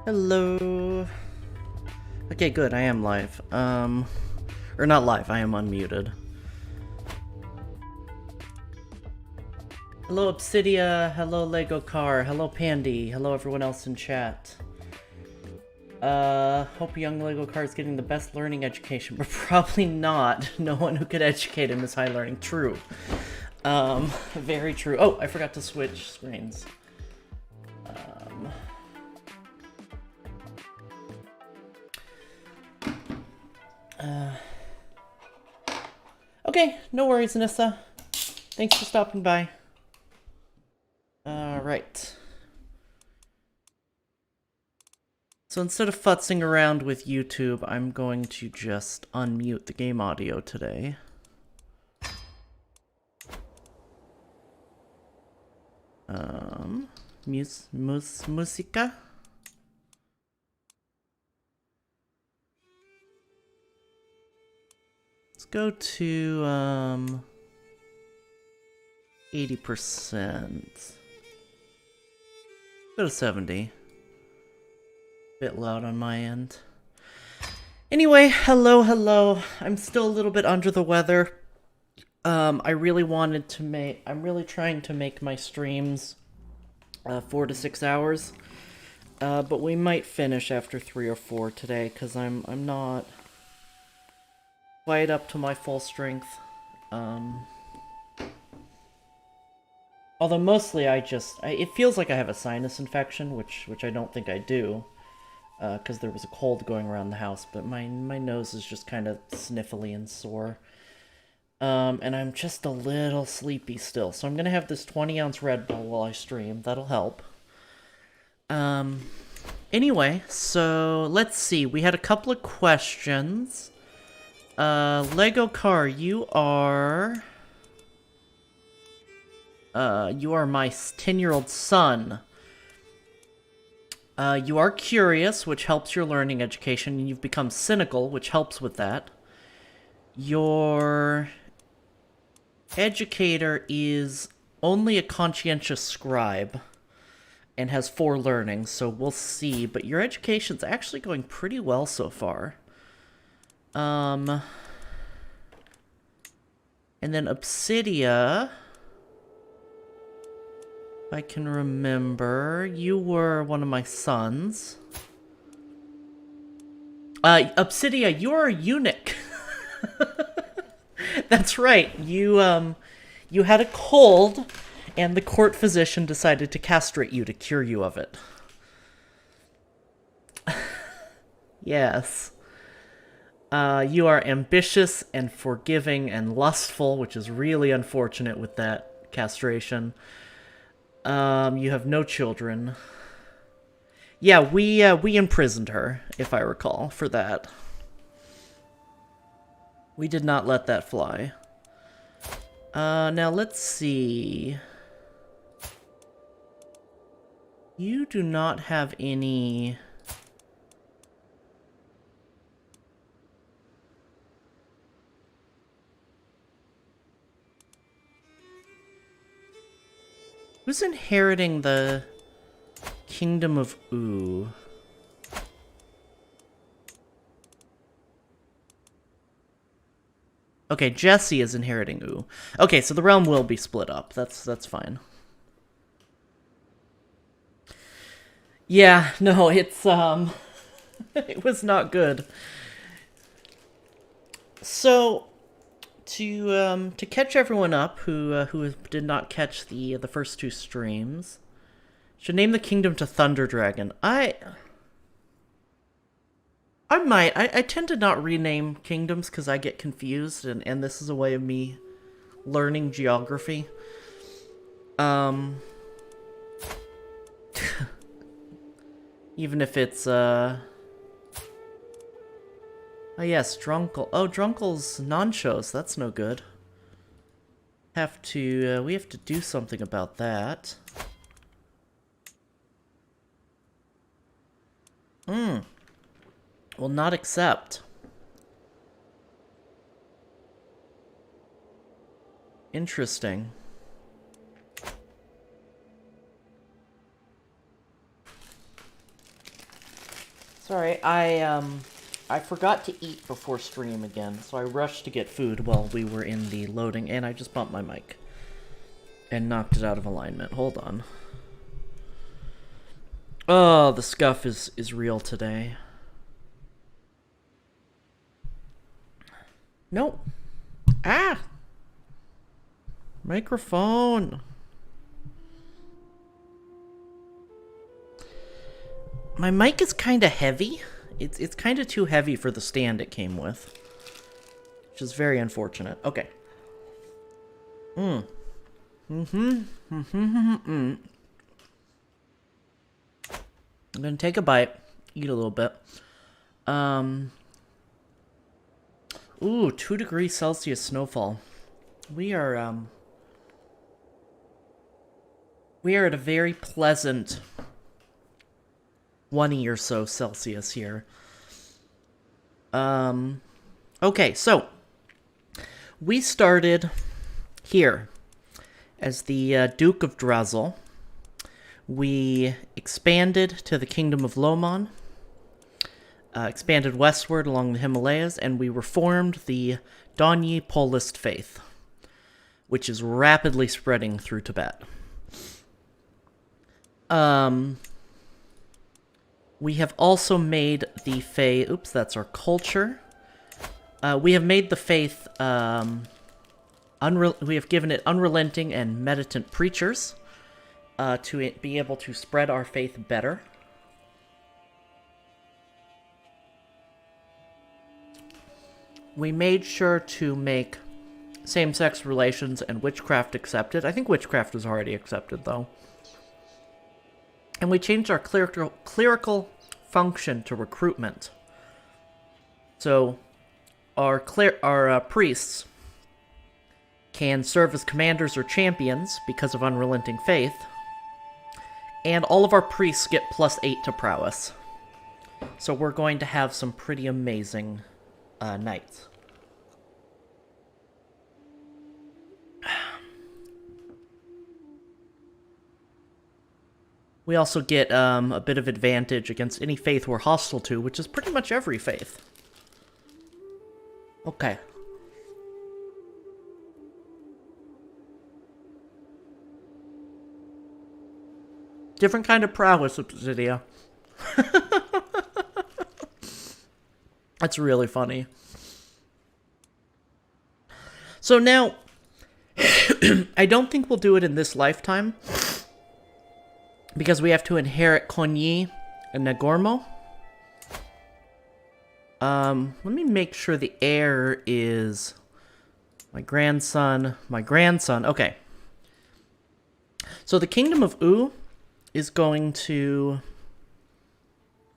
Hello. Okay, good. I am live. Or not live. I am unmuted. Hello, Obsidia. Hello, Lego Car. Hello, Pandy. Hello, everyone else in chat. Hope young Lego Car is getting the best learning education, but probably not. No one who could educate him is high learning. True. Very true. Oh, I forgot to switch screens. Okay, no worries, Nissa. Thanks for stopping by. Right. So instead of futzing around with YouTube, I'm going to just unmute the game audio today. Musica? Let's go to, 80%. Go to 70. Bit loud on my end. Anyway, hello. I'm still a little bit under the weather. I'm really trying to make my streams 4 to 6 hours. But we might finish after 3 or 4 today, because I'm not quite up to my full strength. Although mostly it feels like I have a sinus infection, which I don't think I do. Because there was a cold going around the house, but my nose is just kind of sniffly and sore. And I'm just a little sleepy still, so I'm gonna have this 20-ounce Red Bull while I stream. That'll help. Anyway, so let's see. We had a couple of questions. Lego Car, you are my 10-year-old son. You are curious, which helps your learning education, and you've become cynical, which helps with that. Your educator is only a conscientious scribe and has 4 learnings, so we'll see. But your education's actually going pretty well so far. And then Obsidia, if I can remember, you were one of my sons. Obsidia, you're a eunuch. That's right. You had a cold, and the court physician decided to castrate you to cure you of it. Yes. You are ambitious and forgiving and lustful, which is really unfortunate with that castration. You have no children. Yeah, we imprisoned her, if I recall, for that. We did not let that fly. Now let's see. You do not have any... Who's inheriting the Kingdom of U? Okay, Jesse is inheriting U. Okay, so the realm will be split up. That's fine. Yeah, no, it's it was not good. So to catch everyone up who did not catch the first 2 streams, should name the kingdom to Thunder Dragon. I tend to not rename kingdoms because I get confused, and this is a way of me learning geography. Even if it's oh yes, Drunkle. Oh, Drunkle's non-shows. That's no good. We have to do something about that. Will not accept. Interesting. Sorry, I forgot to eat before stream again, so I rushed to get food while we were in the loading, and I just bumped my mic. And knocked it out of alignment. Hold on. Oh, the scuff is real today. Nope. Ah! Microphone. My mic is kind of heavy. It's kind of too heavy for the stand it came with. Which is very unfortunate. Okay. I'm gonna take a bite, eat a little bit. Ooh, 2 degrees Celsius snowfall. We are at a very pleasant 20 or so Celsius here. Okay, so we started here as the Duke of Drazel. We expanded to the Kingdom of Lhomon, expanded westward along the Himalayas, and we reformed the Donyi-Poloism faith, which is rapidly spreading through Tibet. We have also made the faith... Oops, that's our culture. We have made the faith... we have given it unrelenting and meditant preachers to be able to spread our faith better. We made sure to make same-sex relations and witchcraft accepted. I think witchcraft was already accepted, though. And we changed our clerical function to recruitment. So, our priests can serve as commanders or champions because of unrelenting faith. And all of our priests get +8 to prowess. So we're going to have some pretty amazing knights. We also get a bit of advantage against any faith we're hostile to, which is pretty much every faith. Okay. Different kind of prowess, Obsidia. That's really funny. So now, I don't think we'll do it in this lifetime, because we have to inherit Konyi and Nagormo. Let me make sure the heir is my grandson. Okay. So the Kingdom of U is going to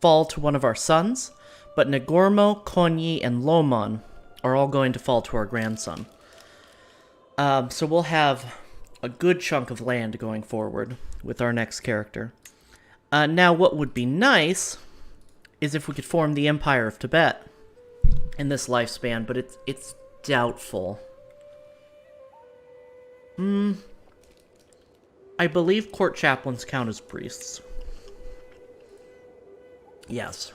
fall to one of our sons, but Nagormo, Konyi, and Lhomon are all going to fall to our grandson. So we'll have a good chunk of land going forward with our next character. Now, what would be nice is if we could form the Empire of Tibet in this lifespan, but it's doubtful. I believe court chaplains count as priests. Yes.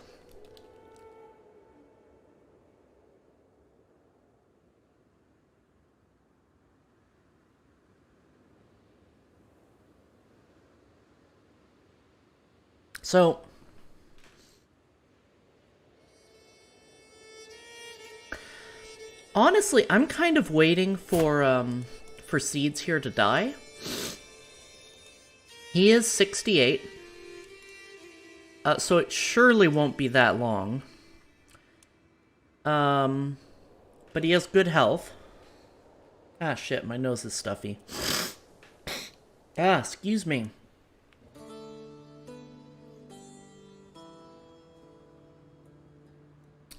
So, honestly, I'm kind of waiting for Seeds here to die. He is 68. So it surely won't be that long. But he has good health. Ah, shit, my nose is stuffy. Ah, excuse me.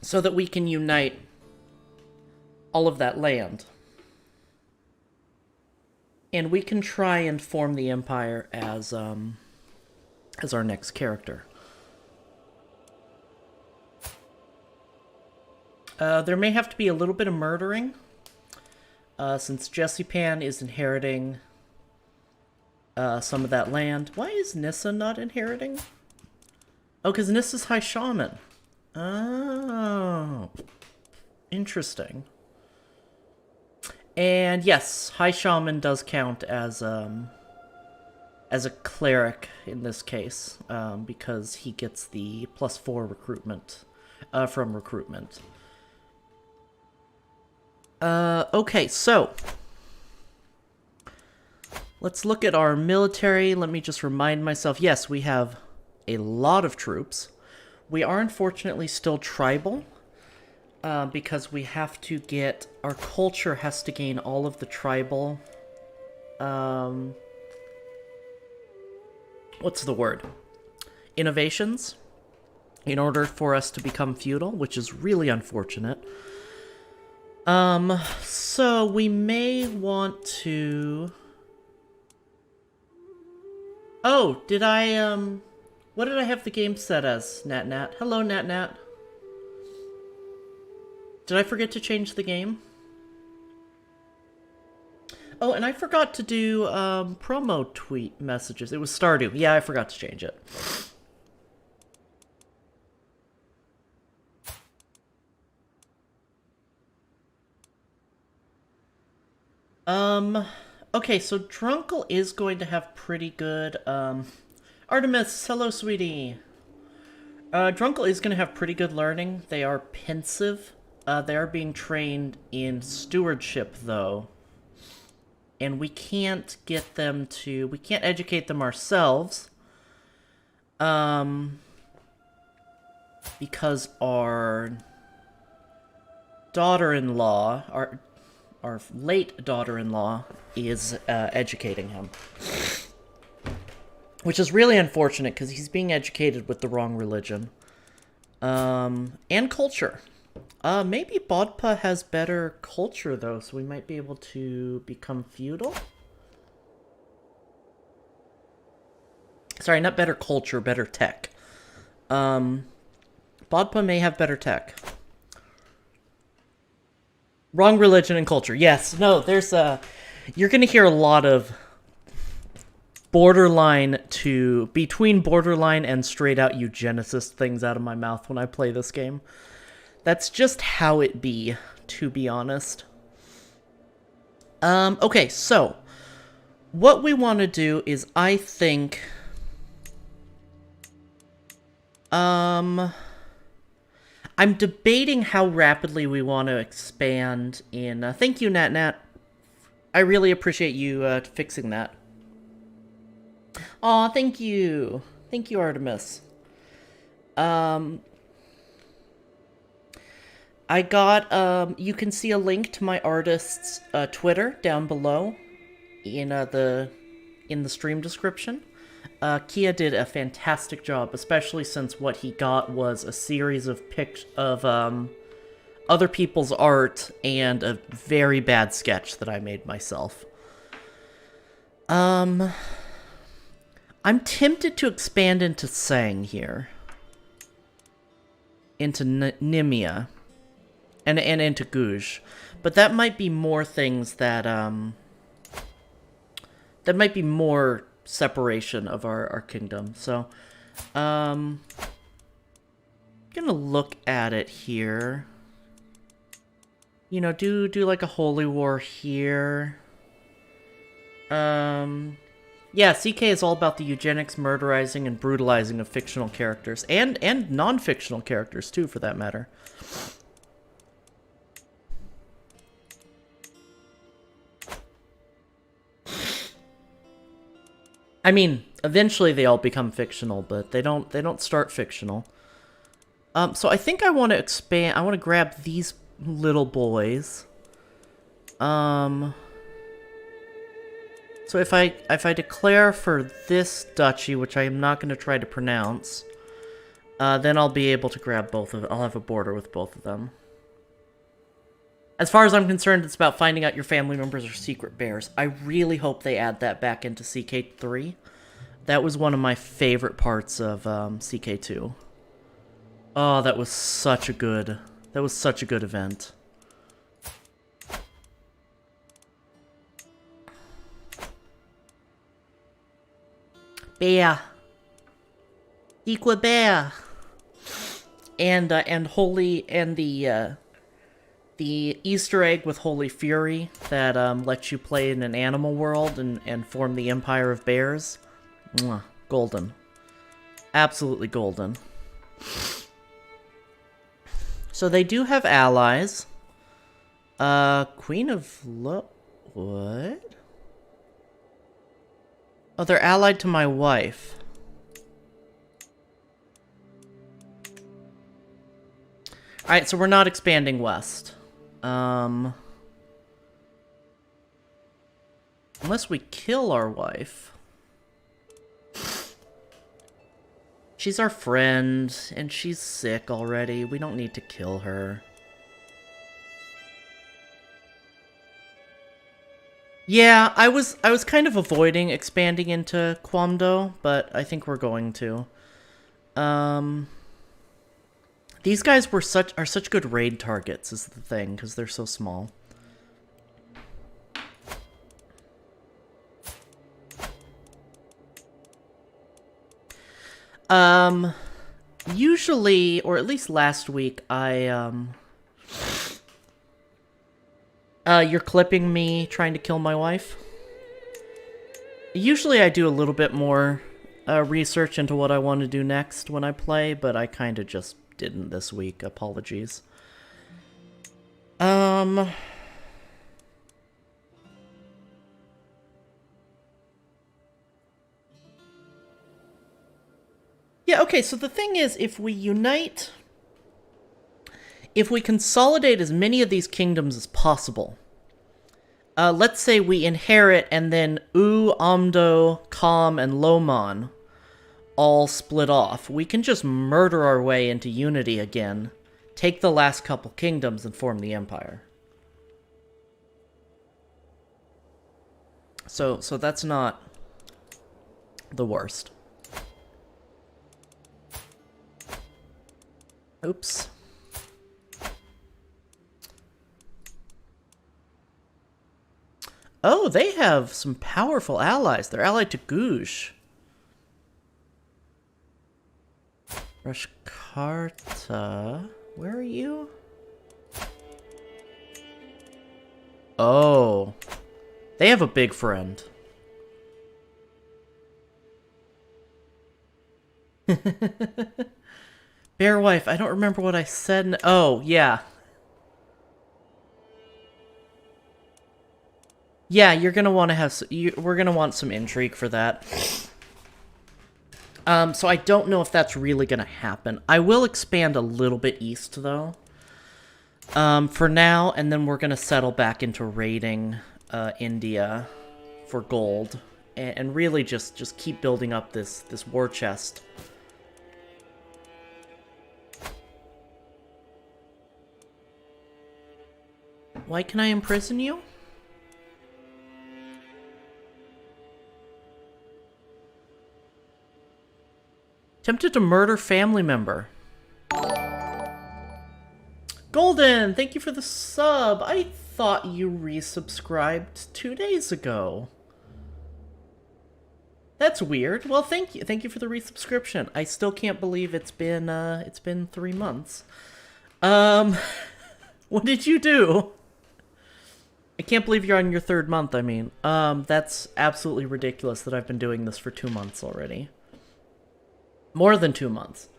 So that we can unite all of that land. And we can try and form the Empire as our next character. There may have to be a little bit of murdering, since Jessipan is inheriting some of that land. Why is Nissa not inheriting? Oh, because Nissa's High Shaman. Oh. Interesting. And yes, High Shaman does count as a cleric in this case, because he gets the +4 recruitment from recruitment. Okay, so let's look at our military. Let me just remind myself. Yes, we have a lot of troops. We are unfortunately still tribal, because we have to get... Our culture has to gain all of the tribal... what's the word? Innovations, in order for us to become feudal, which is really unfortunate. So we may want to... Oh, did I, what did I have the game set as, Nat? Hello, Nat. Did I forget to change the game? Oh, and I forgot to do, promo tweet messages. It was Stardew. Yeah, I forgot to change it. Okay, so Drunkle is going to have pretty good, Artemis, hello, sweetie. Drunkle is going to have pretty good learning. They are pensive. They are being trained in stewardship, though. And we can't get them to... We can't educate them ourselves. Because our daughter-in-law, our late daughter-in-law, is educating him. Which is really unfortunate, because he's being educated with the wrong religion. And culture. Maybe Bodpa has better culture, though, so we might be able to become feudal? Sorry, not better culture, better tech. Bodpa may have better tech. Wrong religion and culture. Yes, no, there's you're gonna hear a lot of between borderline and straight out eugenicist things out of my mouth when I play this game. That's just how it be, to be honest. Okay, so what we want to do is, I think, I'm debating how rapidly we want to expand in... thank you, Nat. I really appreciate you fixing that. Aw, thank you. Thank you, Artemis. I got, you can see a link to my artist's Twitter down below in the stream description. Kia did a fantastic job, especially since what he got was a series of other people's art and a very bad sketch that I made myself. I'm tempted to expand into Sang here. Into Nimia. And into Guj. But that might be more things that, that might be more separation of our kingdom. So, I'm gonna look at it here. You know, do like a holy war here. Yeah, CK is all about the eugenics, murderizing, and brutalizing of fictional characters. And non-fictional characters, too, for that matter. I mean, eventually they all become fictional, but they don't start fictional. So I think I want to expand. I want to grab these little boys. So if I declare for this duchy, which I am not going to try to pronounce, then I'll be able to grab both of them. I'll have a border with both of them. As far as I'm concerned, it's about finding out your family members are secret bears. I really hope they add that back into CK3. That was one of my favorite parts of CK2. Oh, that was such a good event. Bear. Equa bear. and holy and the Easter egg with Holy Fury that lets you play in an animal world and form the Empire of Bears. Mwah, golden. Absolutely golden. So they do have allies. Queen of what? Oh, they're allied to my wife. Alright, so we're not expanding west. Unless we kill our wife. She's our friend, and she's sick already. We don't need to kill her. Yeah, I was kind of avoiding expanding into Kwamdo, but I think we're going to. These guys are such good raid targets is the thing, because they're so small. Usually, or at least last week, you're clipping me trying to kill my wife? Usually I do a little bit more research into what I want to do next when I play, but I kind of just didn't this week. Apologies. Yeah, okay, so the thing is, if we unite... If we consolidate as many of these kingdoms as possible... let's say we inherit and then Amdo, Kam, and Lhomon all split off. We can just murder our way into unity again, take the last couple kingdoms, and form the empire. So that's not the worst. Oops. Oh, they have some powerful allies. They're allied to Guj. Rashkarta. Where are you? Oh. They have a big friend. Bear wife, I don't remember what I said. Oh, yeah. Yeah, you're gonna want to have... we're gonna want some intrigue for that. So I don't know if that's really gonna happen. I will expand a little bit east, though. For now, and then we're gonna settle back into raiding India for gold. And really just keep building up this war chest. Why can I imprison you? Tempted to murder family member. Golden, thank you for the sub. I thought you resubscribed 2 days ago. That's weird. Well, thank you. Thank you for the resubscription. I still can't believe it's been 3 months. What did you do? I can't believe you're on your 3rd month, I mean. That's absolutely ridiculous that I've been doing this for 2 months already. More than 2 months.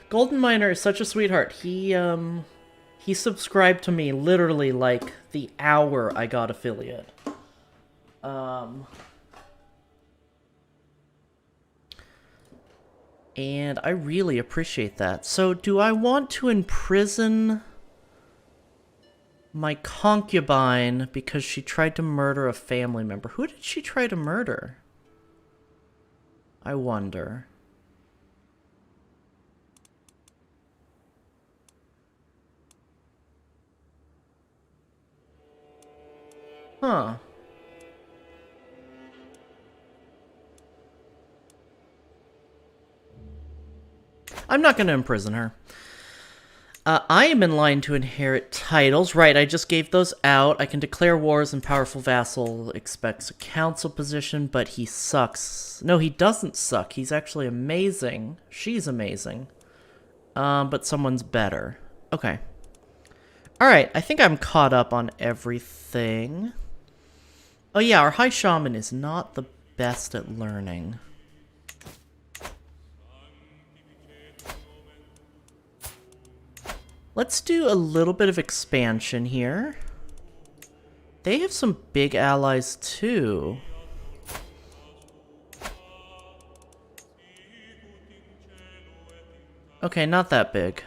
Golden Miner is such a sweetheart. He subscribed to me literally like the hour I got affiliate. And I really appreciate that. So, do I want to imprison my concubine because she tried to murder a family member? Who did she try to murder? I wonder. Huh. I'm not going to imprison her. I am in line to inherit titles. Right, I just gave those out. I can declare wars, and powerful vassal expects a council position, but he sucks. No, he doesn't suck. He's actually amazing. She's amazing. but someone's better. Okay. Alright, I think I'm caught up on everything. Oh yeah, our High Shaman is not the best at learning. Let's do a little bit of expansion here. They have some big allies too. Okay, not that big.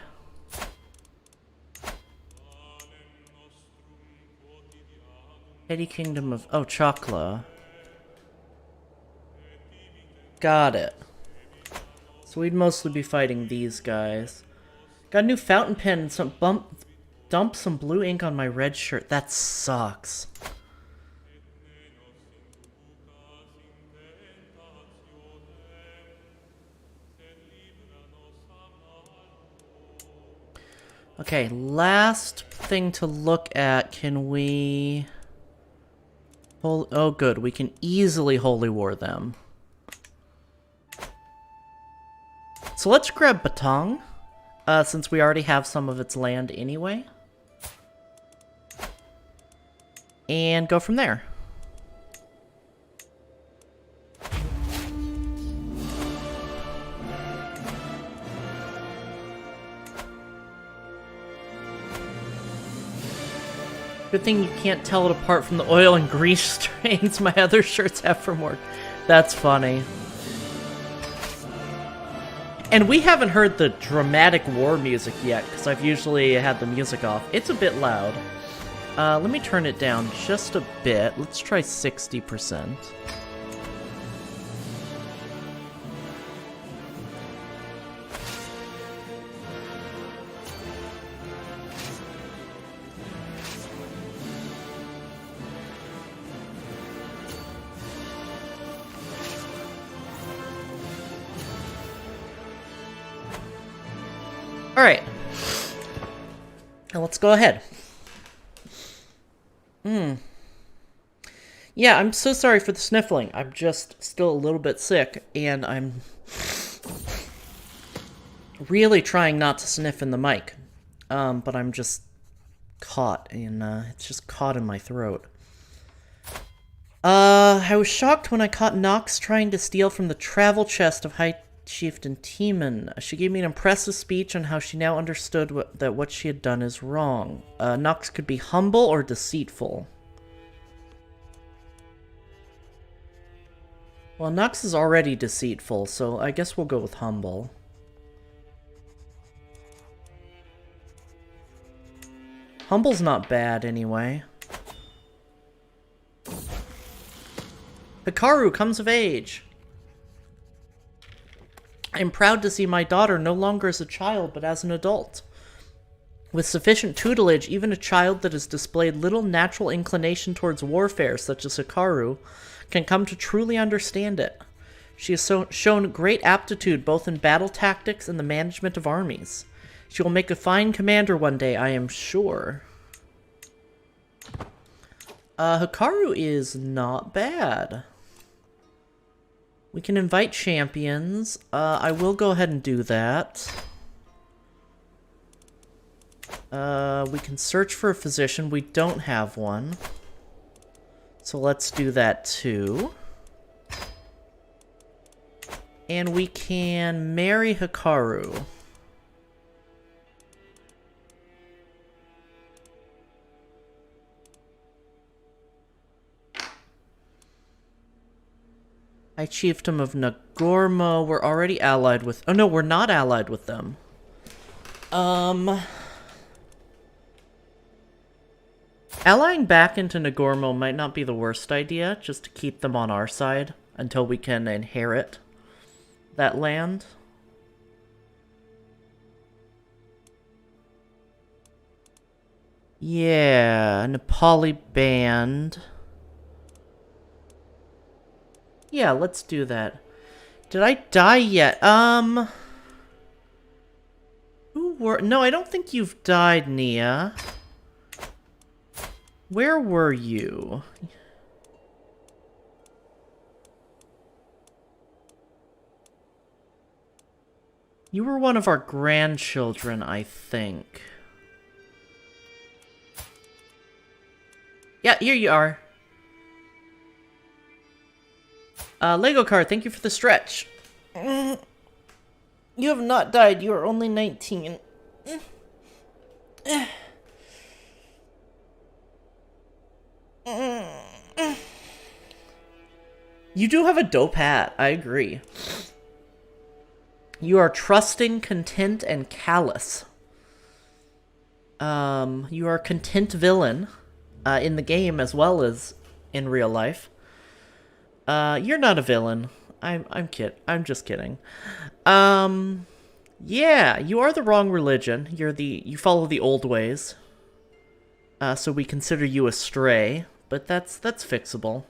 Petty Kingdom of... Oh, Chakla. Got it. So we'd mostly be fighting these guys. Got a new fountain pen and some dump some blue ink on my red shirt. That sucks. Okay, last thing to look at. Can we... Oh, good. We can easily Holy War them. So let's grab Batong, since we already have some of its land anyway. And go from there. Good thing you can't tell it apart from the oil and grease stains my other shirts have from work. That's funny. And we haven't heard the dramatic war music yet, because I've usually had the music off. It's a bit loud. Let me turn it down just a bit. Let's try 60%. Alright. Now let's go ahead. Yeah, I'm so sorry for the sniffling. I'm just still a little bit sick, and I'm really trying not to sniff in the mic. But I'm just caught in, it's just caught in my throat. I was shocked when I caught Nox trying to steal from the travel chest of High Chieftain Timon. She gave me an impressive speech on how she now understood that what she had done is wrong. Nox could be humble or deceitful. Well, Nox is already deceitful, so I guess we'll go with humble. Humble's not bad, anyway. Hikaru comes of age! I am proud to see my daughter no longer as a child, but as an adult. With sufficient tutelage, even a child that has displayed little natural inclination towards warfare, such as Hikaru, can come to truly understand it. She has shown great aptitude both in battle tactics and the management of armies. She will make a fine commander one day, I am sure. Hikaru is not bad. We can invite champions. I will go ahead and do that. We can search for a physician. We don't have one. So let's do that too. And we can marry Hikaru. High Chiefdom of Nagormo. We're already allied with... Oh, no, we're not allied with them. Allying back into Nagormo might not be the worst idea, just to keep them on our side until we can inherit that land. Yeah, Nepali band... Yeah, let's do that. Did I die yet? Who were... No, I don't think you've died, Nia. Where were you? You were one of our grandchildren, I think. Yeah, here you are. Lego card, thank you for the stretch. You have not died, you are only 19. You do have a dope hat, I agree. You are trusting, content, and callous. You are a content villain in the game as well as in real life. You're not a villain. I'm just kidding. Yeah, you are the wrong religion. You follow the old ways. So we consider you a stray, but that's fixable.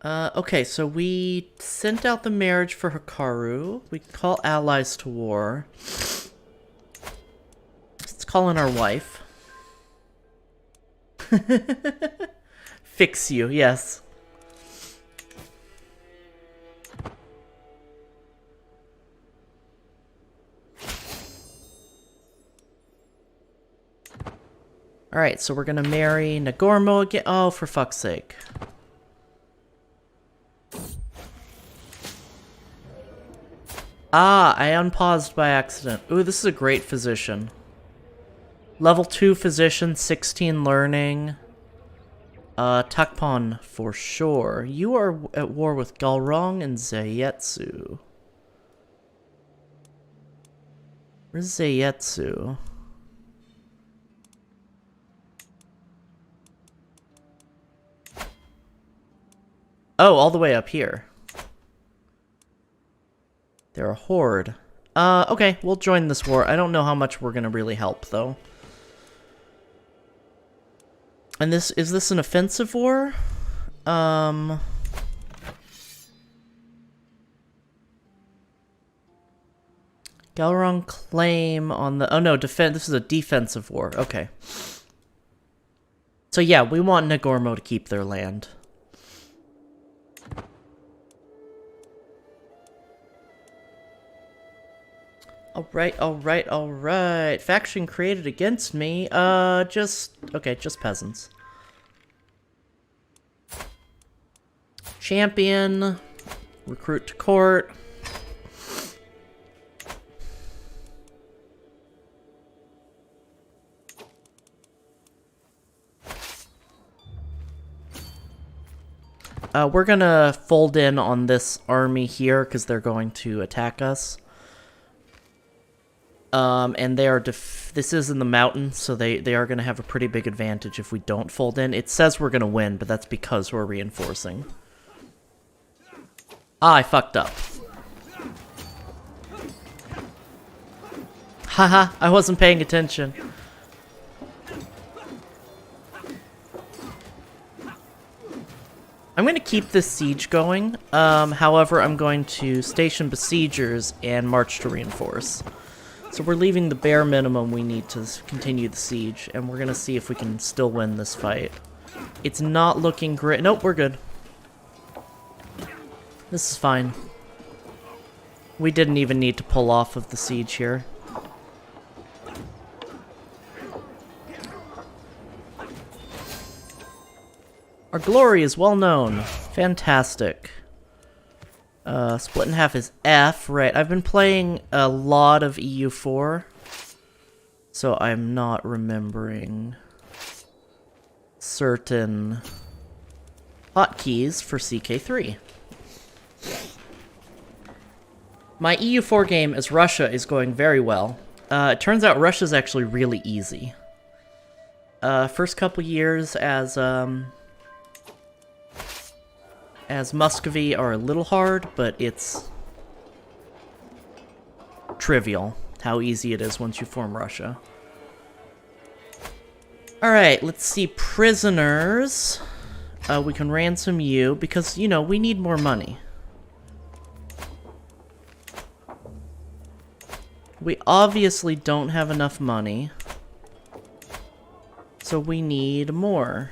Okay, so we sent out the marriage for Hikaru. We can call allies to war. Let's call in our wife. Fix you, yes. Alright, so we're gonna marry Nagormo again. Oh, for fuck's sake. Ah, I unpaused by accident. Ooh, this is a great physician. Level 2 physician, 16 learning. Takpon for sure. You are at war with Galrong and Zayetsu. Where's Zayetsu? Oh, all the way up here. They're a horde. Okay, we'll join this war. I don't know how much we're gonna really help, though. And is this an offensive war? Galrong claim on the... Oh no, this is a defensive war. Okay. So yeah, we want Nagormo to keep their land. Alright, alright, alright. Faction created against me. Just peasants. Champion. Recruit to court. We're gonna fold in on this army here, because they're going to attack us. And they are this is in the mountains, so they are going to have a pretty big advantage if we don't fold in. It says we're going to win, but that's because we're reinforcing. Ah, I fucked up. Haha, I wasn't paying attention. I'm going to keep this siege going. However, I'm going to station besiegers and march to reinforce. So we're leaving the bare minimum we need to continue the siege, and we're going to see if we can still win this fight. It's not looking great. Nope, we're good. This is fine. We didn't even need to pull off of the siege here. Our glory is well known. Fantastic. Split in half is F, right. I've been playing a lot of EU4, so I'm not remembering certain hotkeys for CK3. My EU4 game as Russia is going very well. It turns out Russia's actually really easy. First couple years as Muscovy are a little hard, but it's trivial how easy it is once you form Russia. Alright, let's see. Prisoners. We can ransom you, because, you know, we need more money. We obviously don't have enough money, so we need more.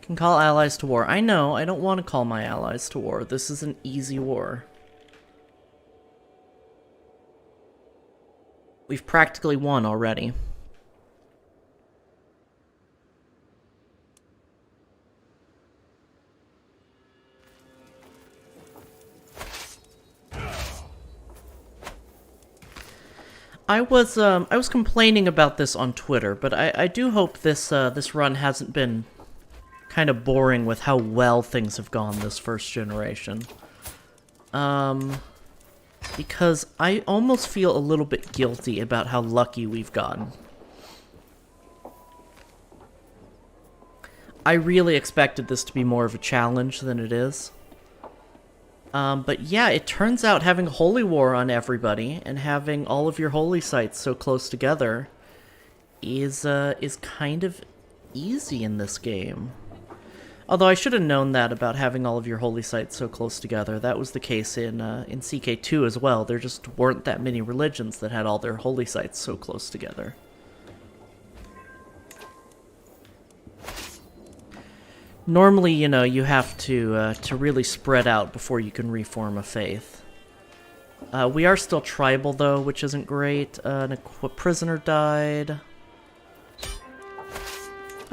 Can call allies to war. I know, I don't want to call my allies to war. This is an easy war. We've practically won already. I was complaining about this on Twitter, but I do hope this this run hasn't been kind of boring with how well things have gone this first generation. Because I almost feel a little bit guilty about how lucky we've gotten. I really expected this to be more of a challenge than it is. But yeah, it turns out having Holy War on everybody and having all of your holy sites so close together is kind of easy in this game. Although I should have known that about having all of your holy sites so close together. That was the case in CK2 as well. There just weren't that many religions that had all their holy sites so close together. Normally, you know, you have to really spread out before you can reform a faith. We are still tribal, though, which isn't great. A prisoner died.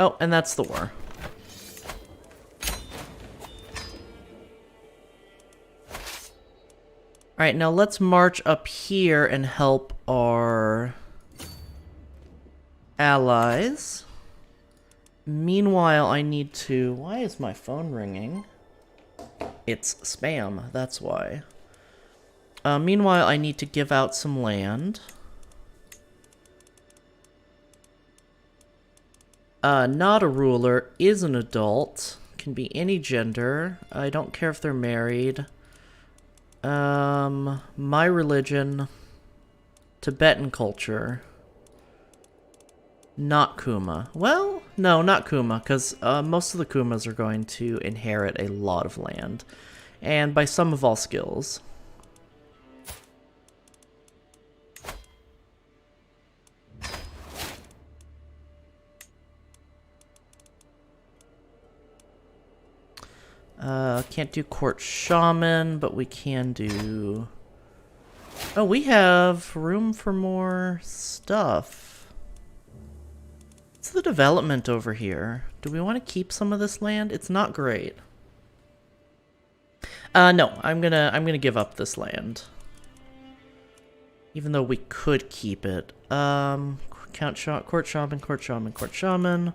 Oh, and that's the war. Alright, now let's march up here and help our allies. Meanwhile, I need to... Why is my phone ringing? It's spam, that's why. Meanwhile, I need to give out some land. Not a ruler, is an adult. Can be any gender. I don't care if they're married. My religion, Tibetan culture, not Kuma. Well, no, not Kuma, because most of the Kumas are going to inherit a lot of land, and by some of all skills. Can't do court shaman, but we can do... Oh, we have room for more stuff. What's the development over here? Do we want to keep some of this land? It's not great. No, I'm gonna give up this land. Even though we could keep it. Court shaman, court shaman, court shaman.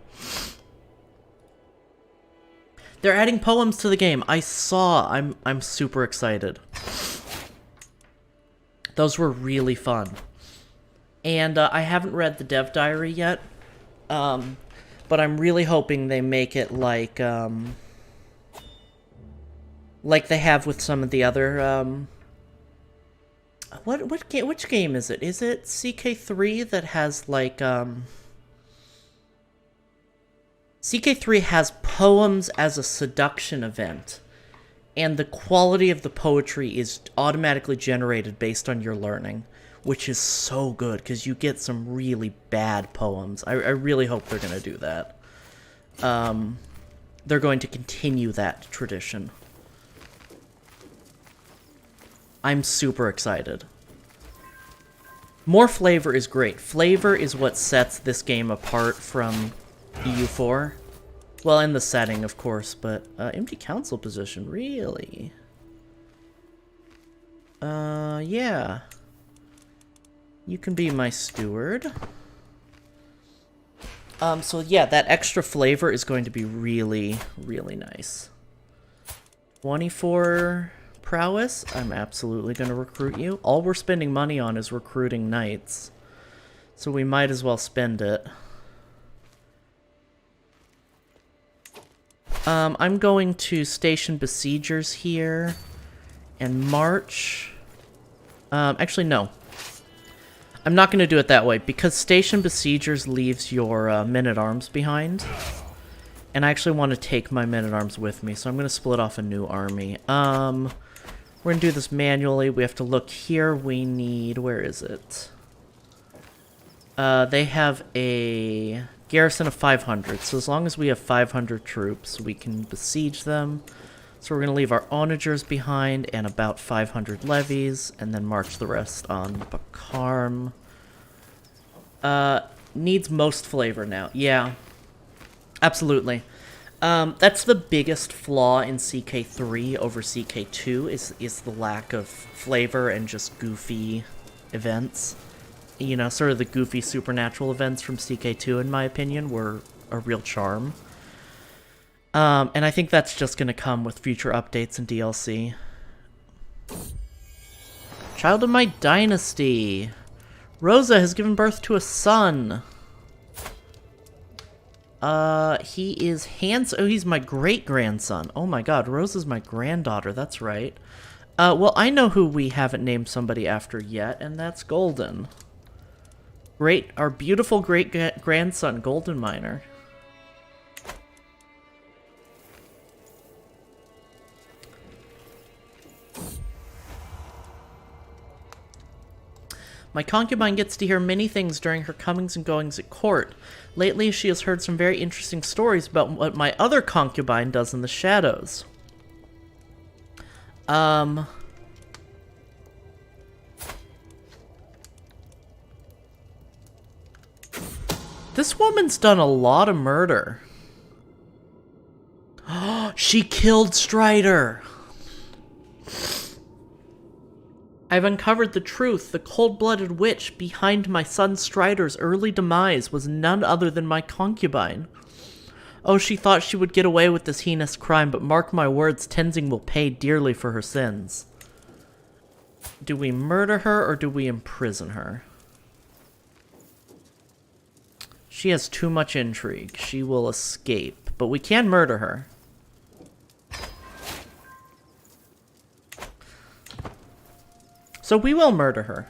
They're adding poems to the game. I saw. I'm super excited. Those were really fun. And I haven't read the dev diary yet. But I'm really hoping they make it like they have with some of the other which game is it? Is it CK3 that has like CK3 has poems as a seduction event, and the quality of the poetry is automatically generated based on your learning, which is so good, because you get some really bad poems. I really hope they're going to do that. They're going to continue that tradition. I'm super excited. More flavor is great. Flavor is what sets this game apart from EU4. Well, in the setting, of course, but empty council position, really? Yeah. You can be my steward. So yeah, that extra flavor is going to be really, really nice. 24 prowess, I'm absolutely going to recruit you. All we're spending money on is recruiting knights, so we might as well spend it. I'm going to station besiegers here and march. Actually, no. I'm not going to do it that way, because station besiegers leaves your men-at-arms behind. And I actually want to take my men-at-arms with me, so I'm going to split off a new army. We're going to do this manually. We have to look here. We need... Where is it? They have a Garrison of 500. So as long as we have 500 troops, we can besiege them. So we're going to leave our onagers behind and about 500 levies, and then march the rest on Bakarm. Needs most flavor now. Yeah, absolutely. That's the biggest flaw in CK3 over CK2 is the lack of flavor and just goofy events. You know, sort of the goofy supernatural events from CK2, in my opinion, were a real charm. And I think that's just going to come with future updates and DLC. Child of my dynasty. Rosa has given birth to a son. He is handsome. Oh, he's my great-grandson. Oh my god, Rosa's my granddaughter, that's right. Well, I know who we haven't named somebody after yet, and that's Golden. Our beautiful great-grandson, Golden Miner. My concubine gets to hear many things during her comings and goings at court. Lately, she has heard some very interesting stories about what my other concubine does in the shadows. This woman's done a lot of murder. She killed Strider! I've uncovered the truth. The cold-blooded witch behind my son Strider's early demise was none other than my concubine. Oh, she thought she would get away with this heinous crime, but mark my words, Tenzing will pay dearly for her sins. Do we murder her, or do we imprison her? She has too much intrigue. She will escape, but we can murder her. So we will murder her.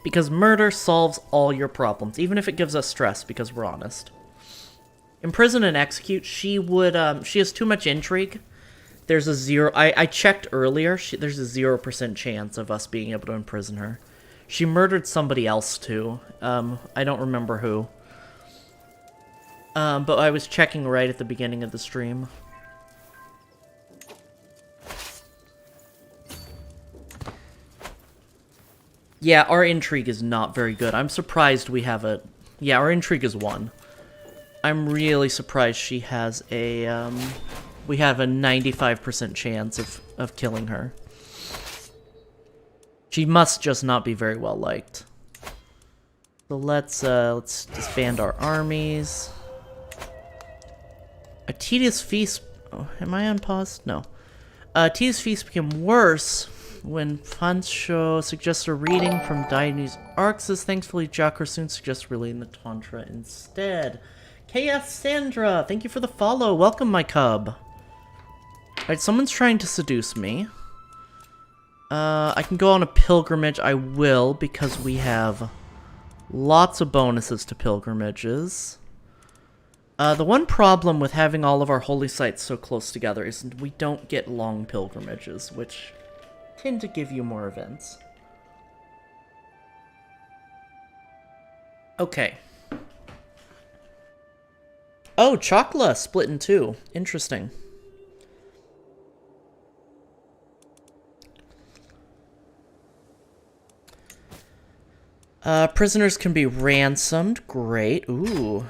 Because murder solves all your problems, even if it gives us stress, because we're honest. Imprison and execute, she has too much intrigue. There's a zero, I checked earlier, there's a 0% chance of us being able to imprison her. She murdered somebody else too, I don't remember who. But I was checking right at the beginning of the stream. Yeah, our intrigue is not very good. I'm surprised we have a... Yeah, our intrigue is 1. I'm really surprised she has a, we have a 95% chance of killing her. She must just not be very well liked. So let's disband our armies. A tedious feast... Oh, am I on pause? No. A tedious feast became worse when Fansho suggests a reading from Dionys Arxes. Thankfully, Jakar soon suggests relaying the Tantra instead. KS Sandra, thank you for the follow. Welcome, my cub. Alright, someone's trying to seduce me. I can go on a pilgrimage. I will, because we have lots of bonuses to pilgrimages. The one problem with having all of our holy sites so close together is we don't get long pilgrimages, which tend to give you more events. Okay. Oh, Chakla split in 2. Interesting. Prisoners can be ransomed. Great. Ooh.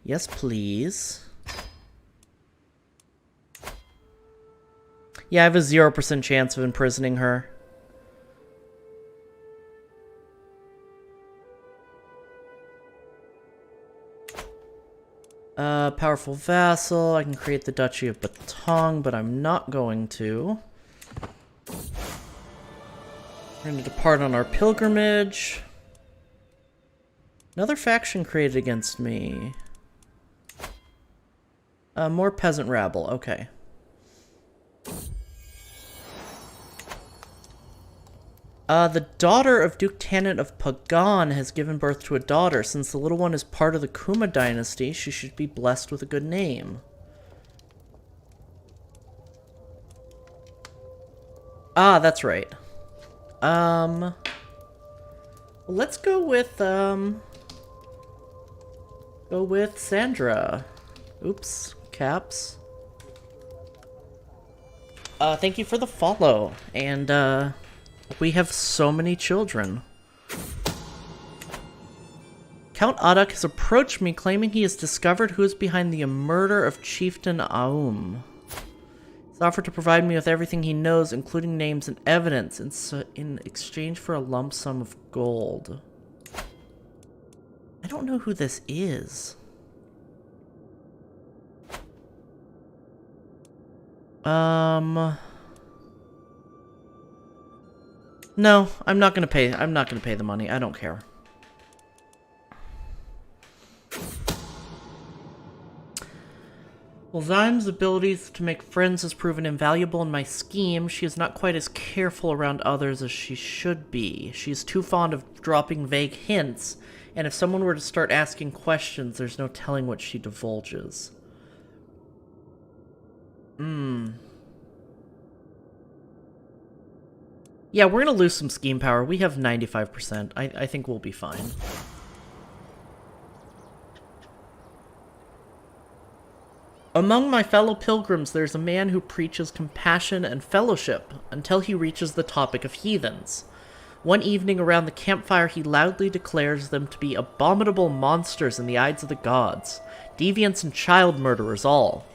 Yes, please. Yeah, I have a 0% chance of imprisoning her. Powerful vassal. I can create the Duchy of Batong, but I'm not going to. We're going to depart on our pilgrimage. Another faction created against me. More peasant rabble. Okay. The daughter of Duke Tanit of Pagan has given birth to a daughter. Since the little one is part of the Kuma dynasty, she should be blessed with a good name. Ah, that's right. Let's go with Sandra. Oops, caps. Thank you for the follow, and we have so many children. Count Adak has approached me claiming he has discovered who is behind the murder of Chieftain Aum. He's offered to provide me with everything he knows, including names and evidence, in exchange for a lump sum of gold. I don't know who this is. No, I'm not gonna pay the money. I don't care. While Zyme's abilities to make friends has proven invaluable in my scheme, she is not quite as careful around others as she should be. She is too fond of dropping vague hints, and if someone were to start asking questions, there's no telling what she divulges. Yeah, we're gonna lose some scheme power. We have 95%. I think we'll be fine. Among my fellow pilgrims, there's a man who preaches compassion and fellowship until he reaches the topic of heathens. One evening around the campfire, he loudly declares them to be abominable monsters in the eyes of the gods, deviants and child murderers all.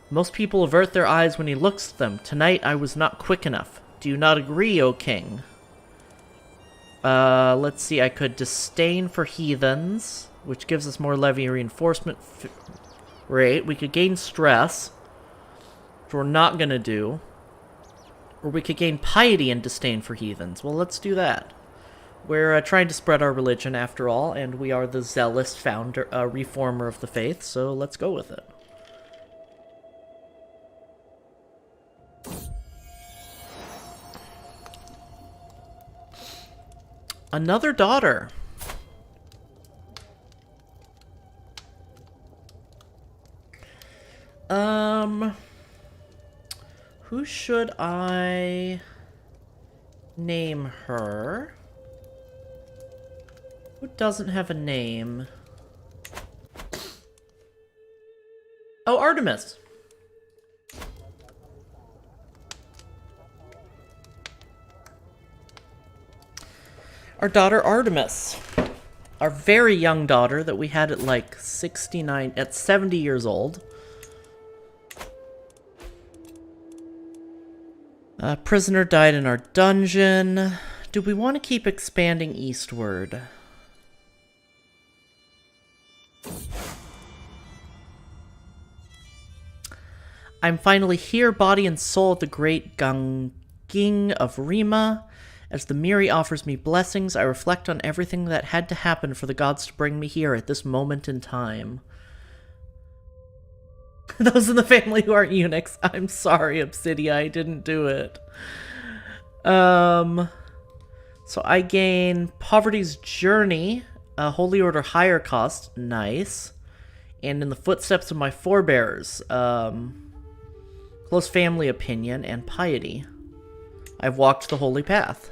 Most people avert their eyes when he looks at them. Tonight I was not quick enough. Do you not agree, O king? Let's see, I could disdain for heathens, which gives us more levy reinforcement rate. We could gain stress, which we're not gonna do. Or we could gain piety and disdain for heathens. Well, let's do that. We're trying to spread our religion after all, and we are the zealous founder, reformer of the faith, so let's go with it. Another daughter. Who should I name her? Who doesn't have a name? Oh, Artemis. Our daughter Artemis. Our very young daughter that we had at like 70 years old. Prisoner died in our dungeon. Do we want to keep expanding eastward? I'm finally here, body and soul, at the great Ganging of Rima. As the Miri offers me blessings, I reflect on everything that had to happen for the gods to bring me here at this moment in time. Those in the family who aren't eunuchs, I'm sorry, Obsidia, I didn't do it. So I gain Poverty's Journey, a Holy Order higher cost, nice. And in the footsteps of my forebears, close family opinion, and piety. I've walked the holy path.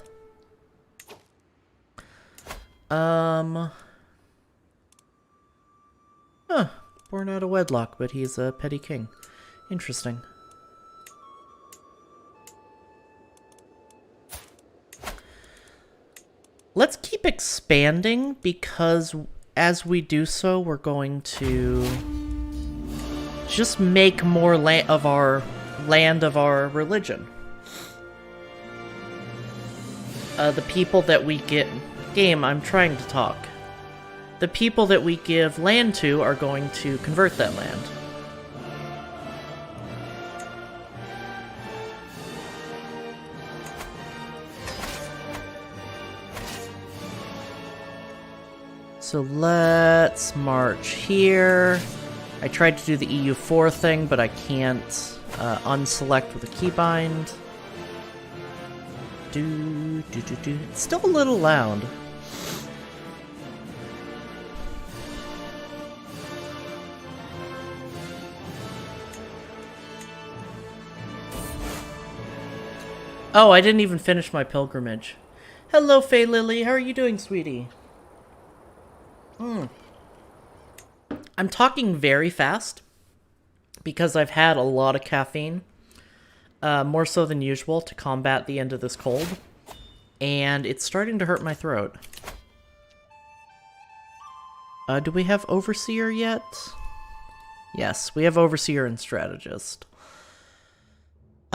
Born out of wedlock, but he's a petty king. Interesting. Let's keep expanding, because as we do so, we're going to just make more land of our religion. The people that we get... Game, I'm trying to talk. The people that we give land to are going to convert that land. So let's march here. I tried to do the EU4 thing, but I can't unselect with a keybind. It's still a little loud. Oh, I didn't even finish my pilgrimage. Hello, Faye Lily. How are you doing, sweetie? I'm talking very fast because I've had a lot of caffeine, more so than usual, to combat the end of this cold, and it's starting to hurt my throat. Do we have Overseer yet? Yes, we have Overseer and Strategist.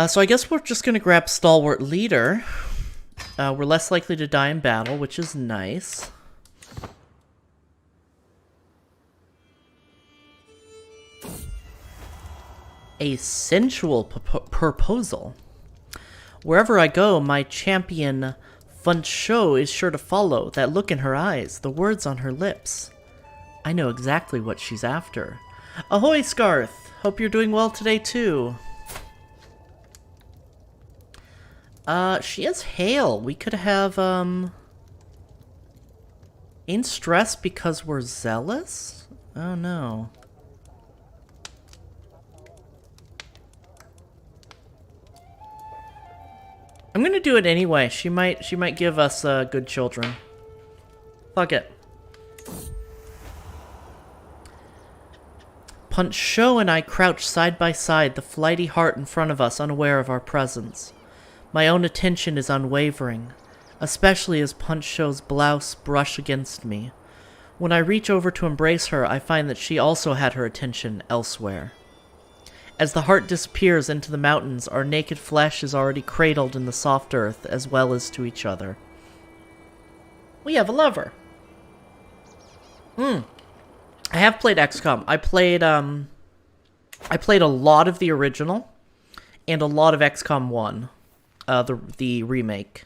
So I guess we're just going to grab Stalwart Leader. We're less likely to die in battle, which is nice. A sensual proposal. Wherever I go, my champion Fun Show is sure to follow. That look in her eyes, the words on her lips. I know exactly what she's after. Ahoy, Scarth! Hope you're doing well today, too. She has Hail. We could have, in stress because we're zealous? Oh, no. I'm gonna do it anyway. She might give us, good children. Fuck it. Punch Show and I crouch side by side, the flighty heart in front of us, unaware of our presence. My own attention is unwavering, especially as Punch Show's blouse brush against me. When I reach over to embrace her, I find that she also had her attention elsewhere. As the heart disappears into the mountains, our naked flesh is already cradled in the soft earth, as well as to each other. We have a lover. I have played XCOM. I played a lot of the original, and a lot of XCOM 1, the remake.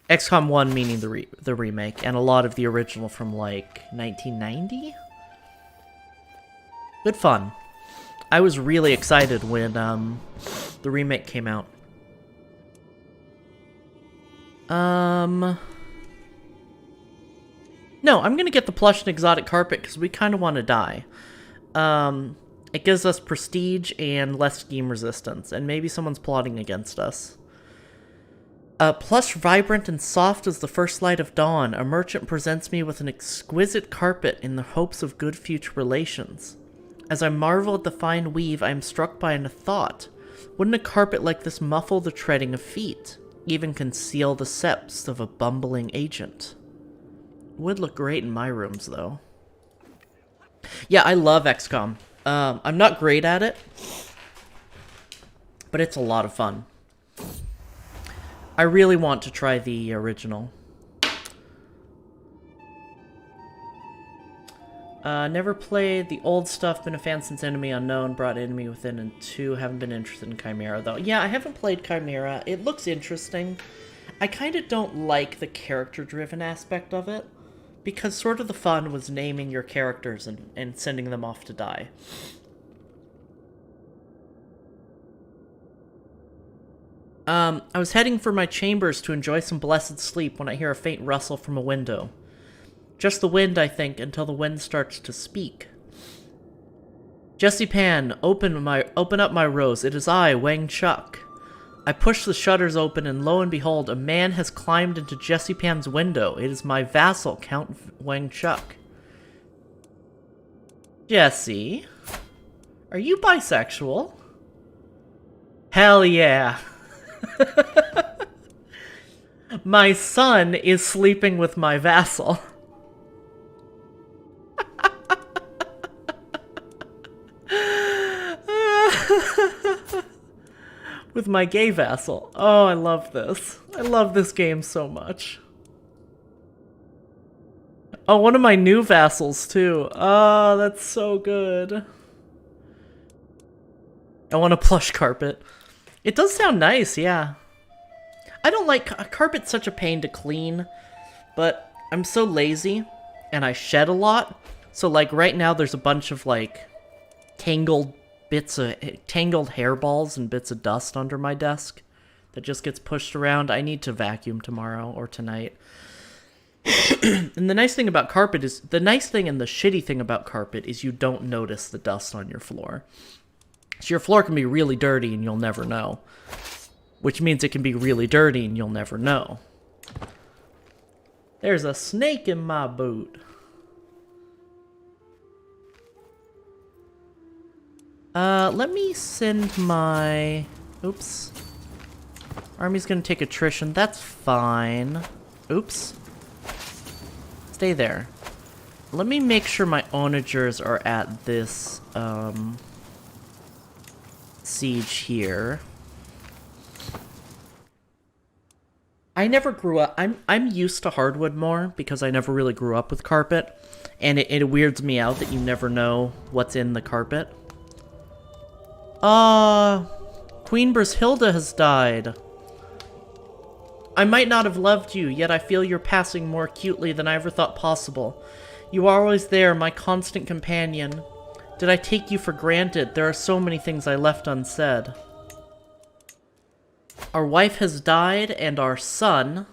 XCOM 1 meaning the remake, and a lot of the original from, like, 1990? Good fun. I was really excited when, the remake came out. No, I'm gonna get the plush and exotic carpet because we kind of want to die. It gives us prestige and less scheme resistance, and maybe someone's plotting against us. Plush, vibrant, and soft as the first light of dawn, a merchant presents me with an exquisite carpet in the hopes of good future relations. As I marvel at the fine weave, I am struck by a thought. Wouldn't a carpet like this muffle the treading of feet, even conceal the steps of a bumbling agent? Would look great in my rooms, though. Yeah, I love XCOM. I'm not great at it, but it's a lot of fun. I really want to try the original. Never played the old stuff, been a fan since Enemy Unknown, brought Enemy Within and 2, haven't been interested in Chimera, though. Yeah, I haven't played Chimera. It looks interesting. I kind of don't like the character-driven aspect of it, because sort of the fun was naming your characters and sending them off to die. I was heading for my chambers to enjoy some blessed sleep when I hear a faint rustle from a window. Just the wind, I think, until the wind starts to speak. Jesse Pan, open up my rose. It is I, Wang Chuck. I push the shutters open, and lo and behold, a man has climbed into Jesse Pan's window. It is my vassal, Count Wang Chuck. Jesse, are you bisexual? Hell yeah. My son is sleeping with my vassal. With my gay vassal. Oh, I love this. I love this game so much. Oh, one of my new vassals, too. Oh, that's so good. I want a plush carpet. It does sound nice, yeah. I don't like... Carpet's such a pain to clean, but I'm so lazy, and I shed a lot. So, like, right now there's a bunch of, like, tangled hairballs and bits of dust under my desk that just gets pushed around. I need to vacuum tomorrow or tonight. And the nice thing about carpet is, the nice thing and the shitty thing about carpet is you don't notice the dust on your floor. So your floor can be really dirty and you'll never know. Which means it can be really dirty and you'll never know. There's a snake in my boot. Let me send my... Oops. Army's gonna take attrition. That's fine. Oops. Stay there. Let me make sure my onagers are at this, siege here. I never grew up... I'm used to hardwood more because I never really grew up with carpet. And it weirds me out that you never know what's in the carpet. Queen Brishilda has died. I might not have loved you, yet I feel you're passing more acutely than I ever thought possible. You are always there, my constant companion. Did I take you for granted? There are so many things I left unsaid. Our wife has died, and our son,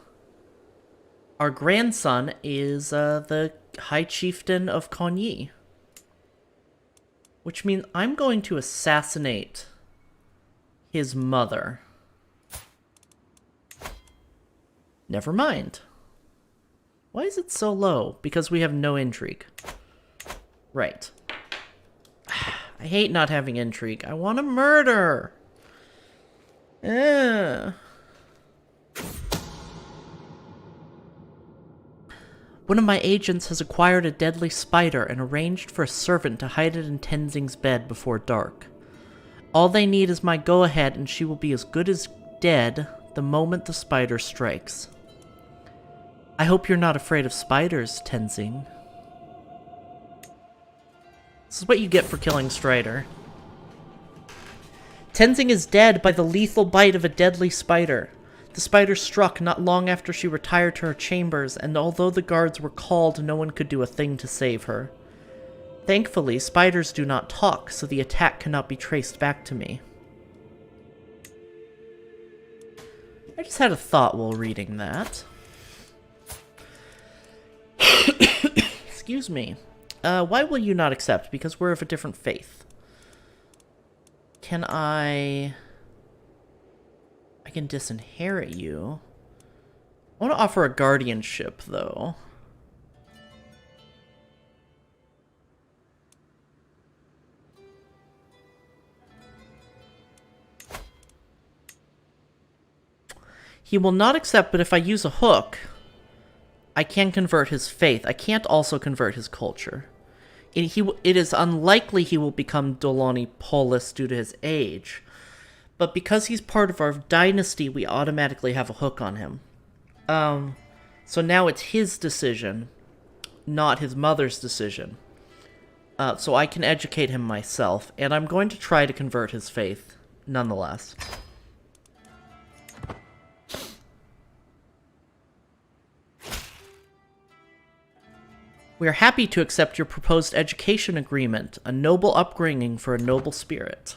our grandson, is the High Chieftain of Konyi. Which means I'm going to assassinate his mother. Never mind. Why is it so low? Because we have no intrigue. Right. I hate not having intrigue. I want to murder. One of my agents has acquired a deadly spider and arranged for a servant to hide it in Tenzing's bed before dark. All they need is my go-ahead, and she will be as good as dead the moment the spider strikes. I hope you're not afraid of spiders, Tenzing. This is what you get for killing Strider. Tenzing is dead by the lethal bite of a deadly spider. The spider struck not long after she retired to her chambers, and although the guards were called, no one could do a thing to save her. Thankfully, spiders do not talk, so the attack cannot be traced back to me. I just had a thought while reading that. Excuse me. Why will you not accept? Because we're of a different faith. Can I can disinherit you. I want to offer a guardianship, though. He will not accept, but if I use a hook, I can convert his faith. I can't also convert his culture. It is unlikely he will become Donyi-Poloism due to his age. But because he's part of our dynasty, we automatically have a hook on him. So now it's his decision, not his mother's decision. So I can educate him myself, and I'm going to try to convert his faith, nonetheless. We are happy to accept your proposed education agreement, a noble upbringing for a noble spirit.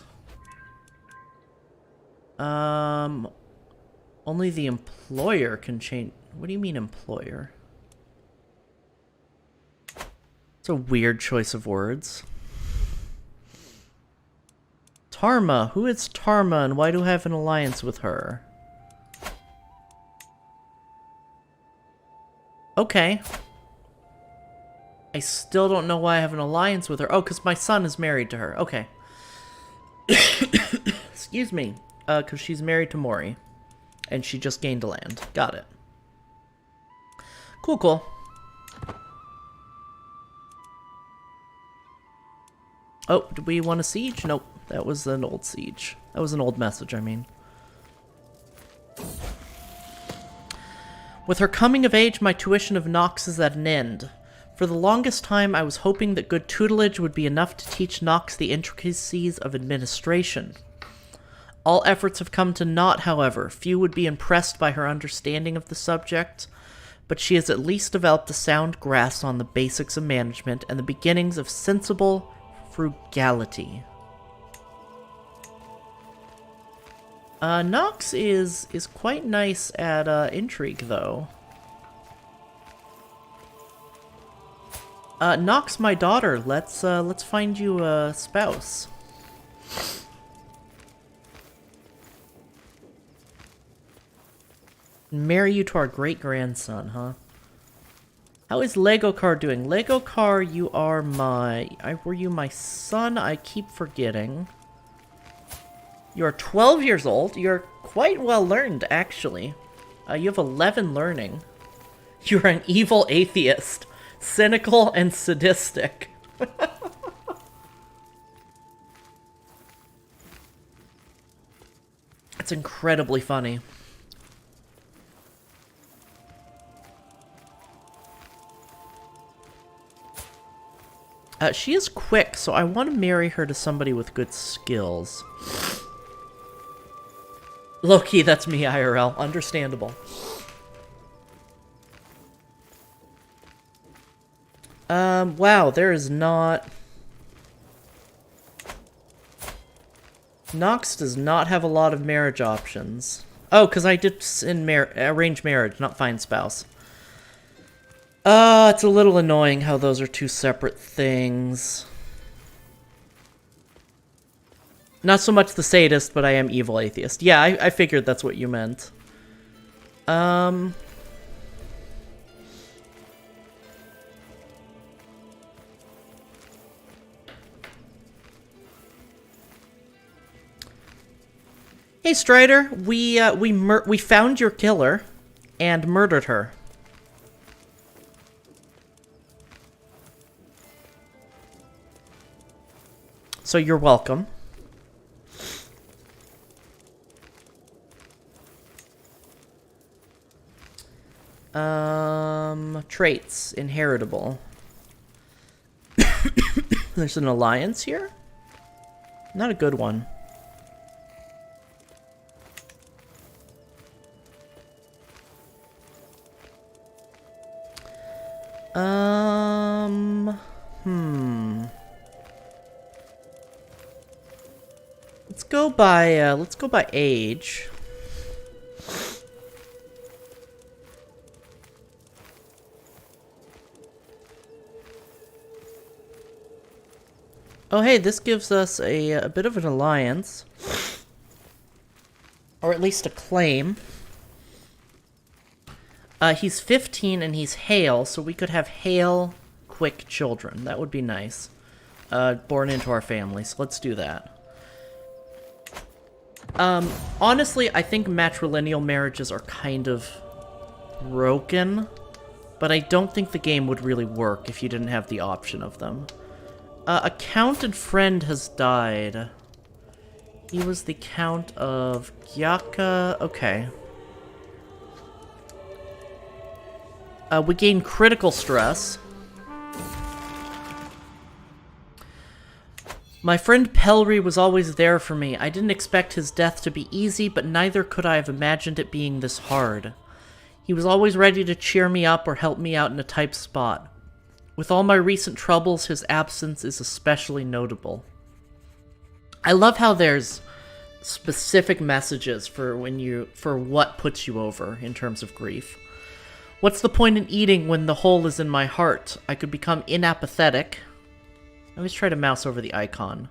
Only the employer can change. What do you mean, employer? It's a weird choice of words. Tarma. Who is Tarma, and why do I have an alliance with her? Okay. I still don't know why I have an alliance with her. Oh, because my son is married to her. Okay. Excuse me. Because she's married to Mori. And she just gained a land. Got it. Cool, cool. Oh, do we want a siege? Nope. That was an old siege. That was an old message, I mean. With her coming of age, my tuition of Nox is at an end. For the longest time, I was hoping that good tutelage would be enough to teach Nox the intricacies of administration. All efforts have come to naught, however. Few would be impressed by her understanding of the subject, but she has at least developed a sound grasp on the basics of management and the beginnings of sensible frugality. Nox is quite nice at intrigue, though. Nox, my daughter, let's find you a spouse. Marry you to our great-grandson, huh? How is Lego Car doing? Lego Car, you are my... were you my son? I keep forgetting. You're 12 years old. You're quite well learned, actually. You have 11 learning. You're an evil atheist. Cynical and sadistic. It's incredibly funny. She is quick, so I want to marry her to somebody with good skills. Low-key, that's me, IRL. Understandable. Wow, there is not... Nox does not have a lot of marriage options. Oh, because I did in arranged marriage, not find spouse. It's a little annoying how those are two separate things. Not so much the sadist, but I am evil atheist. Yeah, I figured that's what you meant. Hey Strider, we found your killer and murdered her. So you're welcome. Traits, inheritable. There's an alliance here? Not a good one. Let's go by age. Oh hey, this gives us a bit of an alliance. Or at least a claim. He's 15 and he's Hale, so we could have Hale quick children. That would be nice. Born into our family, so let's do that. Honestly, I think matrilineal marriages are kind of broken, but I don't think the game would really work if you didn't have the option of them. A count and friend has died. He was the Count of Gyaka. Okay. We gain critical stress. My friend Pelry was always there for me. I didn't expect his death to be easy, but neither could I have imagined it being this hard. He was always ready to cheer me up or help me out in a tight spot. With all my recent troubles, his absence is especially notable. I love how there's specific messages for what puts you over in terms of grief. What's the point in eating when the hole is in my heart? I could become inapathetic. I always try to mouse over the icon.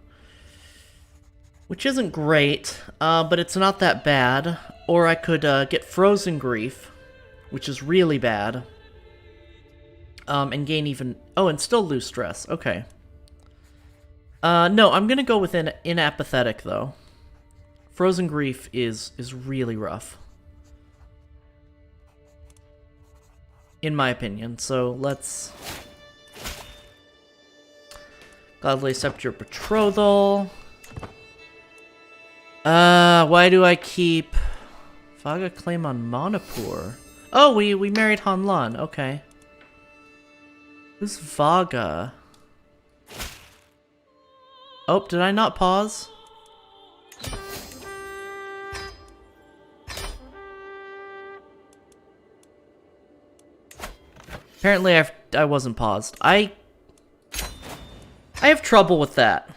Which isn't great, but it's not that bad. Or I could get frozen grief, which is really bad. And gain even... Oh, and still lose stress. Okay. No, I'm gonna go with inapathetic, though. Frozen grief is really rough. In my opinion. So, let's... Gladly accept your betrothal. Why do I keep... Vaga claim on Manipur? Oh, we married Hanlan. Okay. Who's Vaga? Oh, did I not pause? Apparently I wasn't paused. I have trouble with that.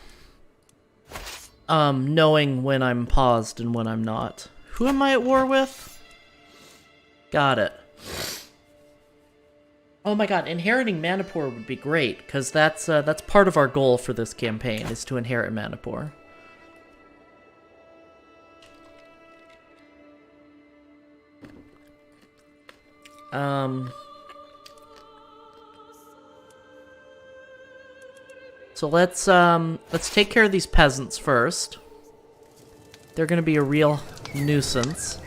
Knowing when I'm paused and when I'm not. Who am I at war with? Got it. Oh my god, inheriting Manipur would be great, because that's part of our goal for this campaign, is to inherit Manipur. So let's take care of these peasants first. They're gonna be a real nuisance.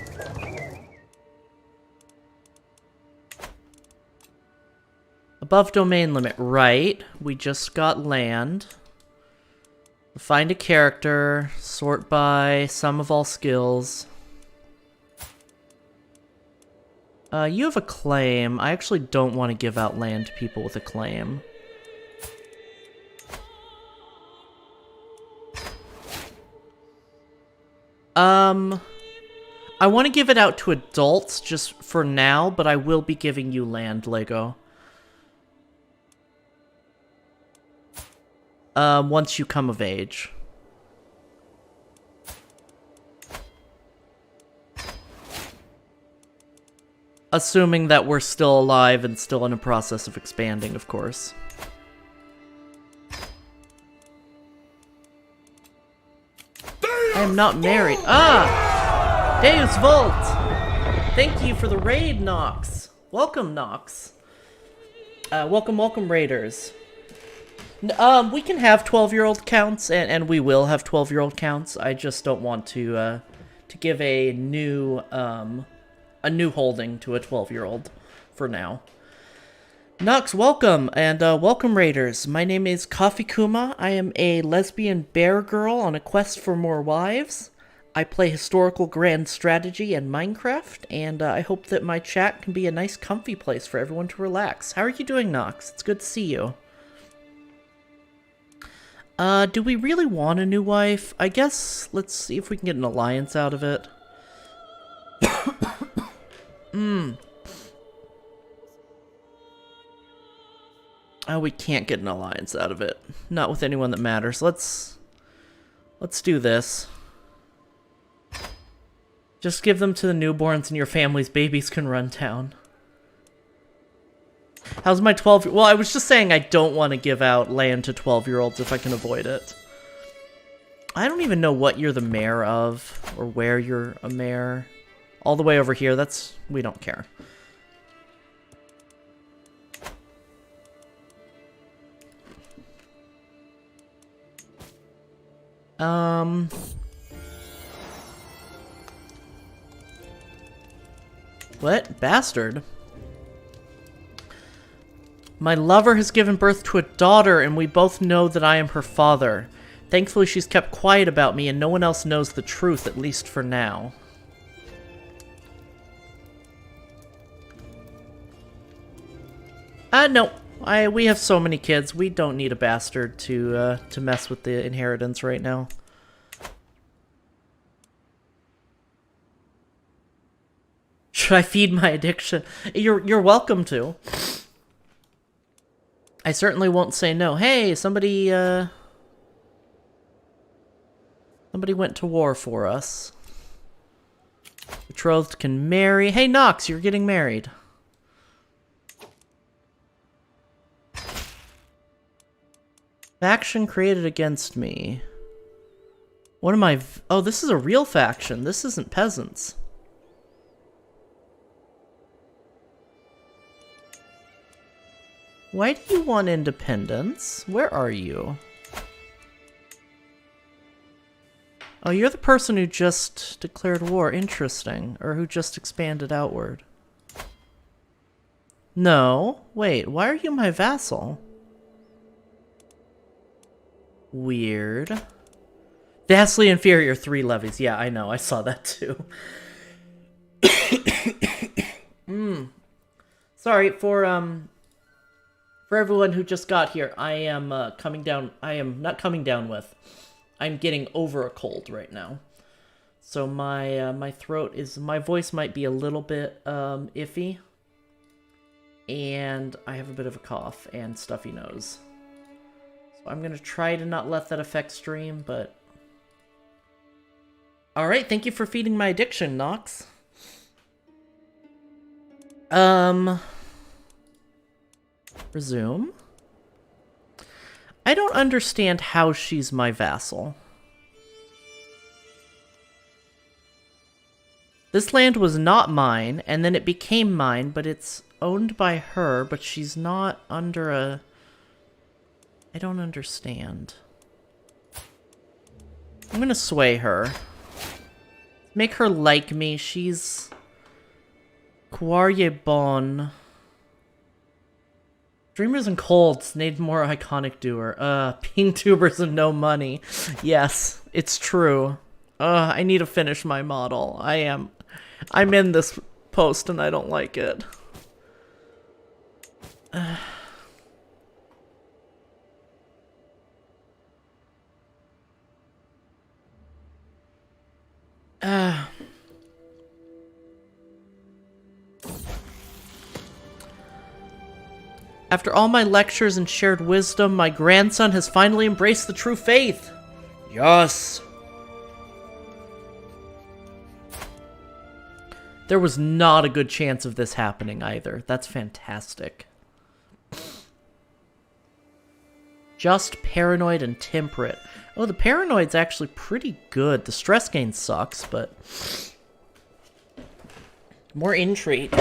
Above domain limit, right. We just got land. Find a character, sort by sum of all skills. You have a claim. I actually don't want to give out land to people with a claim. I want to give it out to adults just for now, but I will be giving you land, Lego. Once you come of age. Assuming that we're still alive and still in a process of expanding, of course. I am not married. Ah! Deus Volt! Thank you for the raid, Nox. Welcome, Nox. Welcome, raiders. We can have 12-year-old counts, and we will have 12-year-old counts. I just don't want to give a new holding to a 12-year-old for now. Nox, welcome, and welcome, raiders. My name is Coffee Kuma. I am a lesbian bear girl on a quest for more wives. I play historical grand strategy and Minecraft, and I hope that my chat can be a nice comfy place for everyone to relax. How are you doing, Nox? It's good to see you. Do we really want a new wife? I guess let's see if we can get an alliance out of it. Oh, we can't get an alliance out of it. Not with anyone that matters. Let's do this. Just give them to the newborns and your family's babies can run town. How's my 12... Well, I was just saying I don't want to give out land to 12-year-olds if I can avoid it. I don't even know what you're the mayor of, or where you're a mayor. All the way over here, that's... we don't care. What? Bastard? My lover has given birth to a daughter, and we both know that I am her father. Thankfully, she's kept quiet about me, and no one else knows the truth, at least for now. No. We have so many kids. We don't need a bastard to mess with the inheritance right now. Should I feed my addiction? You're welcome to. I certainly won't say no. Hey, somebody went to war for us. Betrothed can marry. Hey, Nox, you're getting married. Faction created against me. What am I... Oh, this is a real faction. This isn't peasants. Why do you want independence? Where are you? Oh, you're the person who just declared war. Interesting. Or who just expanded outward. No. Wait, why are you my vassal? Weird. Vastly inferior 3 levies. Yeah, I know. I saw that too. Sorry for everyone who just got here. I am coming down. I am not coming down with. I'm getting over a cold right now. So my throat is... my voice might be a little bit iffy. And I have a bit of a cough and stuffy nose. I'm going to try to not let that affect stream, but... Alright, thank you for feeding my addiction, Nox. Resume. I don't understand how she's my vassal. This land was not mine, and then it became mine, but it's owned by her, but she's not under a... I don't understand. I'm gonna sway her. Make her like me. She's... Quarrier Bon. Dreamers and Colts need more iconic doer. Being tubers and no money. Yes, it's true. I need to finish my model. I'm in this post and I don't like it. After all my lectures and shared wisdom, my grandson has finally embraced the true faith. Yes. There was not a good chance of this happening either. That's fantastic. Just paranoid and temperate. Oh, the paranoid's actually pretty good. The stress gain sucks, but... more intrigue.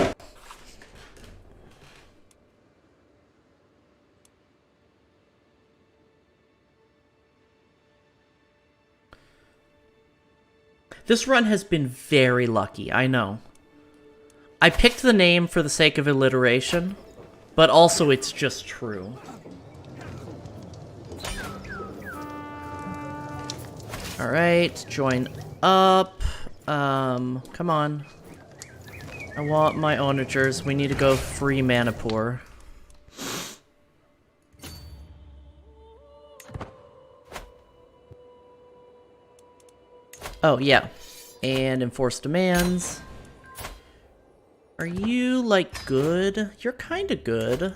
This run has been very lucky, I know. I picked the name for the sake of alliteration, but also it's just true. Alright, join up. Come on. I want my onagers. We need to go free Manipur. Oh, yeah. And enforce demands. Are you, like, good? You're kinda good.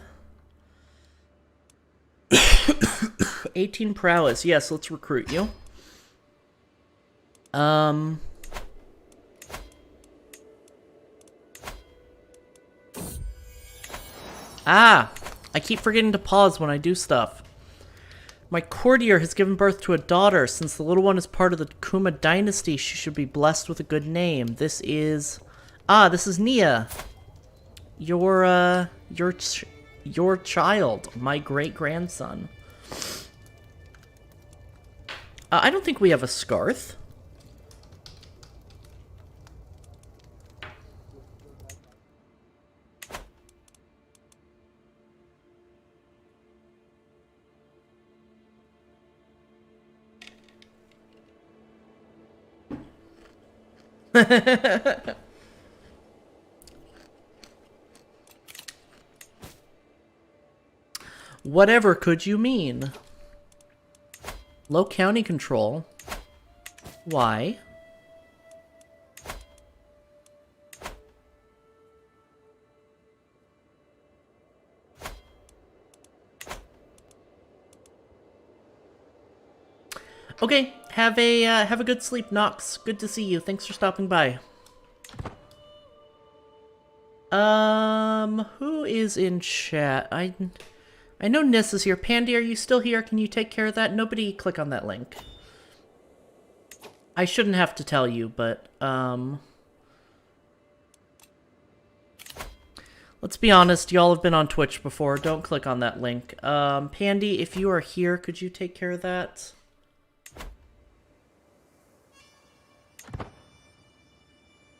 18 prowess. Yes, let's recruit you. I keep forgetting to pause when I do stuff. My courtier has given birth to a daughter. Since the little one is part of the Kuma dynasty, she should be blessed with a good name. This is Nia. Your child, my great-grandson. I don't think we have a Scarth. Whatever could you mean? Low county control. Why? Okay, have a good sleep, Nox. Good to see you. Thanks for stopping by. Who is in chat? I know Nis is here. Pandy, are you still here? Can you take care of that? Nobody click on that link. I shouldn't have to tell you, but, let's be honest, y'all have been on Twitch before. Don't click on that link. Pandy, if you are here, could you take care of that?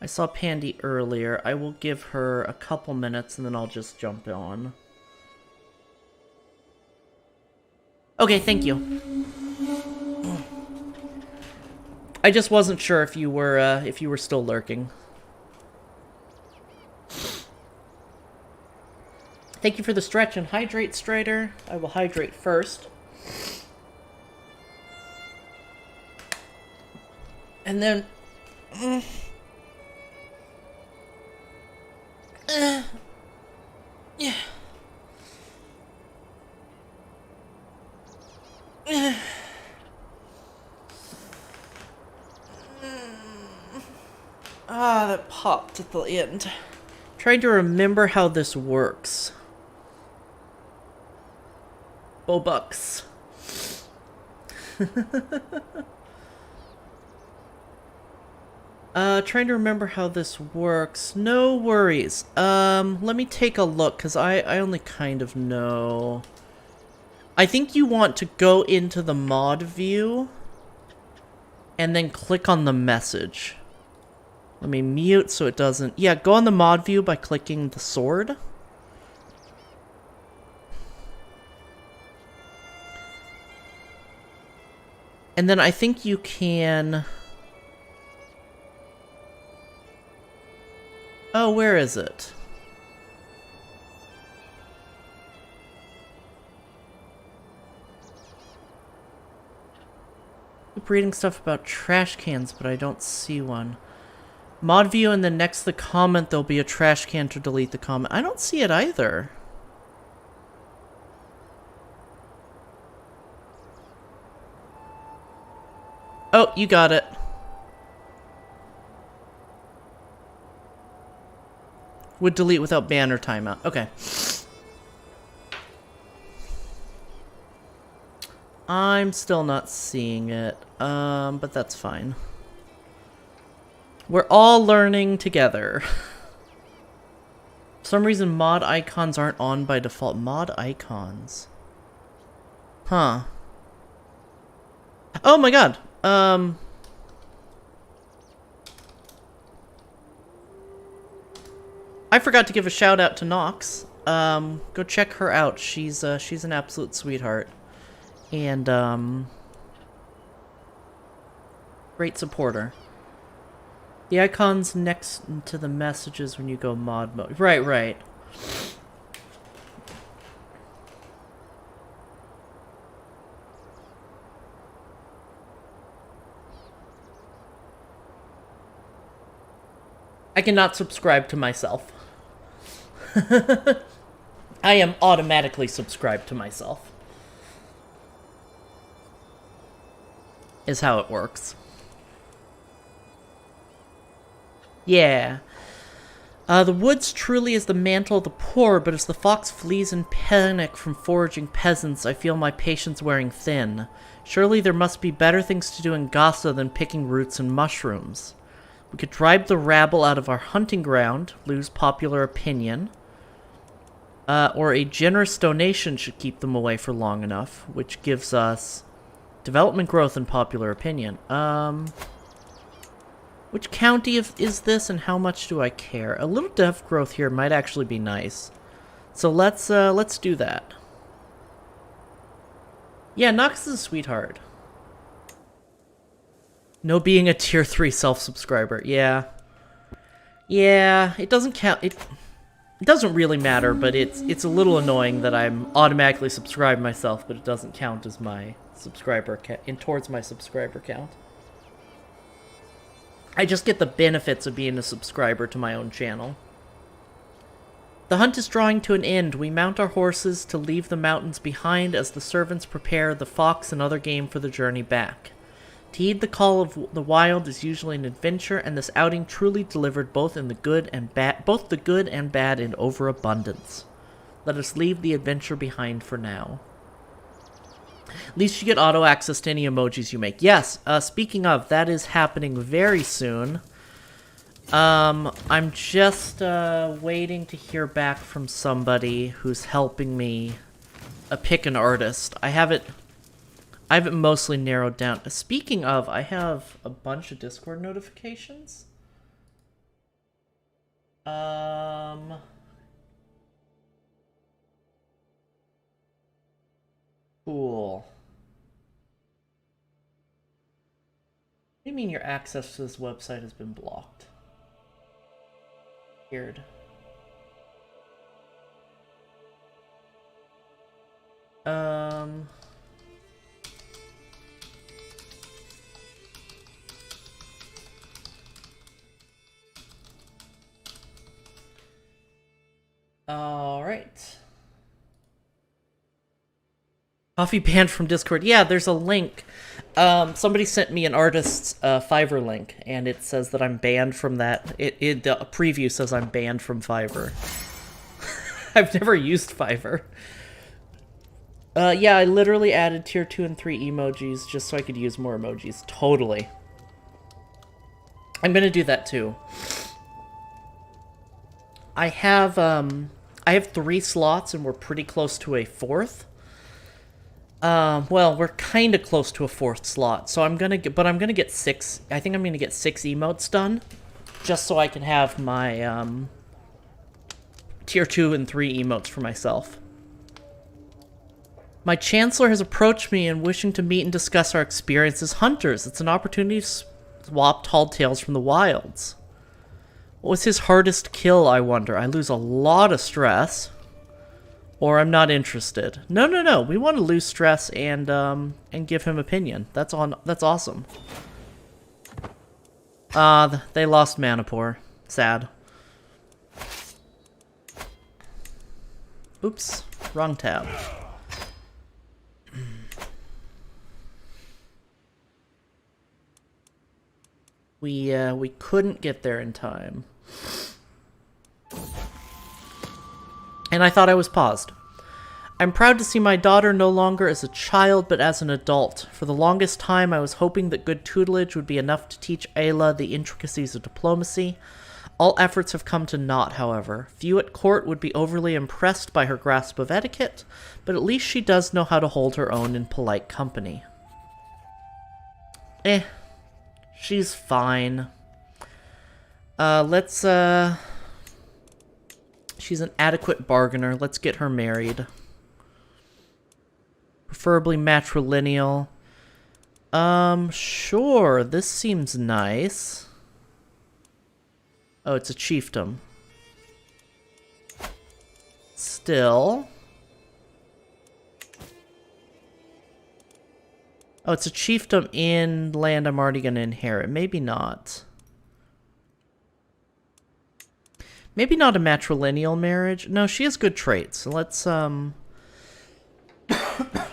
I saw Pandy earlier. I will give her a couple minutes and then I'll just jump on. Okay, thank you. I just wasn't sure if you were still lurking. Thank you for the stretch and hydrate, Strider. I will hydrate first. And then... yeah. That popped at the end. Trying to remember how this works. Bobucks. Trying to remember how this works. No worries. Let me take a look, because I only kind of know. I think you want to go into the mod view and then click on the message. Let me mute so it doesn't... Yeah, go on the mod view by clicking the sword. And then I think you can... Oh, where is it? Keep reading stuff about trash cans, but I don't see one. Mod view, and then next to the comment there'll be a trash can to delete the comment. I don't see it either. Oh, you got it. Would delete without ban or timeout. Okay. I'm still not seeing it, but that's fine. We're all learning together. For some reason, mod icons aren't on by default. Mod icons. Huh. Oh my god. I forgot to give a shout out to Nox. Go check her out. She's an absolute sweetheart. And, great supporter. The icon's next to the messages when you go mod mode. Right, right. I cannot subscribe to myself. I am automatically subscribed to myself. Is how it works. Yeah. The woods truly is the mantle of the poor, but as the fox flees in panic from foraging peasants, I feel my patience wearing thin. Surely there must be better things to do in Gasa than picking roots and mushrooms. We could drive the rabble out of our hunting ground, lose popular opinion, or a generous donation should keep them away for long enough, which gives us development growth and popular opinion. Which county is this, and how much do I care? A little dev growth here might actually be nice. So let's do that. Yeah, Nox is a sweetheart. No being a tier 3 self-subscriber. Yeah. Yeah, it doesn't count. It doesn't really matter, but it's a little annoying that I'm automatically subscribed myself, but it doesn't count as my subscriber towards my subscriber count. I just get the benefits of being a subscriber to my own channel. The hunt is drawing to an end. We mount our horses to leave the mountains behind as the servants prepare the fox and other game for the journey back. To heed the call of the wild is usually an adventure, and this outing truly delivered both the good and bad in overabundance. Let us leave the adventure behind for now. At least you get auto access to any emojis you make. Yes, speaking of, that is happening very soon. I'm just waiting to hear back from somebody who's helping me pick an artist. I have it mostly narrowed down. Speaking of, I have a bunch of Discord notifications. Cool. What do you mean your access to this website has been blocked? Weird. All right. Coffee banned from Discord. Yeah, there's a link. Somebody sent me an artist's Fiverr link, and it says that I'm banned from that. The preview says I'm banned from Fiverr. I've never used Fiverr. Yeah, I literally added tier 2 and 3 emojis just so I could use more emojis. Totally. I'm gonna do that too. I have 3 slots and we're pretty close to a 4th. Well, we're kind of close to a 4th slot, so I'm gonna get 6. I think I'm gonna get 6 emotes done, just so I can have my tier 2 and 3 emotes for myself. My Chancellor has approached me and wishing to meet and discuss our experience as hunters. It's an opportunity to swap tall tales from the wilds. What was his hardest kill, I wonder? I lose a lot of stress. Or I'm not interested. No. We want to lose stress and give him opinion. That's awesome. They lost Manipur. Sad. Oops. Wrong tab. We couldn't get there in time. And I thought I was paused. I'm proud to see my daughter no longer as a child, but as an adult. For the longest time, I was hoping that good tutelage would be enough to teach Ayla the intricacies of diplomacy. All efforts have come to naught, however. Few at court would be overly impressed by her grasp of etiquette, but at least she does know how to hold her own in polite company. She's fine. She's an adequate bargainer. Let's get her married. Preferably matrilineal. Sure. This seems nice. Oh, it's a chiefdom. Still. Oh, it's a chiefdom in land I'm already going to inherit. Maybe not. Maybe not a matrilineal marriage. No, she has good traits. So let's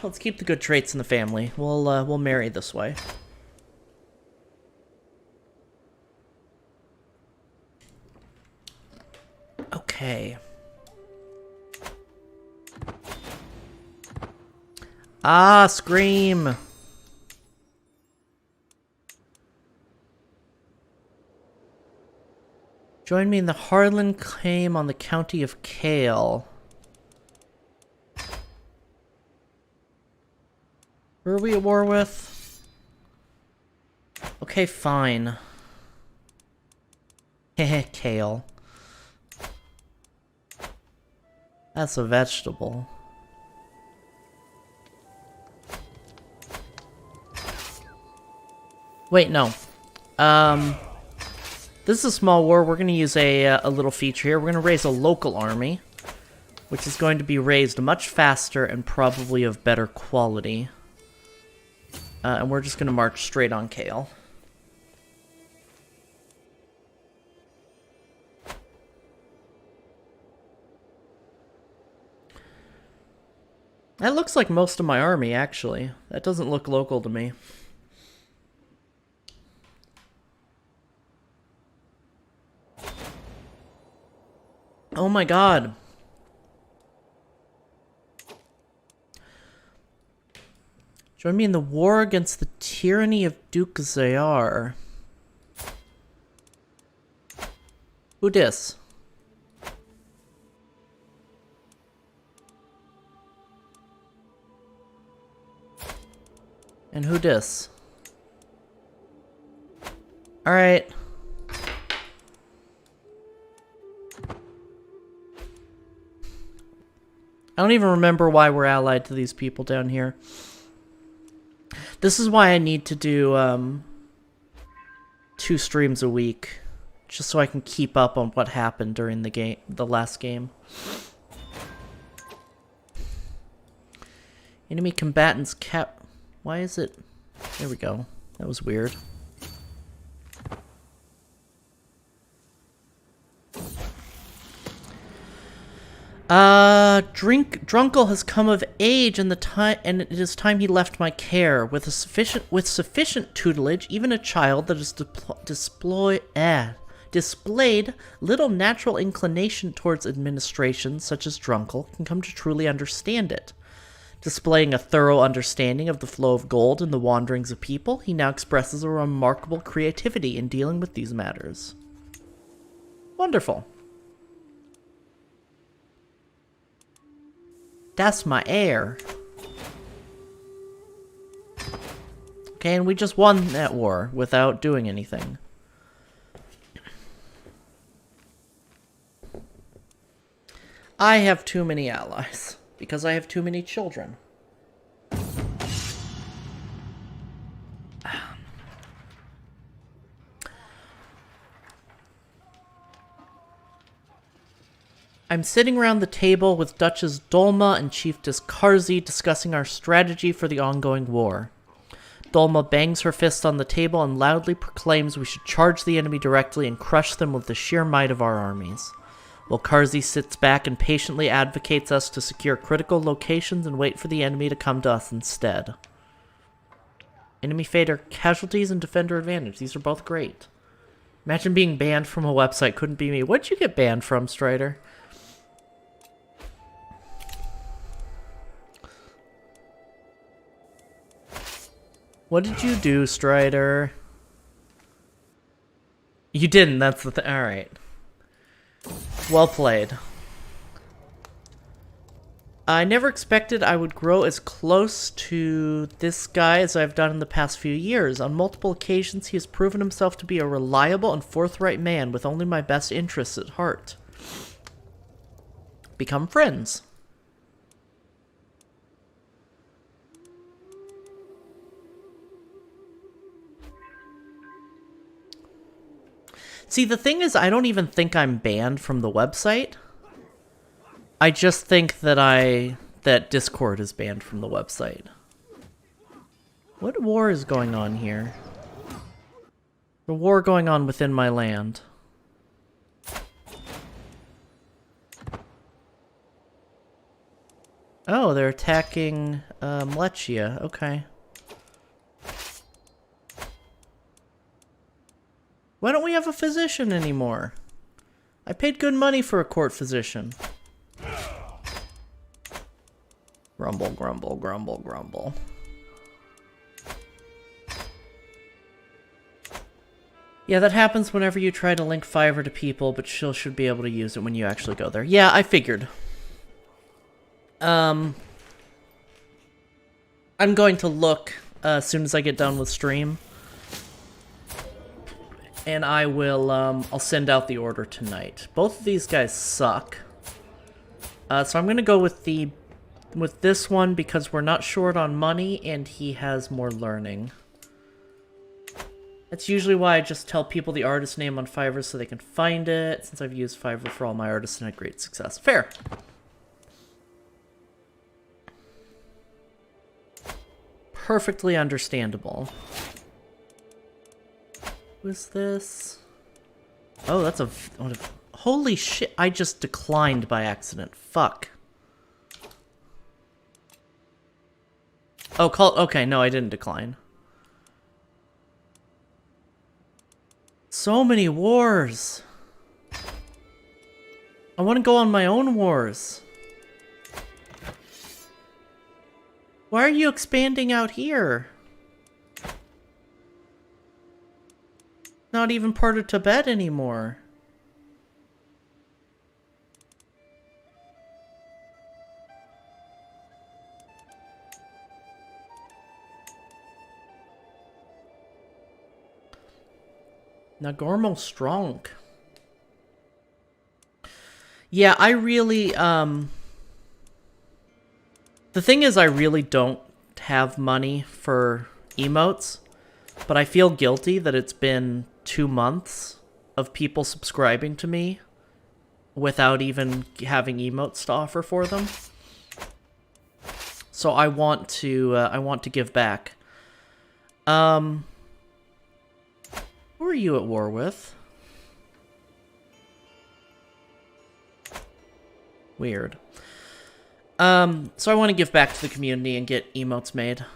let's keep the good traits in the family. We'll marry this way. Okay. Ah, scream. Join me in the Harlan claim on the county of Kale. Who are we at war with? Okay, fine. Heh, kale. That's a vegetable. Wait, no. This is a small war. We're going to use a little feature here. We're going to raise a local army, which is going to be raised much faster and probably of better quality. And we're just going to march straight on Kale. That looks like most of my army, actually. That doesn't look local to me. Oh my god. Join me in the war against the tyranny of Duke Zayar. Who dis? And who dis? Alright. I don't even remember why we're allied to these people down here. This is why I need to do 2 streams a week, just so I can keep up on what happened during the last game. Enemy combatants cap. Why is it? There we go. That was weird. Drunkle has come of age, and it is time he left my care. With sufficient tutelage, even a child that has displayed little natural inclination towards administration, such as Drunkle, can come to truly understand it. Displaying a thorough understanding of the flow of gold and the wanderings of people, he now expresses a remarkable creativity in dealing with these matters. Wonderful. That's my heir. Okay, and we just won that war without doing anything. I have too many allies, because I have too many children. I'm sitting around the table with Duchess Dolma and Chiefess Karzi discussing our strategy for the ongoing war. Dolma bangs her fist on the table and loudly proclaims we should charge the enemy directly and crush them with the sheer might of our armies, while Karzi sits back and patiently advocates us to secure critical locations and wait for the enemy to come to us instead. Enemy fate or casualties and defender advantage. These are both great. Imagine being banned from a website. Couldn't be me. What'd you get banned from, Strider? What did you do, Strider? You didn't, that's the thing. Alright. Well played. I never expected I would grow as close to this guy as I've done in the past few years. On multiple occasions, he has proven himself to be a reliable and forthright man with only my best interests at heart. Become friends. See, the thing is, I don't even think I'm banned from the website. I just think that that Discord is banned from the website. What war is going on here? The war going on within my land. Oh, they're attacking Mlechia. Okay. Why don't we have a physician anymore? I paid good money for a court physician. Grumble, grumble, grumble, grumble. Yeah, that happens whenever you try to link Fiverr to people, but she'll should be able to use it when you actually go there. Yeah, I figured. I'm going to look as soon as I get done with stream. And I will, I'll send out the order tonight. Both of these guys suck. So I'm gonna go with this one because we're not short on money and he has more learning. That's usually why I just tell people the artist name on Fiverr so they can find it, since I've used Fiverr for all my artists and had great success. Fair. Perfectly understandable. Who's this? Oh, that's a... Holy shit, I just declined by accident. Fuck. Oh, okay, no, I didn't decline. So many wars. I want to go on my own wars. Why are you expanding out here? Not even part of Tibet anymore. Nagorno strong. Yeah, I really, the thing is I really don't have money for emotes, but I feel guilty that it's been 2 months of people subscribing to me without even having emotes to offer for them. So I want to give back. Who are you at war with? Weird. So I want to give back to the community and get emotes made.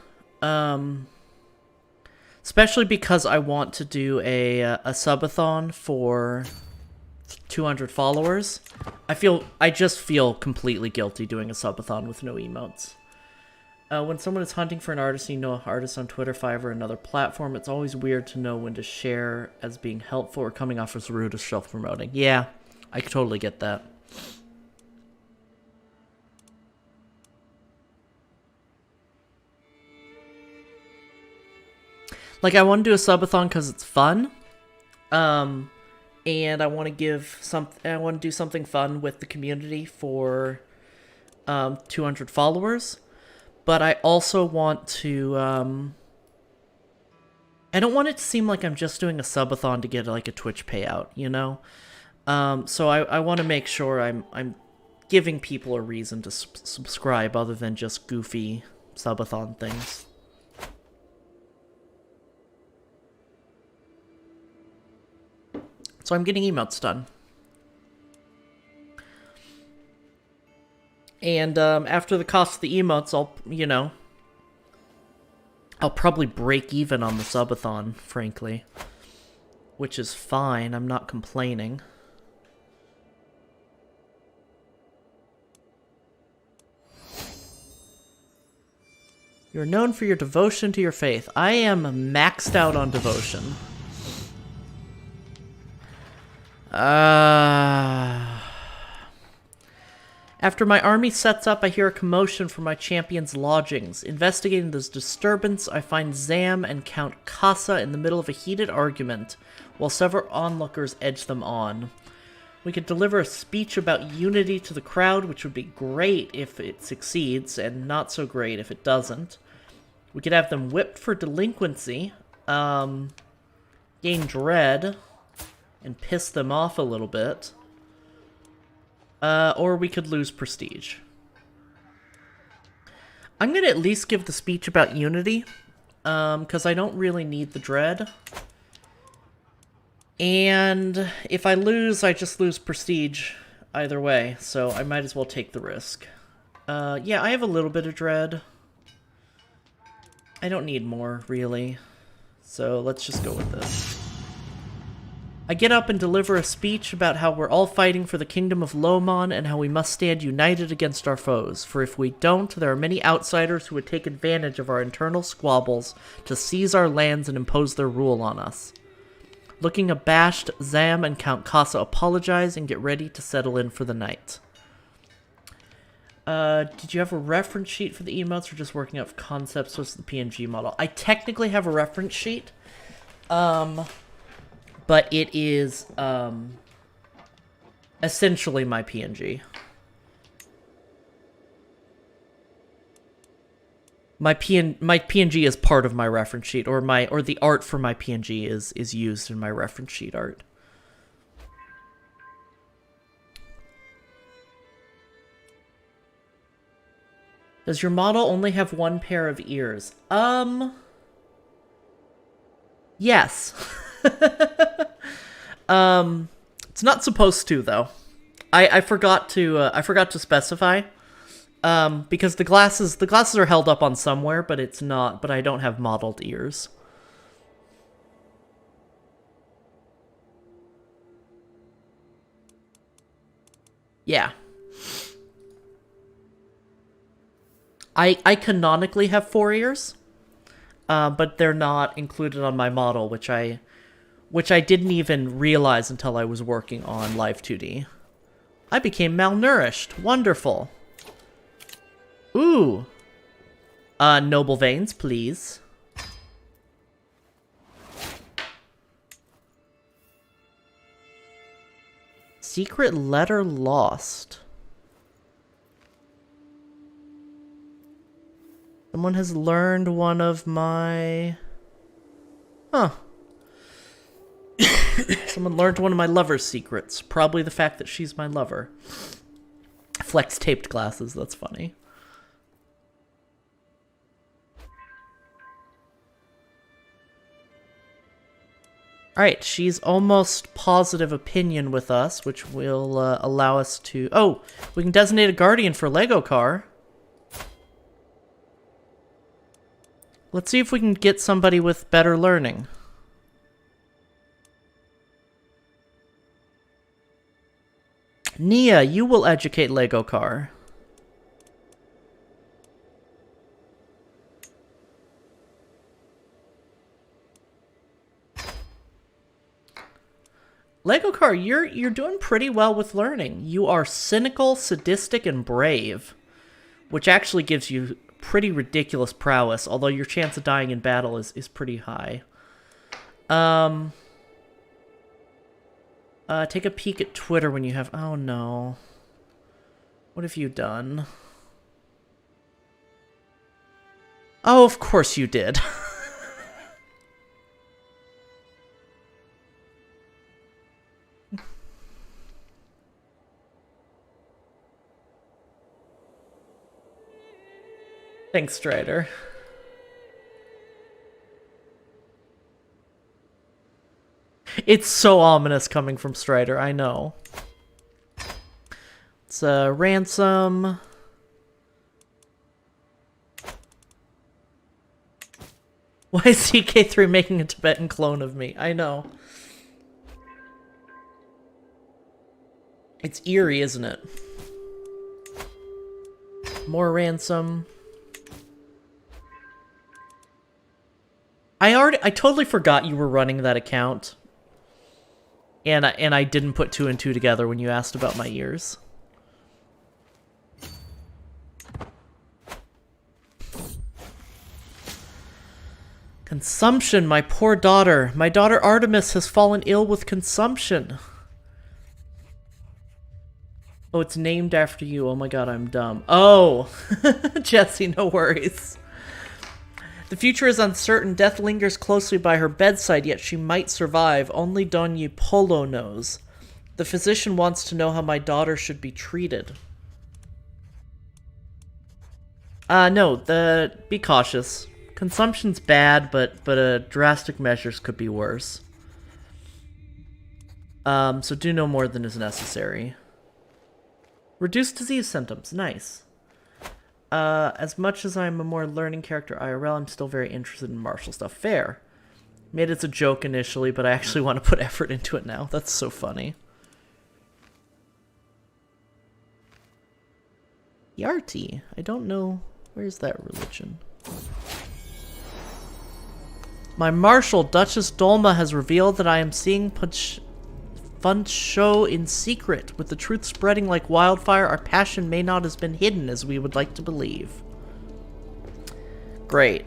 Especially because I want to do a subathon for 200 followers. I just feel completely guilty doing a subathon with no emotes. When someone is hunting for an artist, you know, artists on Twitter, Fiverr, or another platform, it's always weird to know when to share as being helpful or coming off as rude or self-promoting. Yeah, I totally get that. Like, I want to do a subathon because it's fun. And I want to do something fun with the community for 200 followers. But I also want to I don't want it to seem like I'm just doing a subathon to get like a Twitch payout, you know? So I want to make sure I'm giving people a reason to subscribe other than just goofy subathon things. So I'm getting emotes done. And after the cost of the emotes, I'll probably break even on the subathon, frankly. Which is fine, I'm not complaining. You're known for your devotion to your faith. I am maxed out on devotion. After my army sets up, I hear a commotion from my champion's lodgings. Investigating this disturbance, I find Zam and Count Casa in the middle of a heated argument, while several onlookers edge them on. We could deliver a speech about unity to the crowd, which would be great if it succeeds, and not so great if it doesn't. We could have them whipped for delinquency, gain dread, and piss them off a little bit. Or we could lose prestige. I'm going to at least give the speech about unity, because I don't really need the dread. And if I lose, I just lose prestige either way, so I might as well take the risk. Yeah, I have a little bit of dread. I don't need more, really. So let's just go with this. I get up and deliver a speech about how we're all fighting for the kingdom of Lhomon and how we must stand united against our foes, for if we don't, there are many outsiders who would take advantage of our internal squabbles to seize our lands and impose their rule on us. Looking abashed, Zam and Count Casa apologize and get ready to settle in for the night. Did you have a reference sheet for the emotes or just working up concepts with the PNG model? I technically have a reference sheet. But it is, essentially my PNG. My PNG is part of my reference sheet, or the art for my PNG is used in my reference sheet art. Does your model only have one pair of ears? Yes. It's not supposed to, though. I forgot to specify. Because the glasses are held up on somewhere, but I don't have modeled ears. Yeah. I canonically have 4 ears. But they're not included on my model, which I didn't even realize until I was working on Live 2D. I became malnourished. Wonderful. Ooh. Noble veins, please. Secret letter lost. Someone has learned one of my... Huh. Someone learned one of my lover's secrets. Probably the fact that she's my lover. Flex taped glasses, that's funny. Alright, she's almost positive opinion with us, which will allow us to... Oh, we can designate a guardian for Lego car. Let's see if we can get somebody with better learning. Nia, you will educate Lego car. Lego Car, you're doing pretty well with learning. You are cynical, sadistic, and brave, which actually gives you pretty ridiculous prowess, although your chance of dying in battle is pretty high. Take a peek at Twitter when you have... Oh, no. What have you done? Oh, of course you did. Thanks, Strider. It's so ominous coming from Strider, I know. It's a ransom. Why is CK3 making a Tibetan clone of me? I know. It's eerie, isn't it? More ransom. I totally forgot you were running that account. And I didn't put 2 and 2 together when you asked about my ears. Consumption, my poor daughter. My daughter Artemis has fallen ill with consumption. Oh, it's named after you. Oh my god, I'm dumb. Oh! Jesse, no worries. The future is uncertain. Death lingers closely by her bedside, yet she might survive. Only Donyi-Polo knows. The physician wants to know how my daughter should be treated. No, be cautious. Consumption's bad, but drastic measures could be worse. So do no more than is necessary. Reduce disease symptoms. Nice. As much as I'm a more learning character IRL, I'm still very interested in martial stuff. Fair. Made it as a joke initially, but I actually want to put effort into it now. That's so funny. Yarti. I don't know. Where's that religion? My marshal, Duchess Dolma, has revealed that I am seeing Funcho in secret. With the truth spreading like wildfire, our passion may not have been hidden as we would like to believe. Great.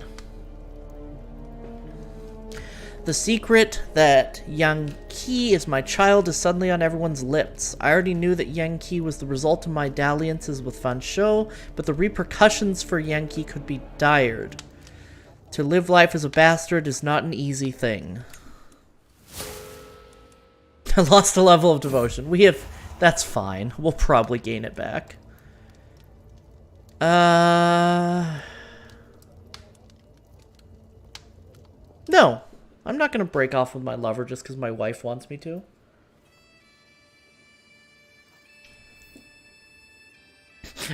The secret that Yang Qi is my child is suddenly on everyone's lips. I already knew that Yang Qi was the result of my dalliances with Fanshou, but the repercussions for Yang Qi could be dire. To live life as a bastard is not an easy thing. I lost a level of devotion. That's fine. We'll probably gain it back. No. I'm not gonna break off with my lover just because my wife wants me to.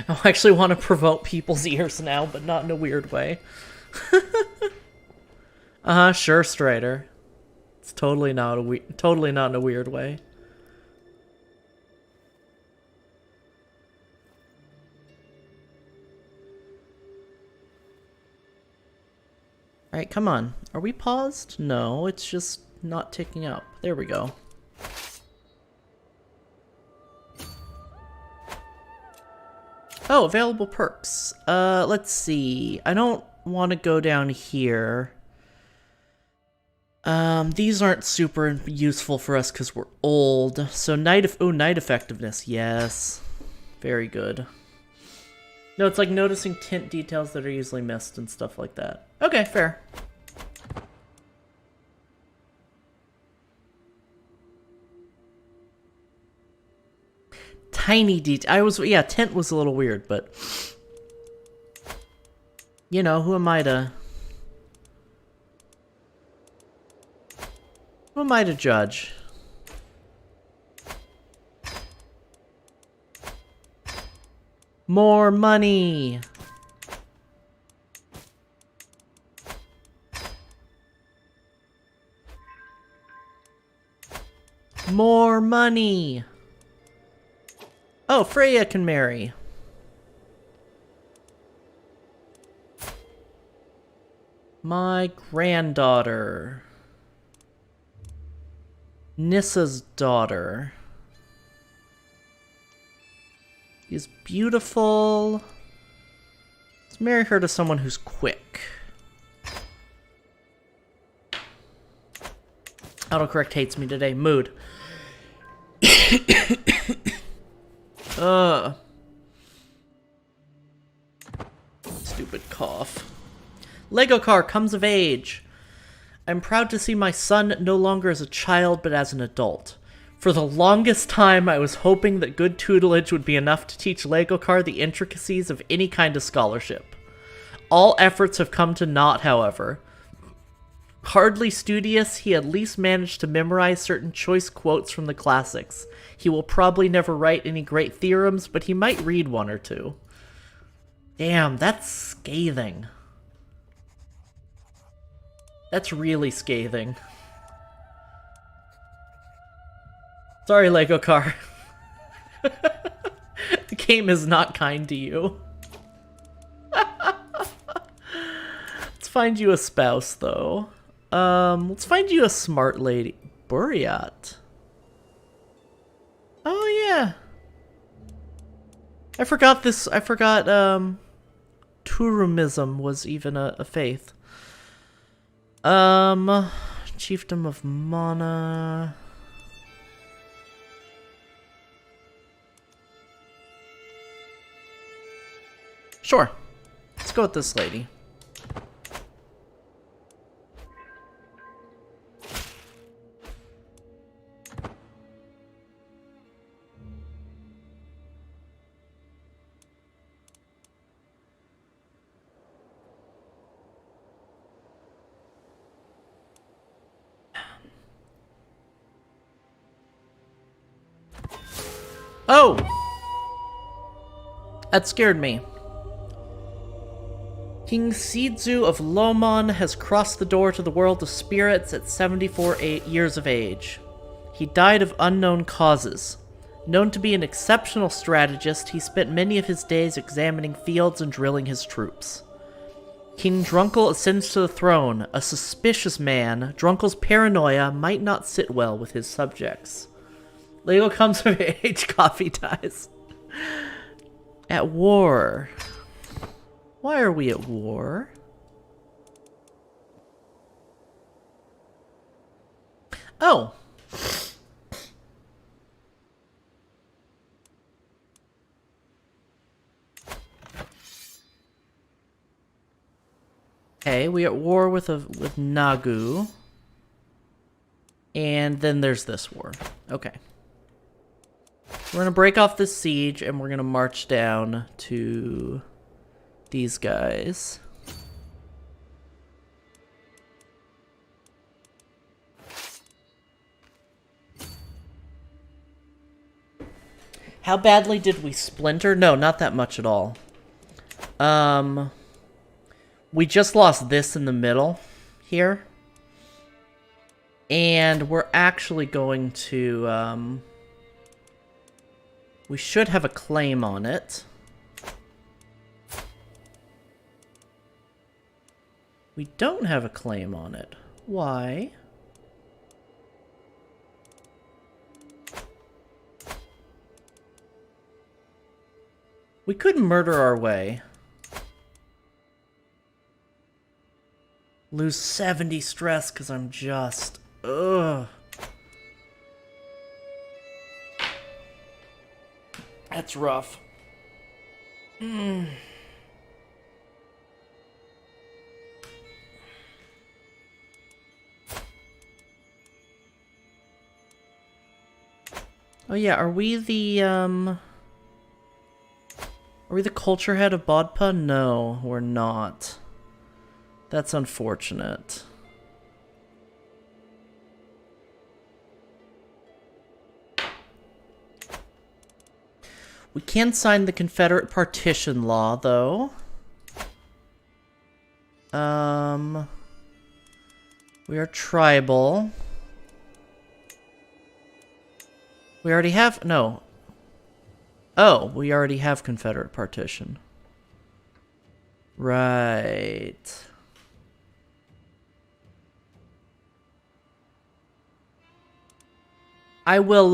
I actually want to provoke people's ears now, but not in a weird way. Sure, Strider. It's totally not in a weird way. Alright, come on. Are we paused? No, it's just not ticking up. There we go. Oh, available perks. Let's see. I don't want to go down here. These aren't super useful for us because we're old. So night effectiveness, yes. Very good. No, it's like noticing tint details that are easily missed and stuff like that. Okay, fair. Tiny detail. Yeah, tint was a little weird, but you know, who am I to judge? More money. More money. Oh, Freya can marry. My granddaughter. Nissa's daughter. Is beautiful. Let's marry her to someone who's quick. Autocorrect hates me today. Mood. Stupid cough. Lego car comes of age. I'm proud to see my son no longer as a child, but as an adult. For the longest time, I was hoping that good tutelage would be enough to teach Lego car the intricacies of any kind of scholarship. All efforts have come to naught, however. Hardly studious, he at least managed to memorize certain choice quotes from the classics. He will probably never write any great theorems, but he might read one or two. Damn, that's scathing. That's really scathing. Sorry, Lego car. The game is not kind to you. Let's find you a spouse, though. Let's find you a smart lady. Buryat. Oh, yeah. I forgot Turumism was even a faith. Chiefdom of Mana. Sure. Let's go with this lady. Oh! That scared me. King Sidzu of Lhomon has crossed the door to the world of spirits at 74 years of age. He died of unknown causes. Known to be an exceptional strategist, he spent many of his days examining fields and drilling his troops. King Drunkel ascends to the throne. A suspicious man, Drunkel's paranoia might not sit well with his subjects. Lego comes of age, coffee dies. At war. Why are we at war? Oh. Okay, we are at war with Nagu. And then there's this war. Okay. We're gonna break off this siege and we're gonna march down to these guys. How badly did we splinter? No, not that much at all. We just lost this in the middle here. And we're actually going to, we should have a claim on it. We don't have a claim on it. Why? We could murder our way. Lose 70 stress because I'm just... Ugh. That's rough. Oh yeah, are we the culture head of Bodpa? No, we're not. That's unfortunate. We can sign the Confederate Partition Law, though. We are tribal. We already have... No. Oh, we already have Confederate Partition. Right. I will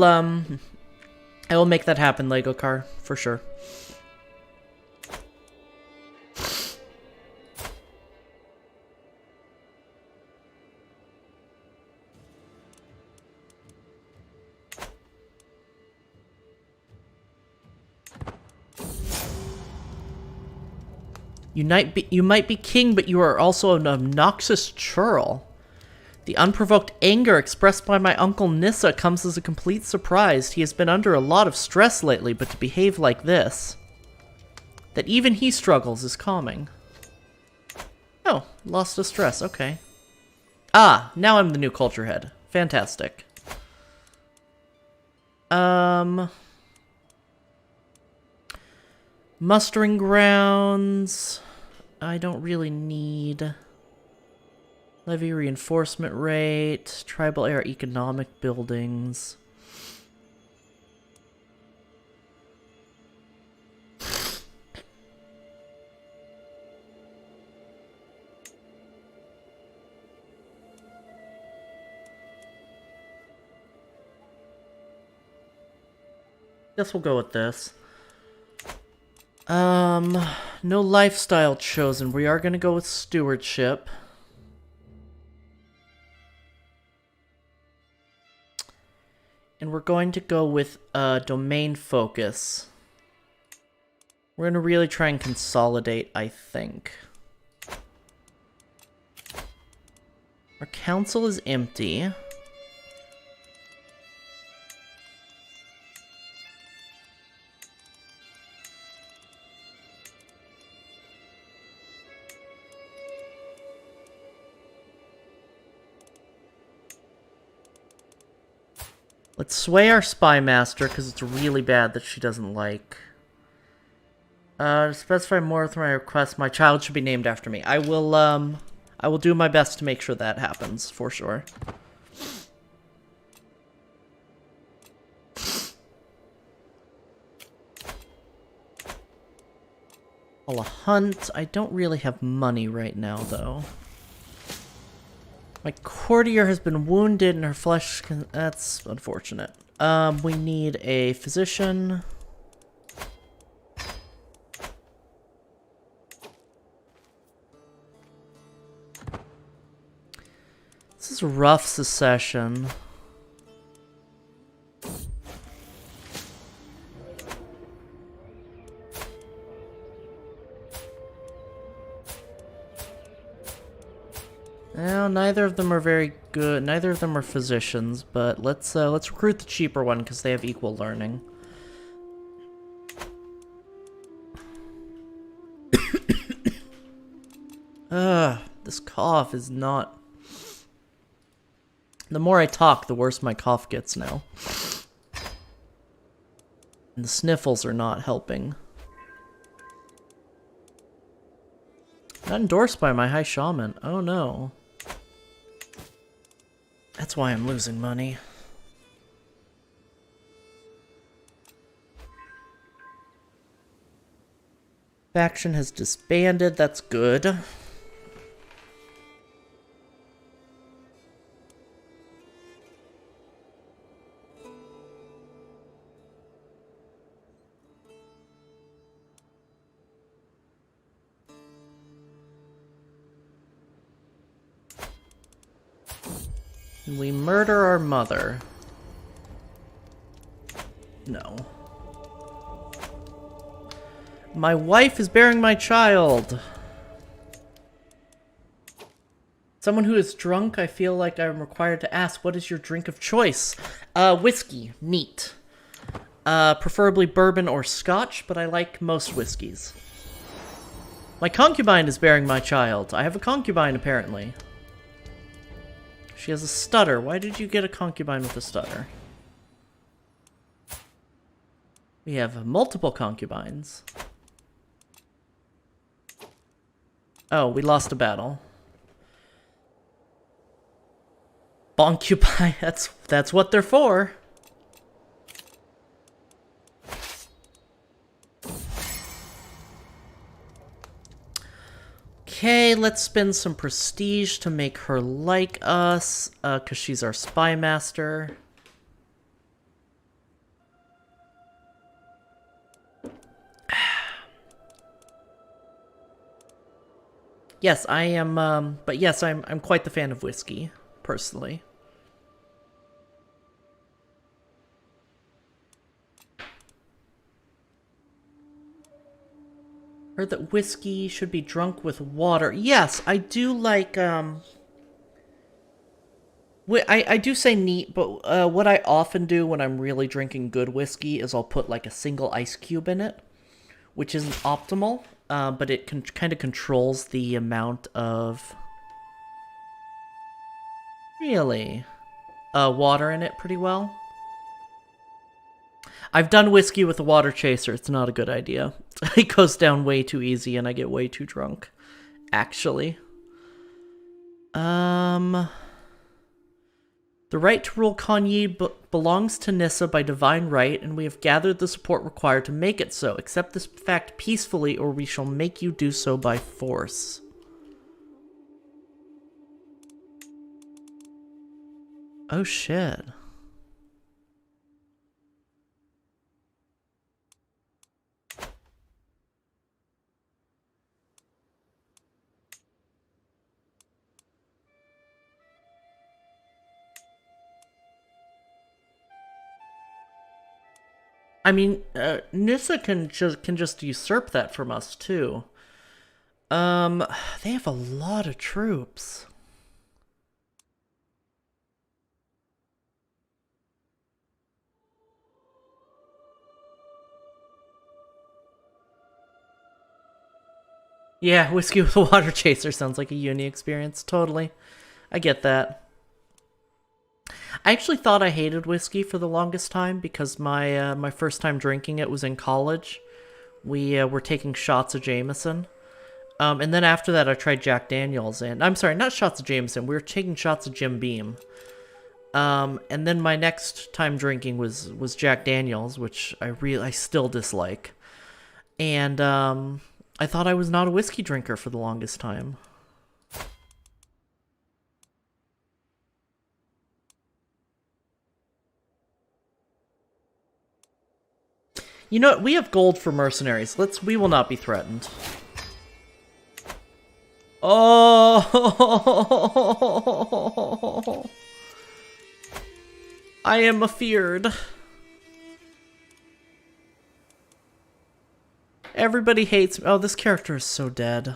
make that happen, Lego car, for sure. You might be king, but you are also an obnoxious churl. The unprovoked anger expressed by my Uncle Nissa comes as a complete surprise. He has been under a lot of stress lately, but to behave like this, that even he struggles, is calming. Oh, lost the stress, okay. Ah, now I'm the new culture head. Fantastic. Mustering grounds. I don't really need... Levy reinforcement rate, tribal era economic buildings. Guess we'll go with this. No lifestyle chosen. We are gonna go with stewardship. And we're going to go with domain focus. We're going to really try and consolidate, I think. Our council is empty. Let's sway our spy master, because it's really bad that she doesn't like. To specify more with my request, my child should be named after me. I will do my best to make sure that happens, for sure. I'll hunt. I don't really have money right now, though. My courtier has been wounded and her flesh can... That's unfortunate. We need a physician. This is rough secession. Well, neither of them are very good. Neither of them are physicians, but let's recruit the cheaper one because they have equal learning. This cough is not... The more I talk, the worse my cough gets now. And the sniffles are not helping. Not endorsed by my high shaman. Oh no. That's why I'm losing money. Faction has disbanded. That's good. We murder our mother. No. My wife is bearing my child. Someone who is drunk, I feel like I'm required to ask, what is your drink of choice? Whiskey. Neat. Preferably bourbon or scotch, but I like most whiskeys. My concubine is bearing my child. I have a concubine, apparently. She has a stutter. Why did you get a concubine with a stutter? We have multiple concubines. Oh, we lost a battle. Boncubine, that's what they're for. Okay, let's spend some prestige to make her like us, because she's our spy master. Yes, I am, but yes, I'm quite the fan of whiskey, personally. Heard that whiskey should be drunk with water. Yes, I do like, I do say neat, but what I often do when I'm really drinking good whiskey is I'll put like a single ice cube in it, which isn't optimal, but it kind of controls the amount of really water in it pretty well. I've done whiskey with a water chaser. It's not a good idea. It goes down way too easy, and I get way too drunk. Actually, the right to rule Kanyi belongs to Nissa by divine right, and we have gathered the support required to make it so. Accept this fact peacefully, or we shall make you do so by force. Oh shit. I mean, Nissa can just usurp that from us too. They have a lot of troops. Yeah, whiskey with a water chaser sounds like a uni experience. Totally. I get that. I actually thought I hated whiskey for the longest time because my first time drinking it was in college. We were taking shots of Jameson. And then after that I tried Jack Daniels, and I'm sorry, not shots of Jameson. We were taking shots of Jim Beam. And then my next time drinking was Jack Daniels, which I still dislike. And I thought I was not a whiskey drinker for the longest time. You know what? We have gold for mercenaries. We will not be threatened. Oh! I am afeared. Everybody hates me. Oh, this character is so dead.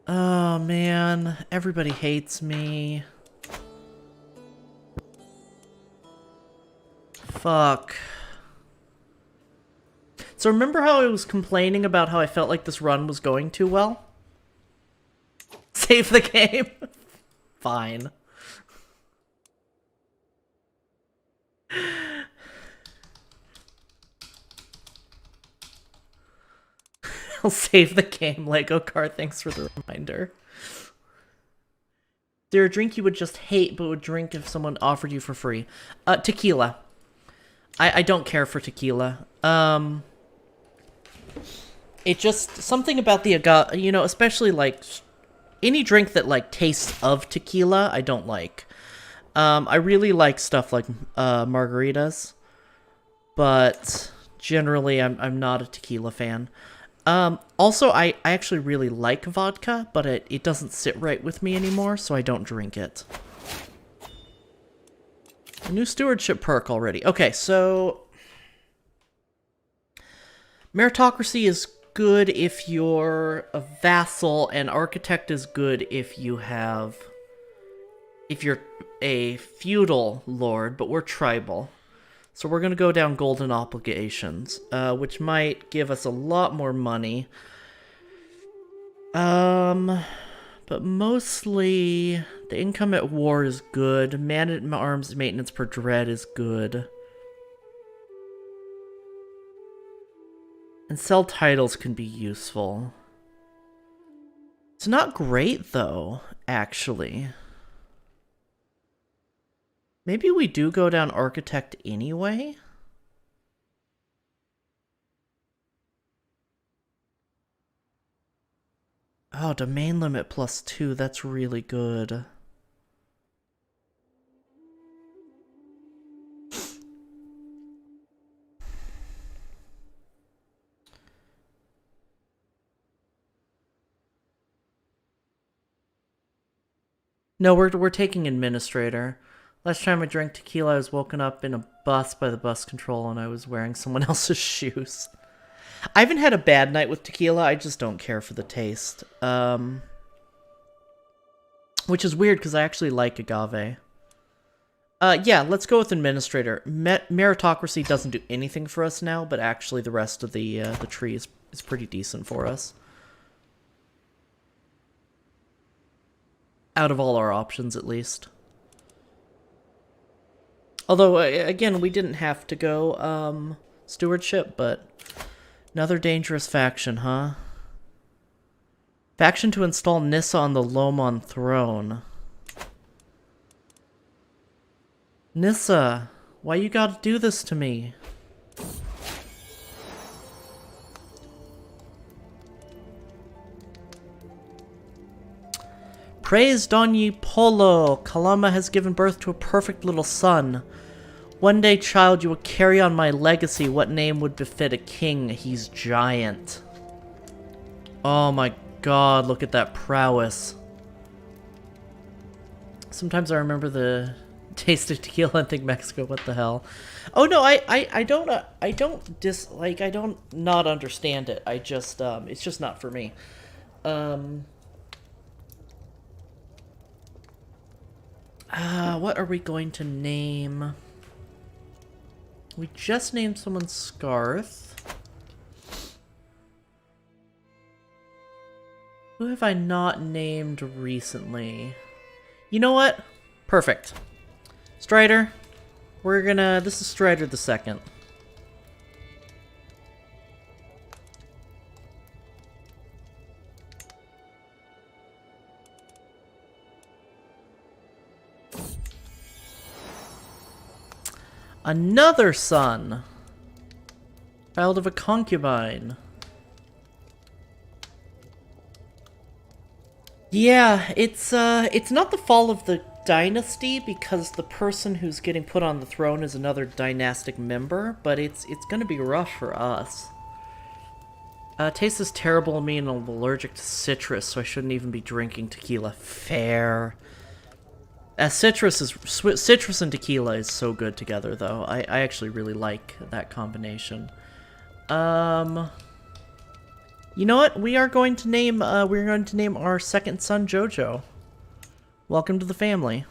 Oh, man. Everybody hates me. Fuck. So remember how I was complaining about how I felt like this run was going too well? Save the game. Fine. I'll save the game, Lego car. Thanks for the reminder. Is there a drink you would just hate but would drink if someone offered you for free? Tequila. I don't care for tequila. It just, something about the agave, you know, especially like any drink that like tastes of tequila, I don't like. I really like stuff like margaritas, but generally I'm not a tequila fan. Also, I actually really like vodka, but it doesn't sit right with me anymore, so I don't drink it. A new stewardship perk already. Okay, so meritocracy is good if you're a vassal, and architect is good if you're a feudal lord, but we're tribal. So we're going to go down golden obligations, which might give us a lot more money. But mostly the income at war is good. Man-at-arms maintenance per dread is good. And sell titles can be useful. It's not great, though, actually. Maybe we do go down architect anyway? Oh, domain limit +2, that's really good. No, we're taking administrator. Last time I drank tequila, I was woken up in a bus by the bus control and I was wearing someone else's shoes. I haven't had a bad night with tequila, I just don't care for the taste. Which is weird because I actually like agave. Yeah, let's go with administrator. Meritocracy doesn't do anything for us now, but actually the rest of the tree is pretty decent for us. Out of all our options, at least. Although, again, we didn't have to go, stewardship, but... Another dangerous faction, huh? Faction to install Nissa on the Lhomon throne. Nissa, why you gotta do this to me? Praise Donyi-Polo! Kalama has given birth to a perfect little son. One day, child, you will carry on my legacy. What name would befit a king? He's giant. Oh my god, look at that prowess. Sometimes I remember the taste of tequila and think Mexico, what the hell? Oh no, I don't not understand it. I just, it's just not for me. What are we going to name? We just named someone Scarth. Who have I not named recently? You know what? Perfect. Strider. We're gonna... This is Strider the Second. Another son! Child of a concubine. Yeah, it's not the fall of the dynasty because the person who's getting put on the throne is another dynastic member, but it's gonna be rough for us. Taste is terrible and me and I'm allergic to citrus, so I shouldn't even be drinking tequila. Fair. Citrus and tequila is so good together, though. I actually really like that combination. You know what? We're going to name our second son Jojo. Welcome to the family.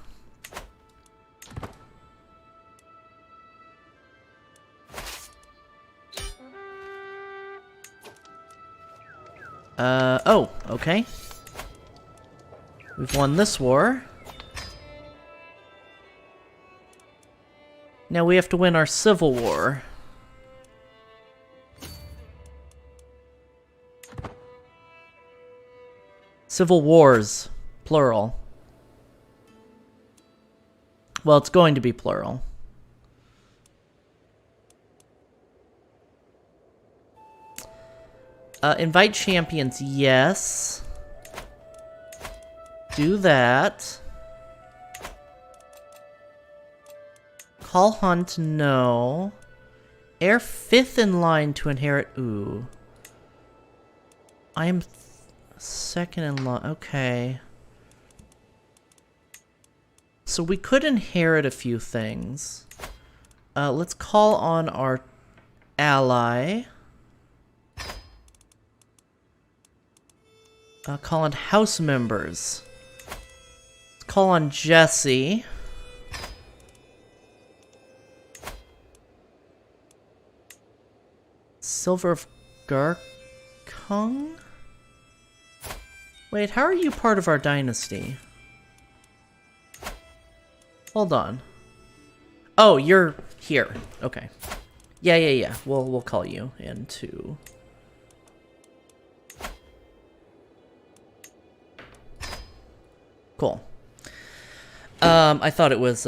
Oh, okay. We've won this war. Now we have to win our civil war. Civil wars, plural. Well, it's going to be plural. Invite champions, yes. Do that. Call Hunt, no. Heir 5th in line to inherit, ooh. I am second in line, okay. So we could inherit a few things. Let's call on our ally. Call on house members. Let's call on Jesse. Silver of Garkung? Wait, how are you part of our dynasty? Hold on. Oh, you're here. Okay. Yeah. We'll call you into... Cool. I thought it was,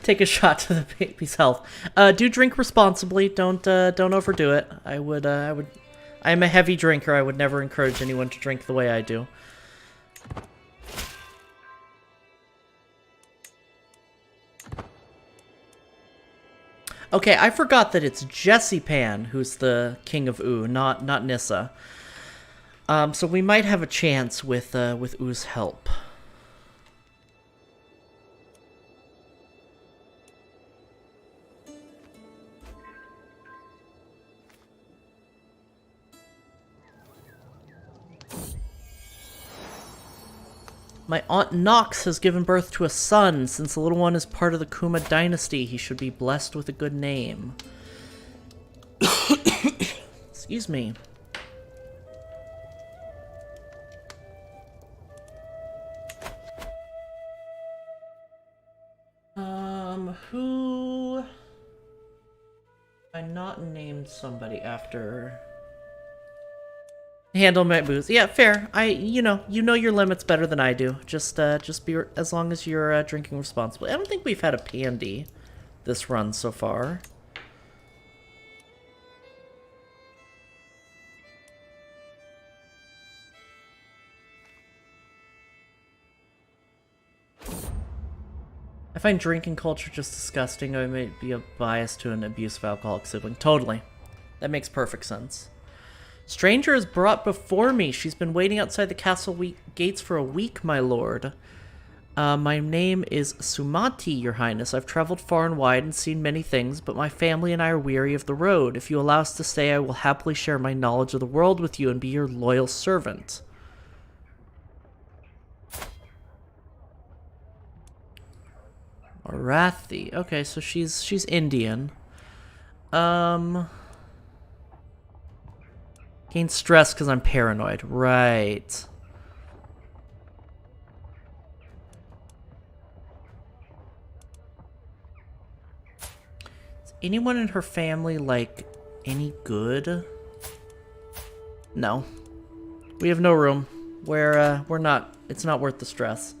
take a shot to the baby's health. Do drink responsibly. Don't overdo it. I'm a heavy drinker. I would never encourage anyone to drink the way I do. Okay, I forgot that it's Jesse Pan who's the king of Oo, not Nissa. So we might have a chance with Oo's help. My Aunt Nox has given birth to a son. Since the little one is part of the Kuma dynasty, he should be blessed with a good name. Excuse me. Who... I not named somebody after... Handle my booze. Yeah, fair. You know your limits better than I do. Just be, as long as you're drinking responsibly. I don't think we've had a pandy this run so far. I find drinking culture just disgusting. I may be a bias to an abusive alcoholic sibling. Totally. That makes perfect sense. Stranger is brought before me. She's been waiting outside the castle gates for a week, my lord. My name is Sumati, your highness. I've traveled far and wide and seen many things, but my family and I are weary of the road. If you allow us to stay, I will happily share my knowledge of the world with you and be your loyal servant. Arathi. Okay, so she's Indian. Gain stress because I'm paranoid. Right. Is anyone in her family, like, any good? No. We have no room. We're not... It's not worth the stress.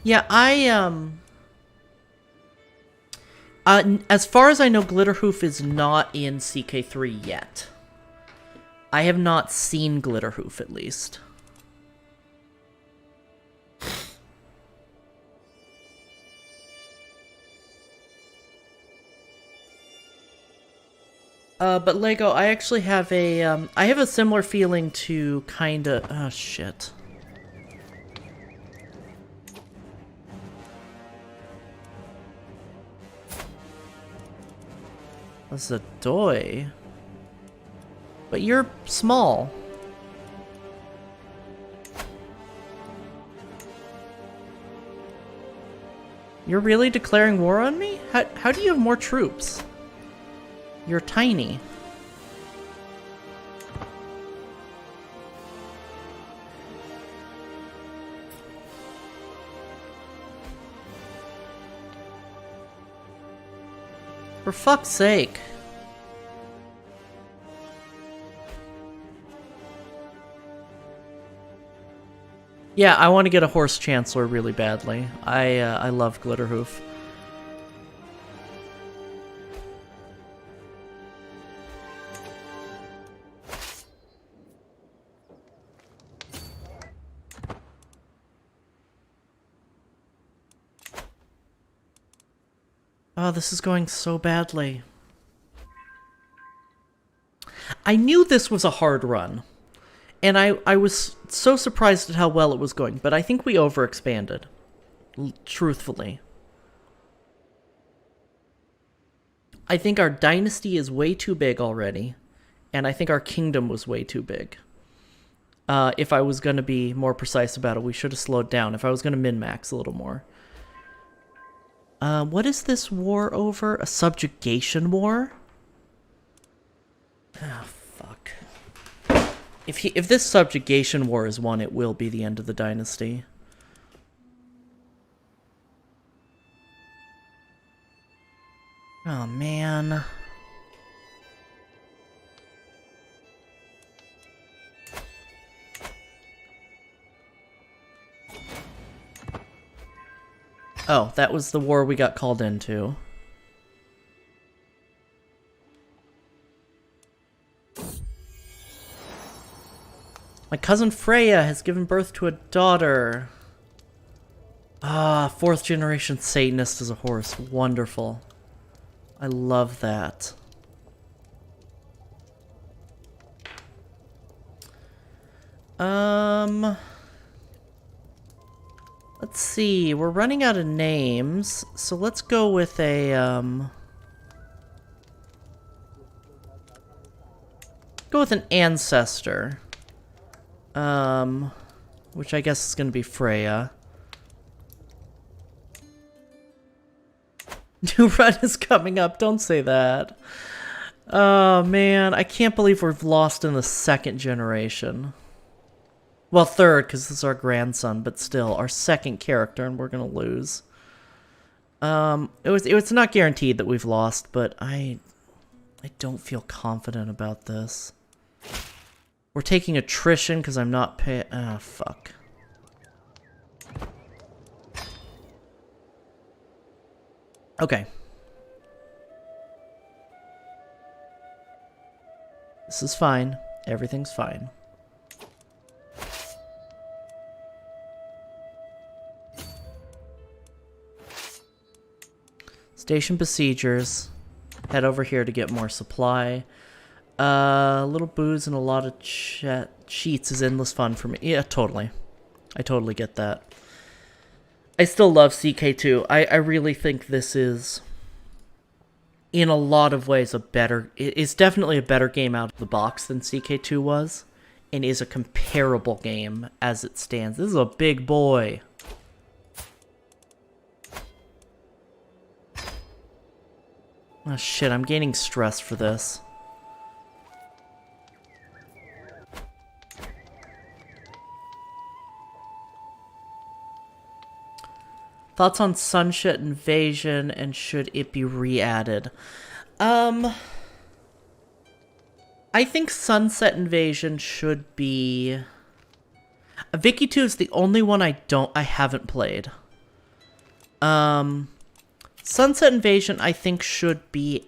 Yeah, as far as I know, Glitterhoof is not in CK3 yet. I have not seen Glitterhoof, at least. But Lego, I actually have I have a similar feeling to kinda... Oh, shit. This is a Doi. But you're small. You're really declaring war on me? How do you have more troops? You're tiny. For fuck's sake. Yeah, I want to get a Horse Chancellor really badly. I love Glitterhoof. Oh, this is going so badly. I knew this was a hard run. And I was so surprised at how well it was going, but I think we overexpanded. Truthfully. I think our dynasty is way too big already, and I think our kingdom was way too big. If I was going to be more precise about it, we should have slowed down. If I was going to min-max a little more. What is this war over? A subjugation war? Oh, fuck. If this subjugation war is won, it will be the end of the dynasty. Oh, man. Oh, that was the war we got called into. My cousin Freya has given birth to a daughter. Ah, 4th generation Satanist as a horse. Wonderful. I love that. Let's see. We're running out of names, so let's go with a, go with an ancestor. Which I guess is going to be Freya. New run is coming up. Don't say that. Oh, man. I can't believe we've lost in the 2nd generation. Well, 3rd, because this is our grandson, but still, our 2nd character, and we're going to lose. It was not guaranteed that we've lost, but I don't feel confident about this. We're taking attrition because I'm not paying... Ah, fuck. Okay. This is fine. Everything's fine. Station besiegers. Head over here to get more supply. A little booze and a lot of cheats is endless fun for me. Yeah, totally. I totally get that. I still love CK2. I really think this is, in a lot of ways, a better... It's definitely a better game out of the box than CK2 was, and is a comparable game as it stands. This is a big boy. Oh shit, I'm gaining stress for this. Thoughts on Sunset Invasion, and should it be re-added? I think Sunset Invasion should be... Vicky 2 is the only one I haven't played. Sunset Invasion, I think, should be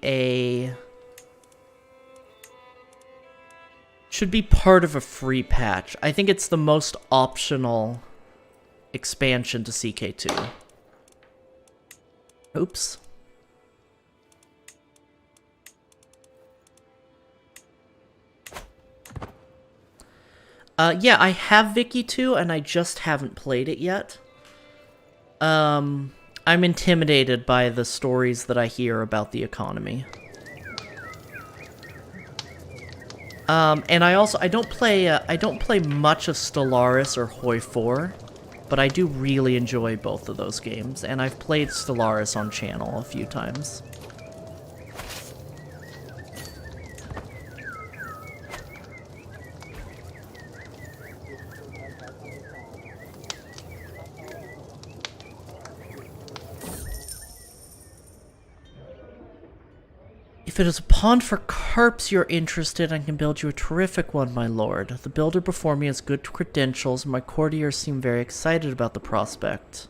part of a free patch. I think it's the most optional expansion to CK2. Oops. Yeah, I have Vicky 2, and I just haven't played it yet. I'm intimidated by the stories that I hear about the economy. And I don't play much of Stellaris or Hoi 4. But I do really enjoy both of those games, and I've played Stellaris on channel a few times. If it is a pond for carps you're interested, I can build you a terrific one, my lord. The builder before me has good credentials, and my courtiers seem very excited about the prospect.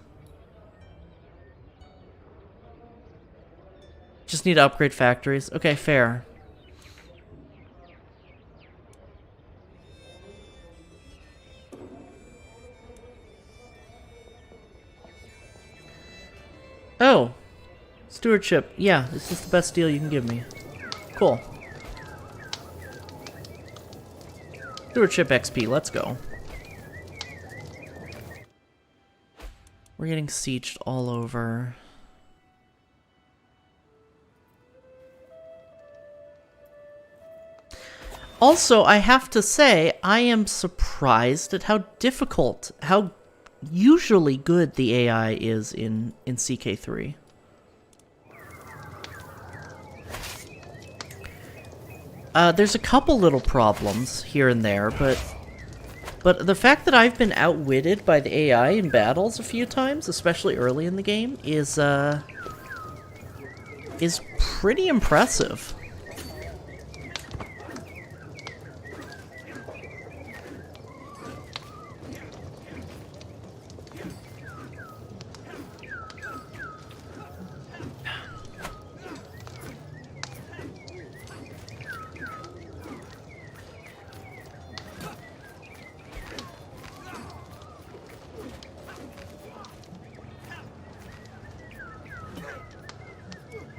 Just need to upgrade factories. Okay, fair. Oh. Stewardship. Yeah, this is the best deal you can give me. Cool. Stewardship XP, let's go. We're getting sieged all over. Also, I have to say, I am surprised at how usually good the AI is in CK3. There's a couple little problems here and there, but the fact that I've been outwitted by the AI in battles a few times, especially early in the game, is pretty impressive.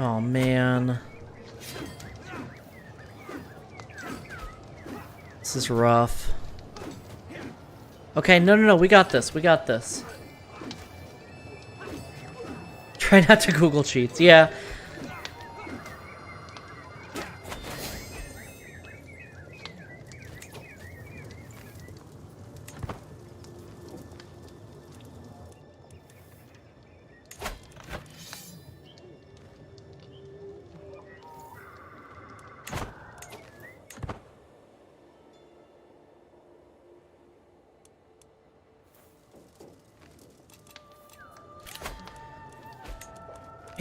Oh, man. This is rough. Okay, no, we got this, we got this. Try not to Google Sheets, yeah.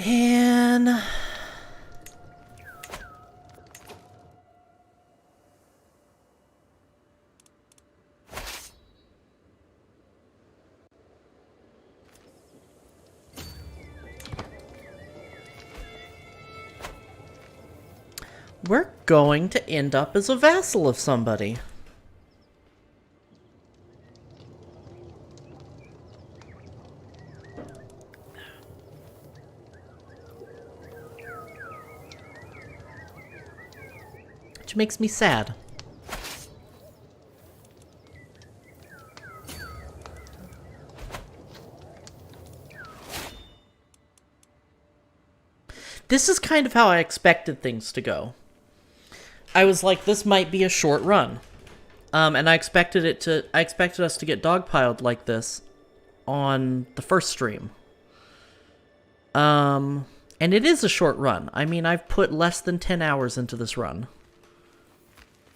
Man. We're going to end up as a vassal of somebody. Which makes me sad. This is kind of how I expected things to go. I was like, this might be a short run. And I expected us to get dogpiled like this on the first stream. And it is a short run. I mean, I've put less than 10 hours into this run.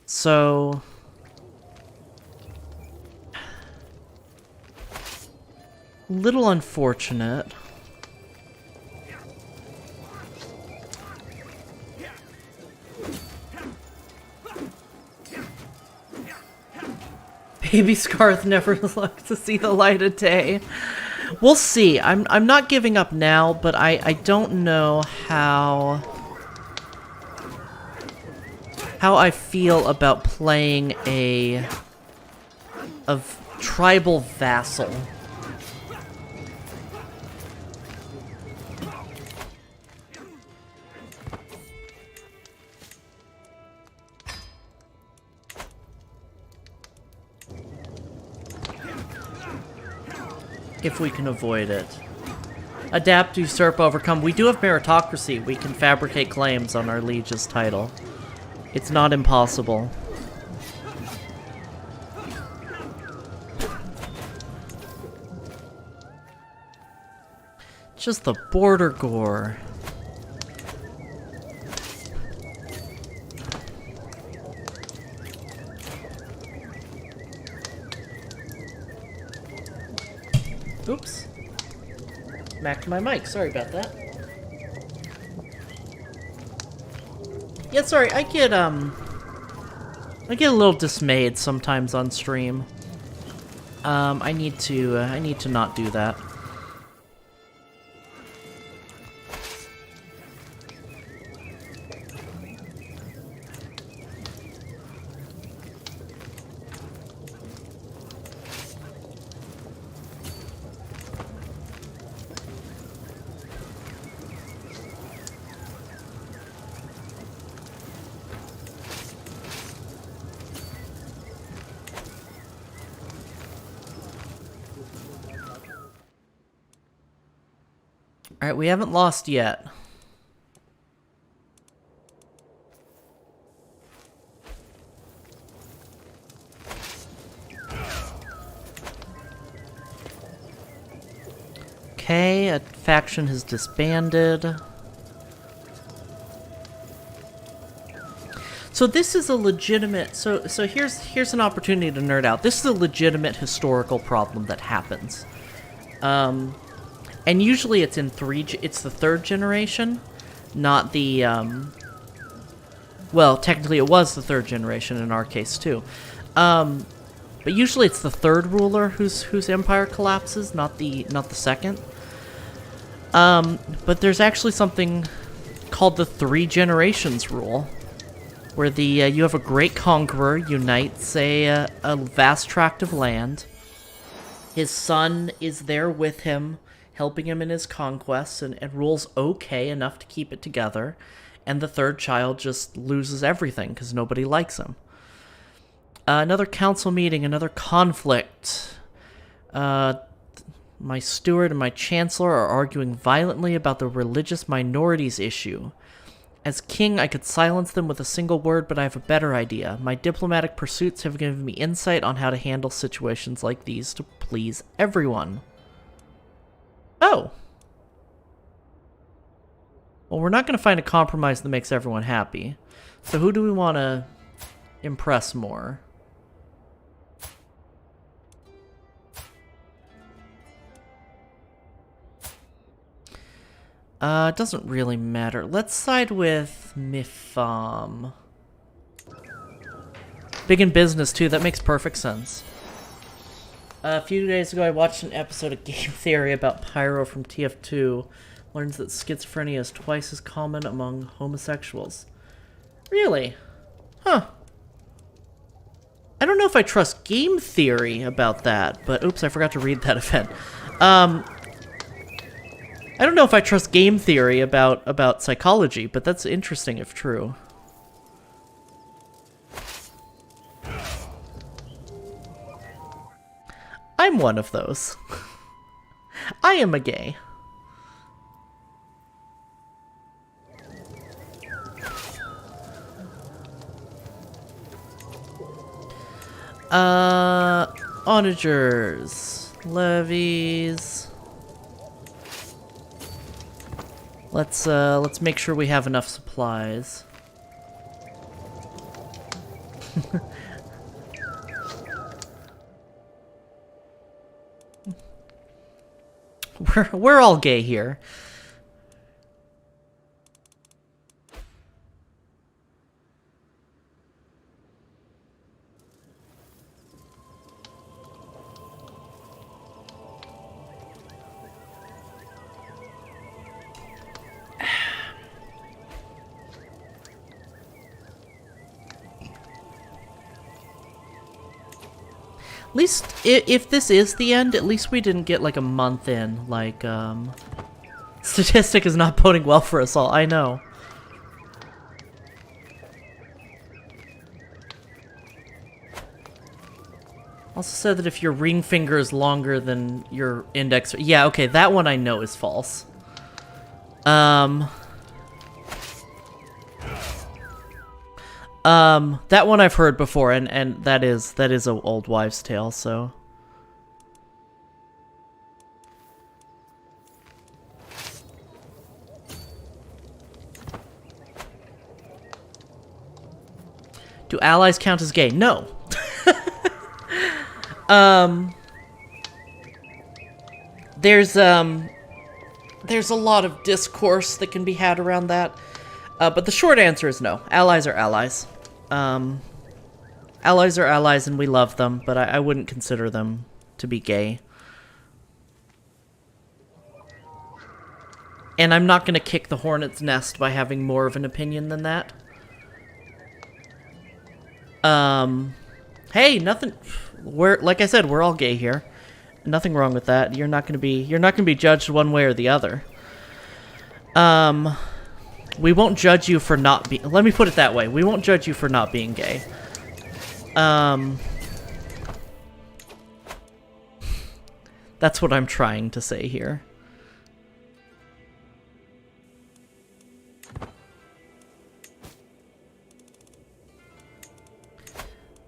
So... little unfortunate. Baby Scarth never looked to see the light of day. We'll see. I'm not giving up now, but I don't know how I feel about playing a tribal vassal. If we can avoid it. Adapt, usurp, overcome. We do have meritocracy. We can fabricate claims on our liege's title. It's not impossible. Just the border gore. Oops. Smacked my mic. Sorry about that. Yeah, sorry. I get a little dismayed sometimes on stream. I need to not do that. Alright, we haven't lost yet. Okay, a faction has disbanded. So this is a legitimate... So here's an opportunity to nerd out. This is a legitimate historical problem that happens. And usually it's it's the third generation, not the, well, technically it was the third generation in our case too. But usually it's the third ruler whose empire collapses, not the second. But there's actually something called the 3 generations rule, where you have a great conqueror unites a vast tract of land. His son is there with him. helping him in his conquests, and rules okay enough to keep it together. And the third child just loses everything because nobody likes him. Another council meeting, another conflict. My steward and my chancellor are arguing violently about the religious minorities issue. As king, I could silence them with a single word, but I have a better idea. My diplomatic pursuits have given me insight on how to handle situations like these to please everyone. Oh. Well, we're not going to find a compromise that makes everyone happy. So who do we want to impress more? It doesn't really matter. Let's side with Mifam. Big in business, too. That makes perfect sense. A few days ago, I watched an episode of Game Theory about Pyro from TF2. Learns that schizophrenia is twice as common among homosexuals. Really? Huh. I don't know if I trust Game Theory about that, but oops, I forgot to read that event. I don't know if I trust Game Theory about psychology, but that's interesting if true. I'm one of those. I am a gay. Onagers, levies. Let's make sure we have enough supplies. We're all gay here. At least, if this is the end, at least we didn't get like a month in. Like, statistic is not boding well for us all, I know. Also said that if your ring finger is longer than your index... Yeah, okay, that one I know is false. That one I've heard before, and that is a old wives' tale, so... Do allies count as gay? No. There's a lot of discourse that can be had around that. But the short answer is no. Allies are allies. Allies are allies and we love them, but I wouldn't consider them to be gay. And I'm not going to kick the hornet's nest by having more of an opinion than that. Hey, nothing... like I said, we're all gay here. Nothing wrong with that. You're not going to be judged one way or the other. We won't judge you for not being... Let me put it that way. We won't judge you for not being gay. That's what I'm trying to say here.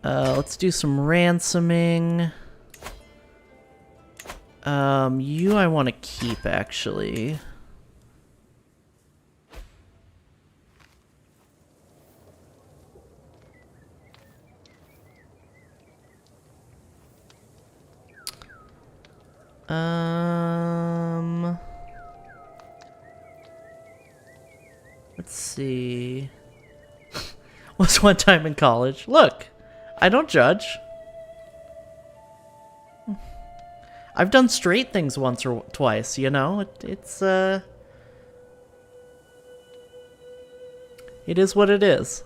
Let's do some ransoming. You I want to keep, actually. Let's see. Was one time in college. Look, I don't judge. I've done straight things once or twice, you know? It is what it is.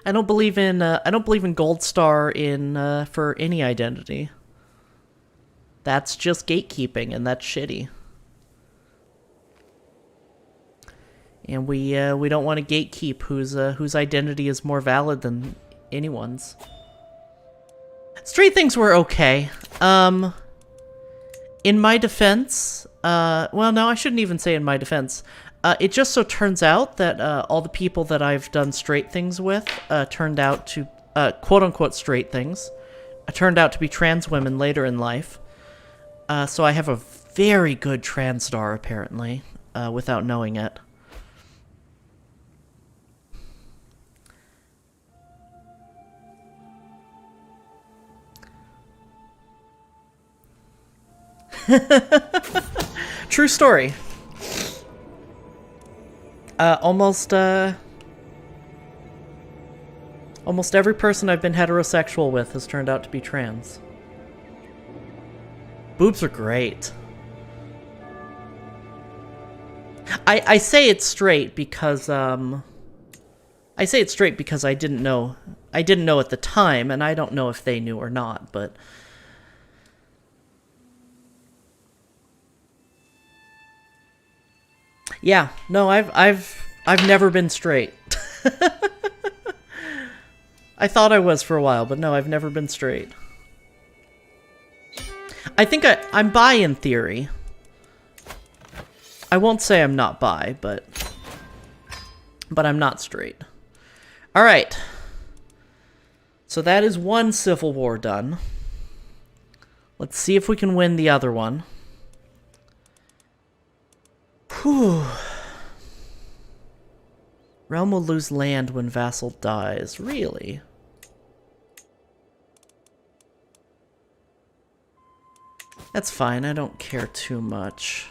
I don't believe in Gold Star for any identity. That's just gatekeeping, and that's shitty. And we don't want to gatekeep whose identity is more valid than anyone's. Straight things were okay. In my defense, well, no, I shouldn't even say in my defense. It just so turns out that all the people that I've done straight things with turned out to, quote-unquote straight things, turned out to be trans women later in life. So I have a very good trans star, apparently, without knowing it. True story. Almost every person I've been heterosexual with has turned out to be trans. Boobs are great. I say it's straight because I didn't know at the time, and I don't know if they knew or not, but yeah, no, I've never been straight. I thought I was for a while, but no, I've never been straight. I think I'm bi in theory. I won't say I'm not bi, but I'm not straight. All right. So that is one civil war done. Let's see if we can win the other one. Whew. Realm will lose land when vassal dies. Really? That's fine. I don't care too much.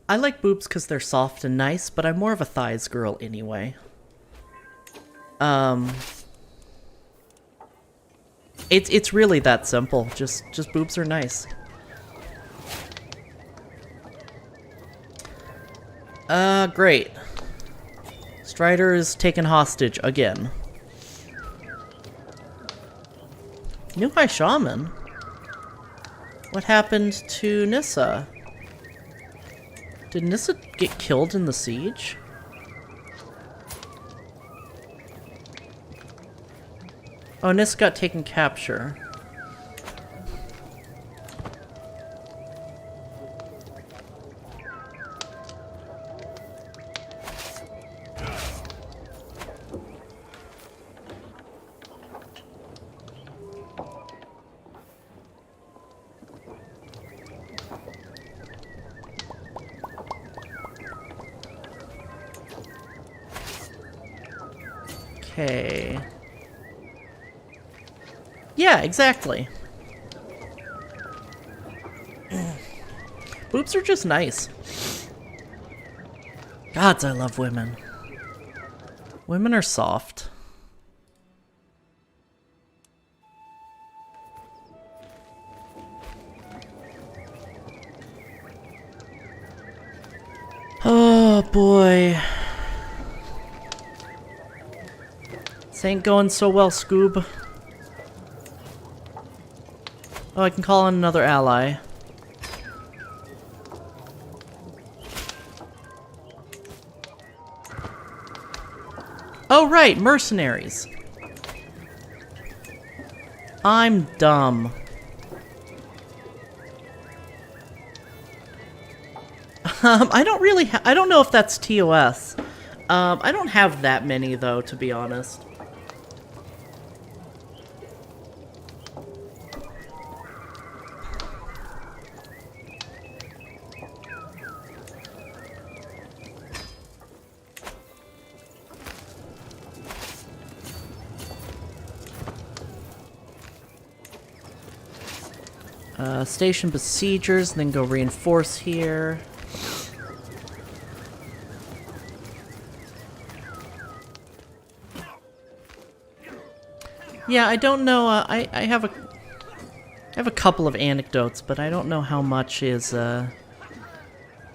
I like boobs because they're soft and nice, but I'm more of a thighs girl anyway. It's really that simple. Just boobs are nice. Great. Strider is taken hostage again. New High Shaman? What happened to Nissa? Did Nissa get killed in the siege? Oh, Nissa got taken capture. Okay. Yeah, exactly. Boobs are just nice. Gods, I love women. Women are soft. Oh boy. This ain't going so well, Scoob. Oh, I can call on another ally. Oh, right, mercenaries. I'm dumb. I don't know if that's TOS. I don't have that many, though, to be honest. Station besiegers, then go reinforce here. Yeah, I don't know, I have have a couple of anecdotes, but I don't know how much is, I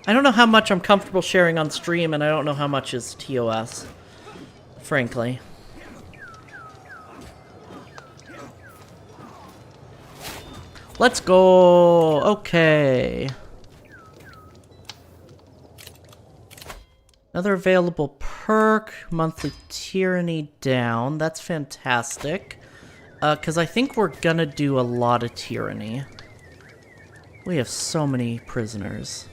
don't know how much I'm comfortable sharing on stream, and I don't know how much is TOS, frankly. Let's go! Okay. Another available perk, monthly tyranny down. That's fantastic. Because I think we're gonna do a lot of tyranny. We have so many prisoners.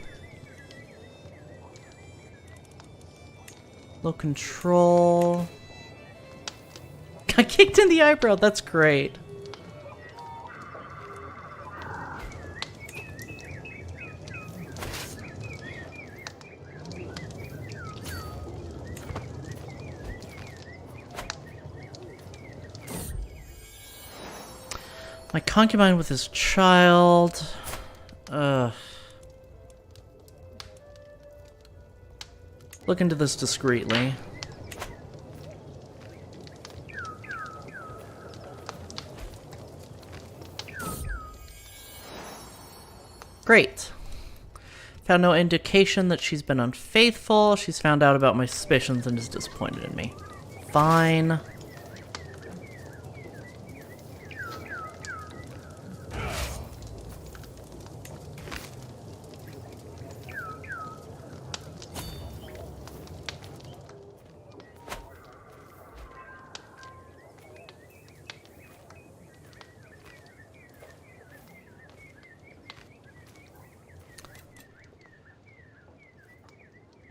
Low control. Got kicked in the eyebrow, that's great. My concubine with his child. Look into this discreetly. Great. Found no indication that she's been unfaithful. She's found out about my suspicions and is disappointed in me. Fine.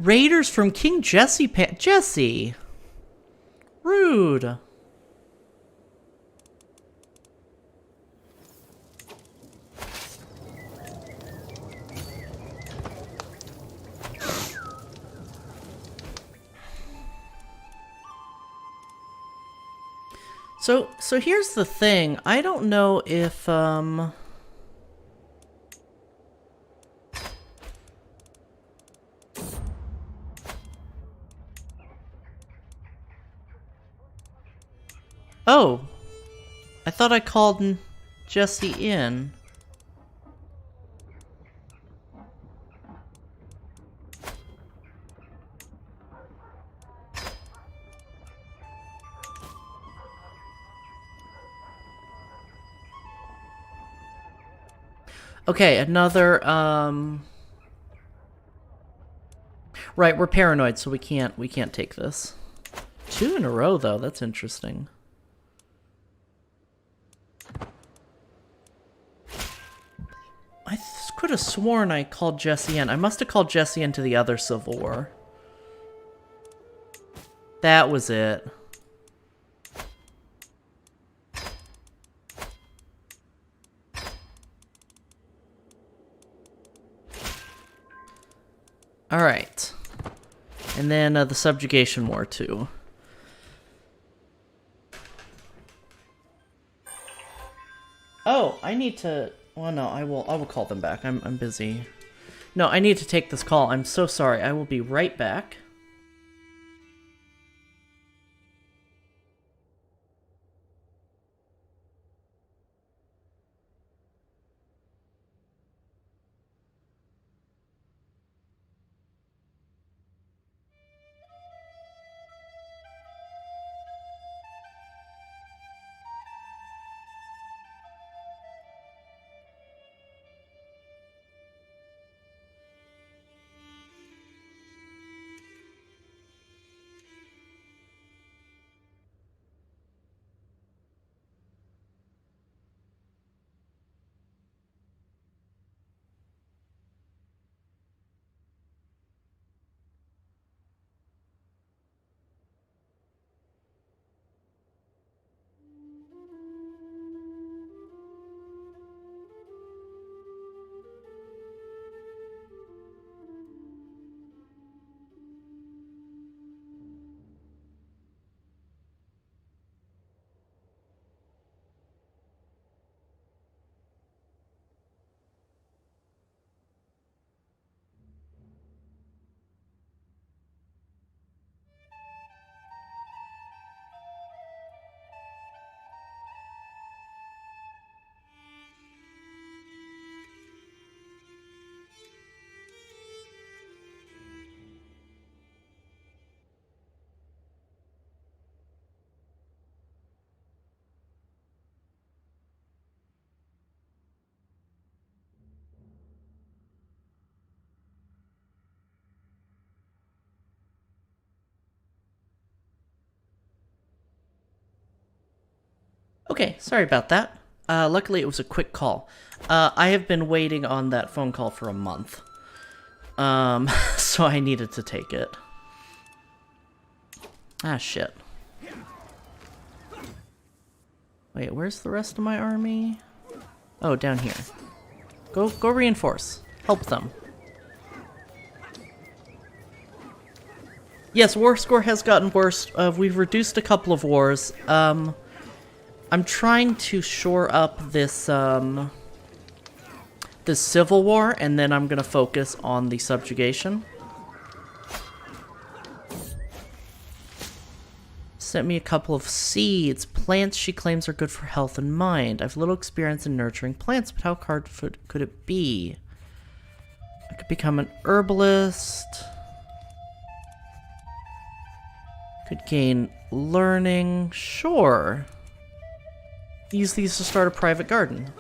Raiders from King Jesse Jesse! Rude! So here's the thing. I don't know if, Oh, I thought I called Jesse in. Okay, another, Right, we're paranoid, so we can't take this. 2 in a row, though. That's interesting. I could have sworn I called Jesse in. I must have called Jesse into the other Civil War. That was it. Alright. And then the Subjugation War, too. Oh, I need to... Well, no, I will call them back. I'm busy. No, I need to take this call. I'm so sorry. I will be right back. Okay, sorry about that. Luckily it was a quick call. I have been waiting on that phone call for a month. So I needed to take it. Ah, shit. Wait, where's the rest of my army? Oh, down here. Go reinforce. Help them. Yes, war score has gotten worse. We've reduced a couple of wars. I'm trying to shore up this, this civil war, and then I'm gonna focus on the subjugation. Sent me a couple of seeds. Plants she claims are good for health and mind. I've little experience in nurturing plants, but how hard could it be? I could become an herbalist. Could gain learning. Sure. Use these to start a private garden.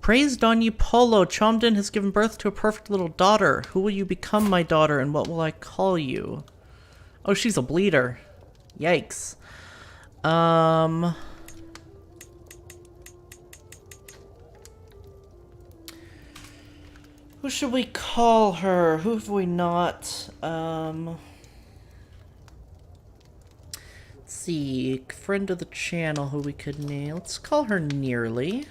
Praise Donyi-Polo. Chomden has given birth to a perfect little daughter. Who will you become, my daughter, and what will I call you? Oh, she's a bleeder. Yikes. Who should we call her? Who have we not? Let's see. Friend of the channel who we could name. Let's call her Nearly.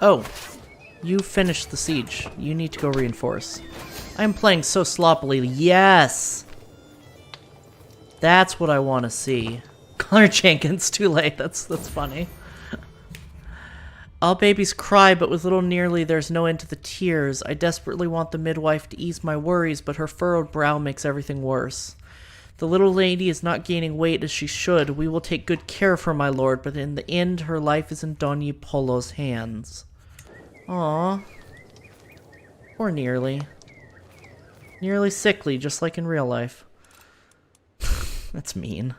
Oh, you finished the siege. You need to go reinforce. I'm playing so sloppily. Yes! That's what I want to see. Connor Jenkins, too late. That's funny. All babies cry, but with little Nearly, there's no end to the tears. I desperately want the midwife to ease my worries, but her furrowed brow makes everything worse. The little lady is not gaining weight as she should. We will take good care of her, my lord, but in the end, her life is in Donyi-Polo's hands. Aww. Or Nearly. Nearly sickly, just like in real life. That's mean.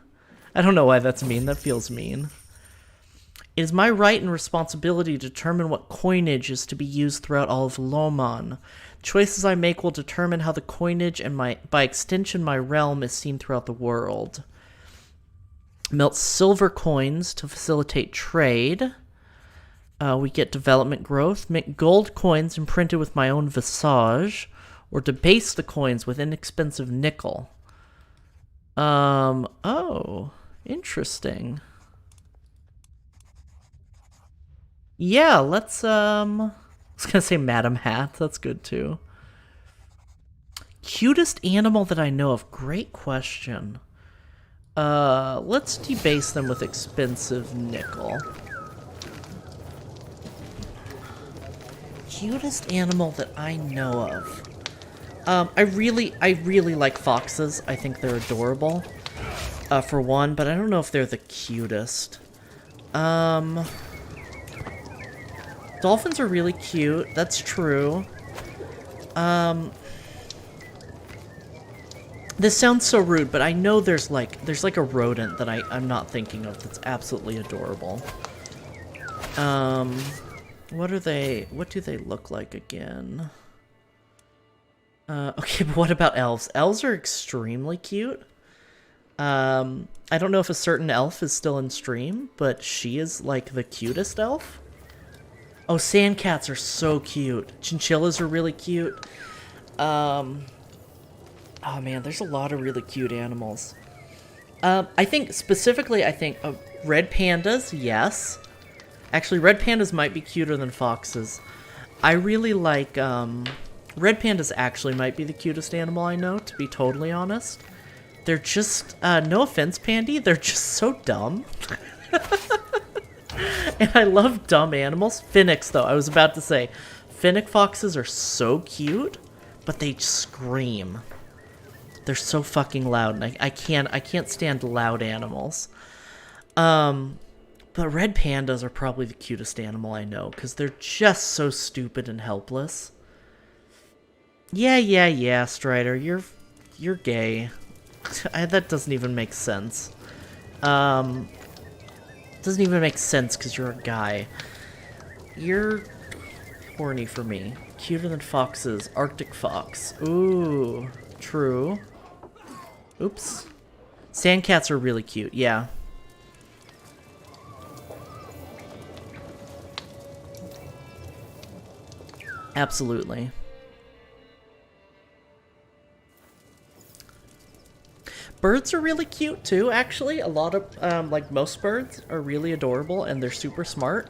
I don't know why that's mean. That feels mean. It is my right and responsibility to determine what coinage is to be used throughout all of Lhomon. Choices I make will determine how the coinage and by extension my realm is seen throughout the world. Melt silver coins to facilitate trade. We get development growth. Make gold coins imprinted with my own visage. Or debase the coins with inexpensive nickel. Oh. Interesting. Yeah, let's, I was gonna say Madam Hat. That's good, too. Cutest animal that I know of. Great question. Let's debase them with expensive nickel. Cutest animal that I know of. I really like foxes. I think they're adorable. For one, but I don't know if they're the cutest. Dolphins are really cute. That's true. This sounds so rude, but I know there's like a rodent that I'm not thinking of that's absolutely adorable. What are they? What do they look like again? Okay, but what about elves? Elves are extremely cute. I don't know if a certain elf is still in stream, but she is like the cutest elf. Oh, sandcats are so cute. Chinchillas are really cute. Oh man, there's a lot of really cute animals. I think specifically, red pandas, yes. Actually, red pandas might be cuter than foxes. I really like, red pandas actually might be the cutest animal I know, to be totally honest. They're just, no offense, Pandy, they're just so dumb. And I love dumb animals. Phoenix, though, I was about to say. Finnick foxes are so cute, but they scream. They're so fucking loud, and I can't stand loud animals. But red pandas are probably the cutest animal I know, because they're just so stupid and helpless. Yeah, Strider, you're gay. That doesn't even make sense. Doesn't even make sense because you're a guy. You're horny for me. Cuter than foxes. Arctic fox. Ooh, true. Oops. Sandcats are really cute, yeah. Absolutely. Birds are really cute too, actually. A lot of, like most birds are really adorable and they're super smart.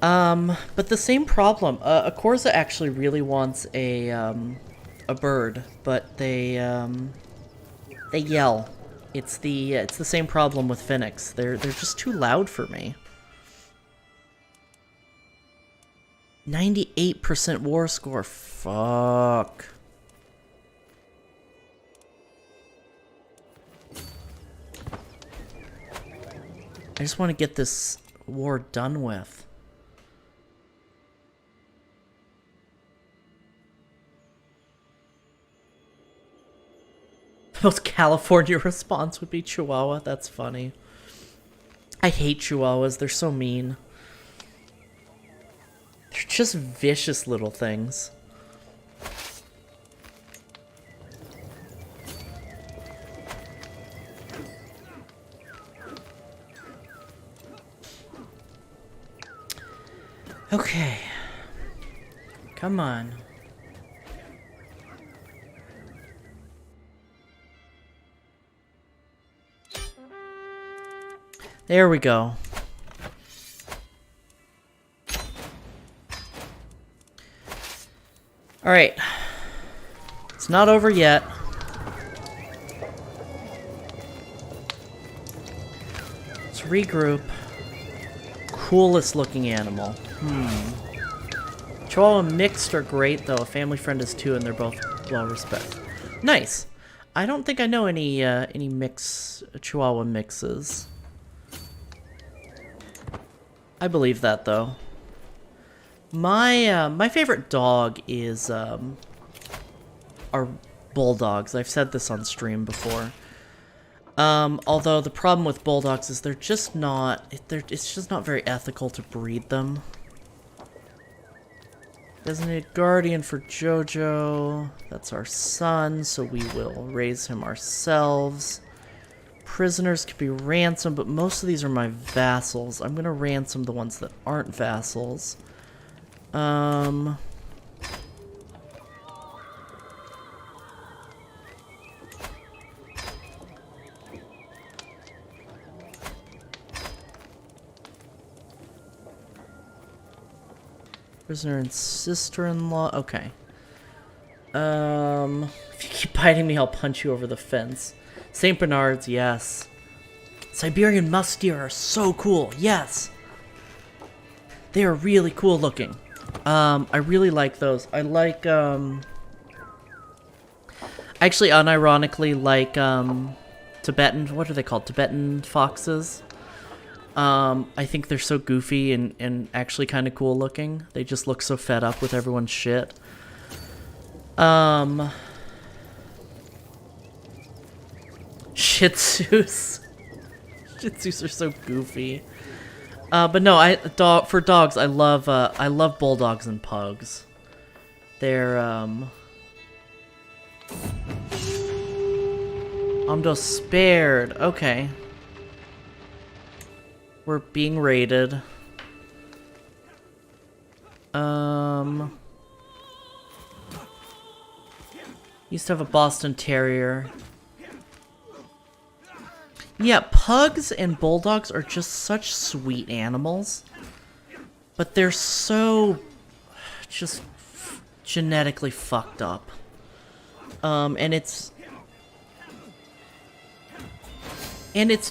But the same problem. Akorza actually really wants a bird, but they yell. It's the same problem with Phoenix. They're just too loud for me. 98% war score. Fuck. I just want to get this war done with. The most California response would be Chihuahua. That's funny. I hate Chihuahuas. They're so mean. They're just vicious little things. Okay. Come on. There we go. Alright. It's not over yet. Let's regroup. Coolest looking animal. Chihuahua mixed are great, though. A family friend is too, and they're both well respected. Nice. I don't think I know any Chihuahua mixes. I believe that, though. My favorite dog is are bulldogs. I've said this on stream before. Although the problem with bulldogs is it's just not very ethical to breed them. Designated guardian for Jojo. That's our son, so we will raise him ourselves. Prisoners can be ransomed, but most of these are my vassals. I'm gonna ransom the ones that aren't vassals. Prisoner and sister-in-law. Okay. If you keep biting me, I'll punch you over the fence. St. Bernards, yes. Siberian musk deer are so cool, yes. They are really cool looking. I really like those. I like, actually, unironically, like, Tibetan, what are they called? Tibetan foxes. I think they're so goofy and actually kind of cool looking. They just look so fed up with everyone's shit. Shih Tzus. Shih Tzus are so goofy. But no, for dogs, I love bulldogs and pugs. They're, Amdo spared. Okay. We're being raided. Used to have a Boston Terrier. Yeah, pugs and bulldogs are just such sweet animals. But they're so just genetically fucked up. And it's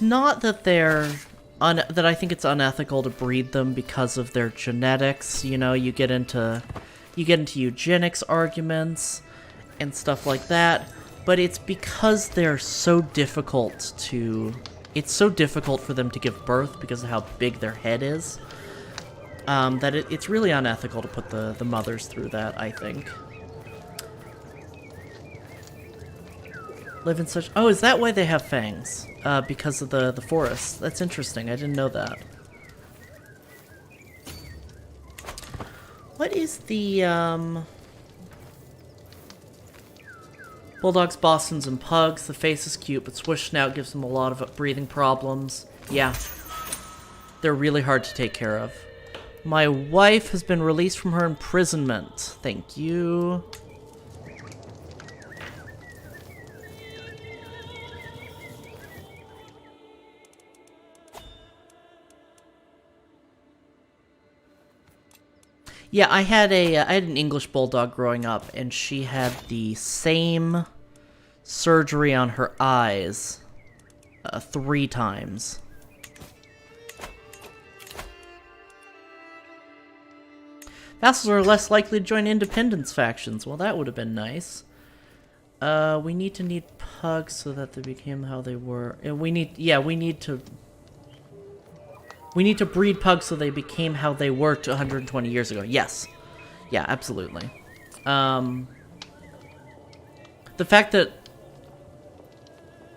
not that they're that I think it's unethical to breed them because of their genetics. You know, you get into eugenics arguments and stuff like that, but it's because they're so difficult to... It's so difficult for them to give birth because of how big their head is, that it's really unethical to put the mothers through that, I think. live in such... Oh, is that why they have fangs? Because of the forest. That's interesting. I didn't know that. What is the, Bulldogs, Bostons, and Pugs. The face is cute, but swish snout gives them a lot of breathing problems. Yeah. They're really hard to take care of. My wife has been released from her imprisonment. Thank you. Yeah, I had an English bulldog growing up, and she had the same surgery on her eyes 3 times. Vassals are less likely to join independence factions. Well, that would have been nice. We need pugs so that they became how they were. And we need to breed pugs so they became how they were 120 years ago. Yes. Yeah, absolutely. The fact that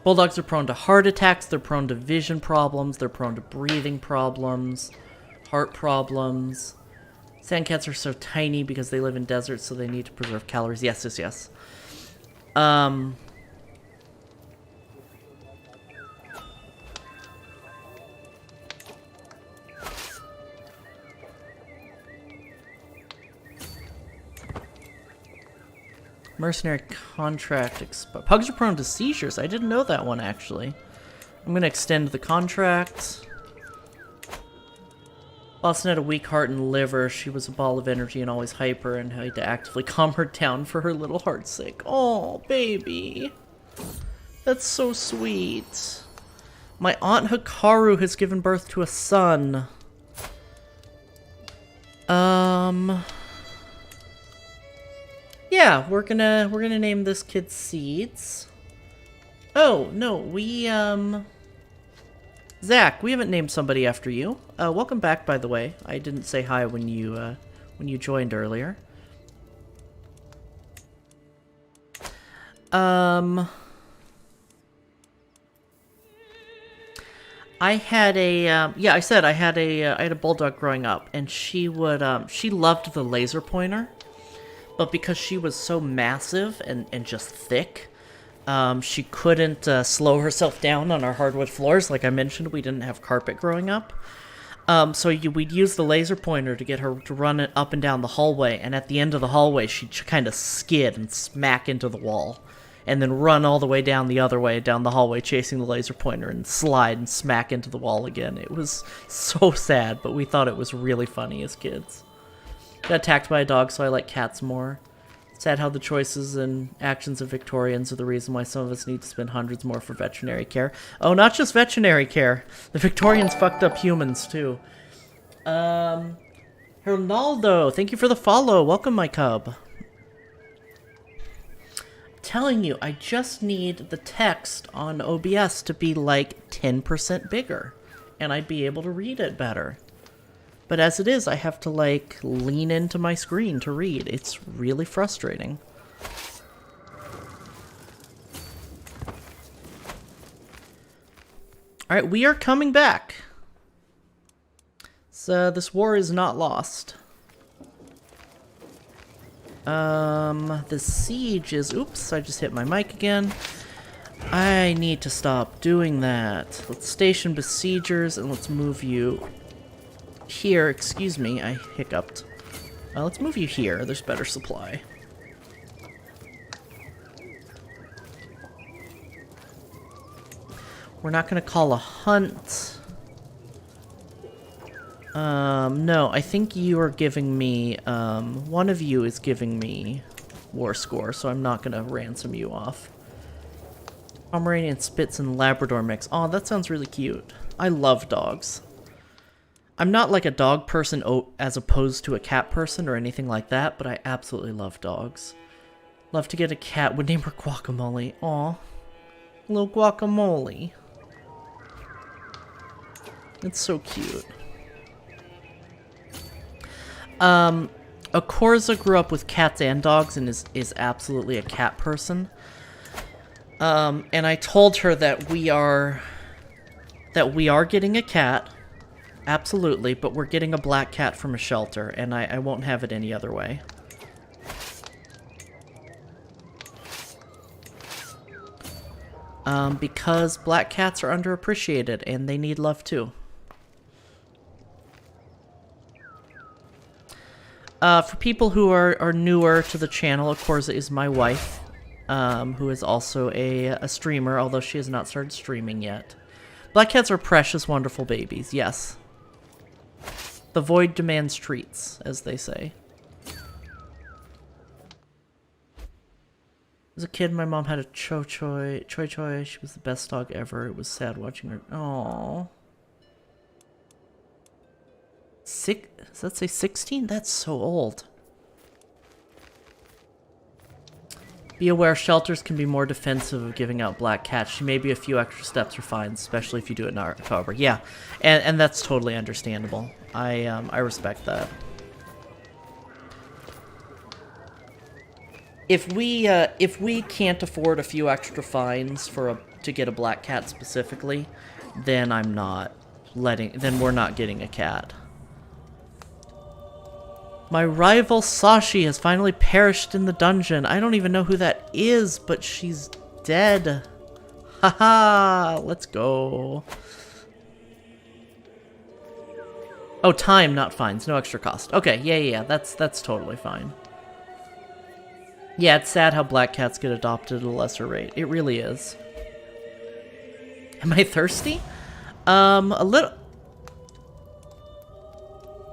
bulldogs are prone to heart attacks, they're prone to vision problems, they're prone to breathing problems, heart problems. Sandcats are so tiny because they live in deserts, so they need to preserve calories. Yes, yes, yes. Mercenary Contract Pugs are prone to seizures. I didn't know that one, actually. I'm going to extend the contract. Boston had a weak heart and liver. She was a ball of energy and always hyper, and I had to actively calm her down for her little heart's sake. Oh, baby. That's so sweet. My Aunt Hikaru has given birth to a son. Yeah, we're gonna name this kid Seeds. Oh, no, Zach, we haven't named somebody after you. Welcome back, by the way. I didn't say hi when you joined earlier. I had a, yeah, I said I had a bulldog growing up, and she loved the laser pointer, but because she was so massive and just thick, she couldn't slow herself down on our hardwood floors. Like I mentioned, we didn't have carpet growing up. So we'd use the laser pointer to get her to run it up and down the hallway, and at the end of the hallway, she'd kind of skid and smack into the wall, and then run all the way down the other way down the hallway, chasing the laser pointer, and slide and smack into the wall again. It was so sad, but we thought it was really funny as kids. Got attacked by a dog, so I like cats more. Sad how the choices and actions of Victorians are the reason why some of us need to spend hundreds more for veterinary care. Oh, not just veterinary care. The Victorians fucked up humans, too. Ronaldo, thank you for the follow. Welcome, my cub. I'm telling you, I just need the text on OBS to be like 10% bigger, and I'd be able to read it better. But as it is, I have to, like, lean into my screen to read. It's really frustrating. Alright, we are coming back. So, this war is not lost. The siege is... Oops, I just hit my mic again. I need to stop doing that. Let's station besiegers, and let's move you... here, excuse me, I hiccuped. Let's move you here, there's better supply. We're not gonna call a hunt. No, I think you are giving me, one of you is giving me war score, so I'm not gonna ransom you off. Pomeranian Spitz and Labrador mix. Oh, that sounds really cute. I love dogs. I'm not like a dog person as opposed to a cat person or anything like that, but I absolutely love dogs. Love to get a cat. Would name her Guacamole. Aw. Little Guacamole. It's so cute. Akorza grew up with cats and dogs and is absolutely a cat person. And I told her that we are getting a cat, absolutely, but we're getting a black cat from a shelter, and I won't have it any other way. Because black cats are underappreciated, and they need love too. For people who are newer to the channel, Korza is my wife, who is also a streamer, although she has not started streaming yet. Black cats are precious, wonderful babies, yes. The void demands treats, as they say. As a kid, my mom had a Choi. She was the best dog ever. It was sad watching her. Aww. Does that say 16? That's so old. Be aware, shelters can be more defensive of giving out black cats. Maybe a few extra steps are fine, especially if you do it in October. Yeah, and that's totally understandable. I respect that. If we can't afford a few extra fines to get a black cat specifically, then then we're not getting a cat. My rival Sashi has finally perished in the dungeon. I don't even know who that is, but she's dead. Haha, let's go. Oh, time, not fines. No extra cost. Okay, yeah, that's totally fine. Yeah, it's sad how black cats get adopted at a lesser rate. It really is. Am I thirsty? A little...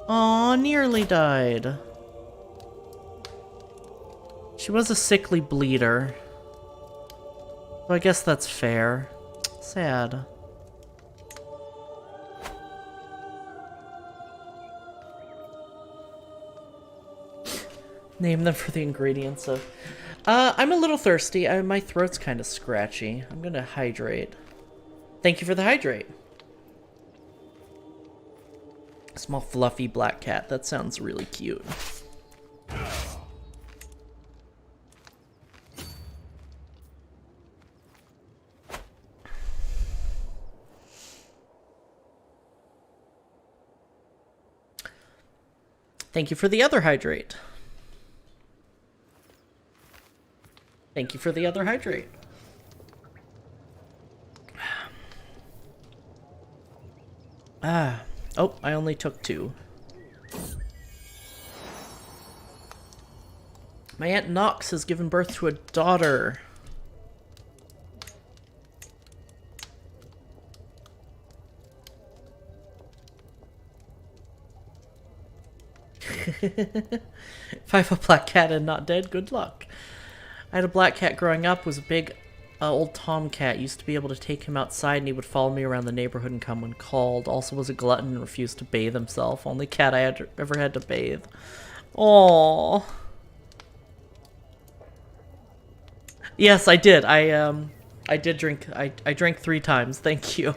Aw, nearly died. She was a sickly bleeder. So I guess that's fair. Sad. Name them for the ingredients of... I'm a little thirsty. My throat's kind of scratchy. I'm gonna hydrate. Thank you for the hydrate. Small fluffy black cat. That sounds really cute. Thank you for the other hydrate. Thank you for the other hydrate. Oh, I only took 2. My Aunt Nox has given birth to a daughter. If I have a black cat and not dead, good luck. I had a black cat growing up. Was a big old tomcat. Used to be able to take him outside and he would follow me around the neighborhood and come when called. Also was a glutton and refused to bathe himself. Only cat I ever had to bathe. Aww. Yes, I did. I did drink. I drank 3 times. Thank you.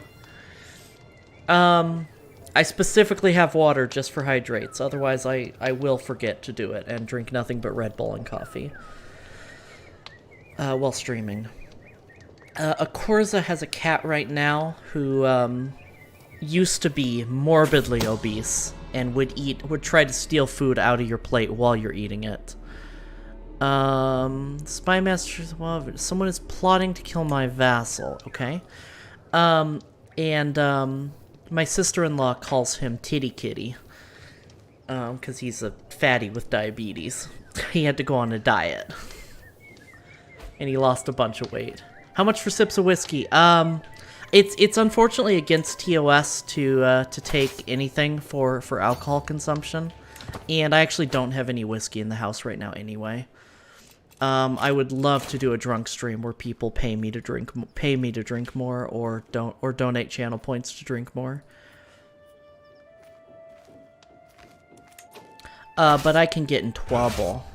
I specifically have water just for hydrates. Otherwise, I will forget to do it and drink nothing but Red Bull and coffee. While streaming. Korza has a cat right now who used to be morbidly obese and would try to steal food out of your plate while you're eating it. Spy Master's, well, someone is plotting to kill my vassal. Okay. My sister-in-law calls him Titty Kitty. Because he's a fatty with diabetes. He had to go on a diet. And he lost a bunch of weight. How much for sips of whiskey? It's unfortunately against TOS to take anything for alcohol consumption, and I actually don't have any whiskey in the house right now anyway. I would love to do a drunk stream where people pay me to drink more, or donate channel points to drink more. But I can get in trouble.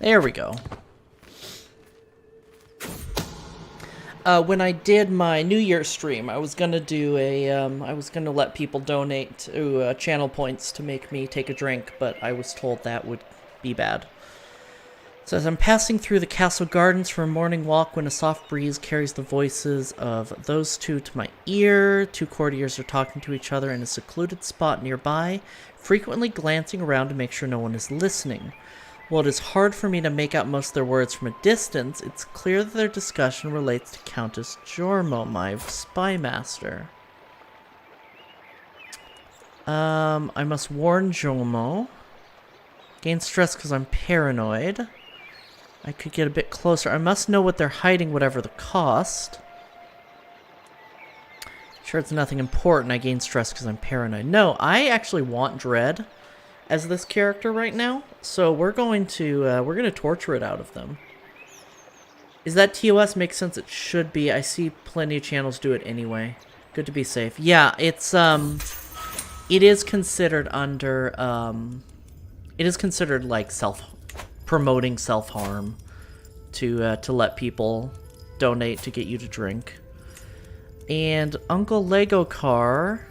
There we go. When I did my New Year stream, I was gonna do I was gonna let people donate to channel points to make me take a drink, but I was told that would be bad. So as I'm passing through the castle gardens for a morning walk when a soft breeze carries the voices of those two to my ear, two courtiers are talking to each other in a secluded spot nearby, frequently glancing around to make sure no one is listening. While it is hard for me to make out most of their words from a distance, it's clear that their discussion relates to Countess Jormo, my spy master. I must warn Jormo. Gain stress because I'm paranoid. I could get a bit closer. I must know what they're hiding, whatever the cost. Sure, it's nothing important. I gain stress because I'm paranoid. No, I actually want dread as this character right now, so we're going to torture it out of them. Is that TOS? Makes sense. It should be. I see plenty of channels do it anyway. Good to be safe. Yeah, it's it is considered under it is considered like promoting self-harm to let people donate to get you to drink. And Uncle Lego Car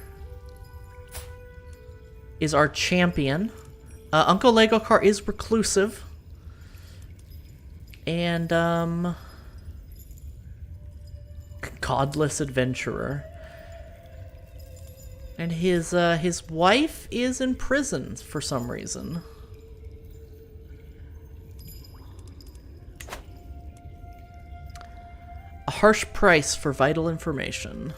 is our champion. Uncle Lego Car is reclusive. And, godless adventurer. And his wife is in prison for some reason. A harsh price for vital information.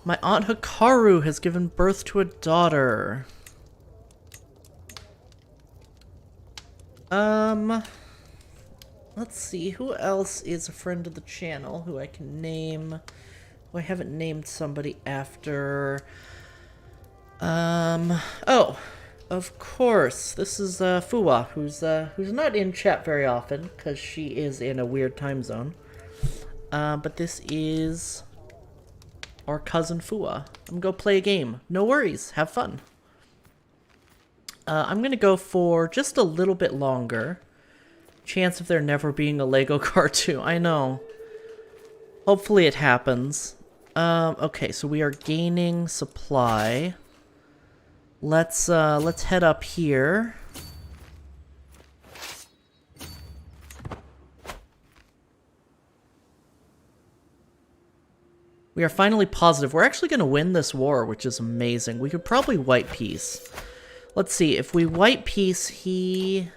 My Aunt Hikaru has given birth to a daughter. Let's see, who else is a friend of the channel who I can name? Who I haven't named somebody after. Oh, of course, this is Fuwa, who's not in chat very often because she is in a weird time zone. But this is our cousin Fuwa. I'm gonna go play a game. No worries, have fun. I'm gonna go for just a little bit longer. Chance of there never being a Lego Car 2. I know. Hopefully it happens. Okay, so we are gaining supply. Let's head up here. We are finally positive. We're actually going to win this war, which is amazing. We could probably white peace. Let's see. If we white peace, he...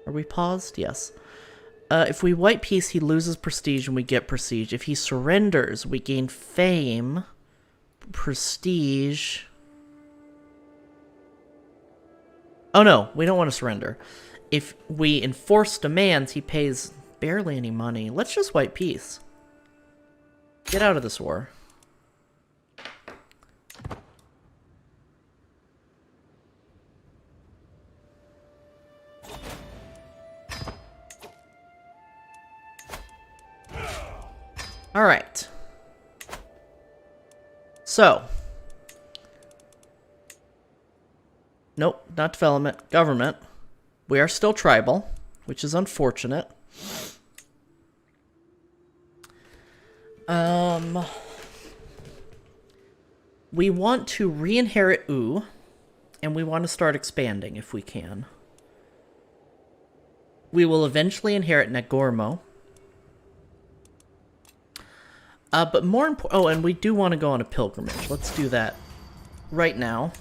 Are we paused? Yes. If we white peace, he loses prestige and we get prestige. If he surrenders, we gain fame, prestige. Oh no, we don't want to surrender. If we enforce demands, he pays barely any money. Let's just white peace. Get out of this war. All right. So. Nope, not development. Government. We are still tribal, which is unfortunate. We want to re-inherit U, and we want to start expanding if we can. We will eventually inherit Nagormo. But more important... Oh, and we do want to go on a pilgrimage. Let's do that right now.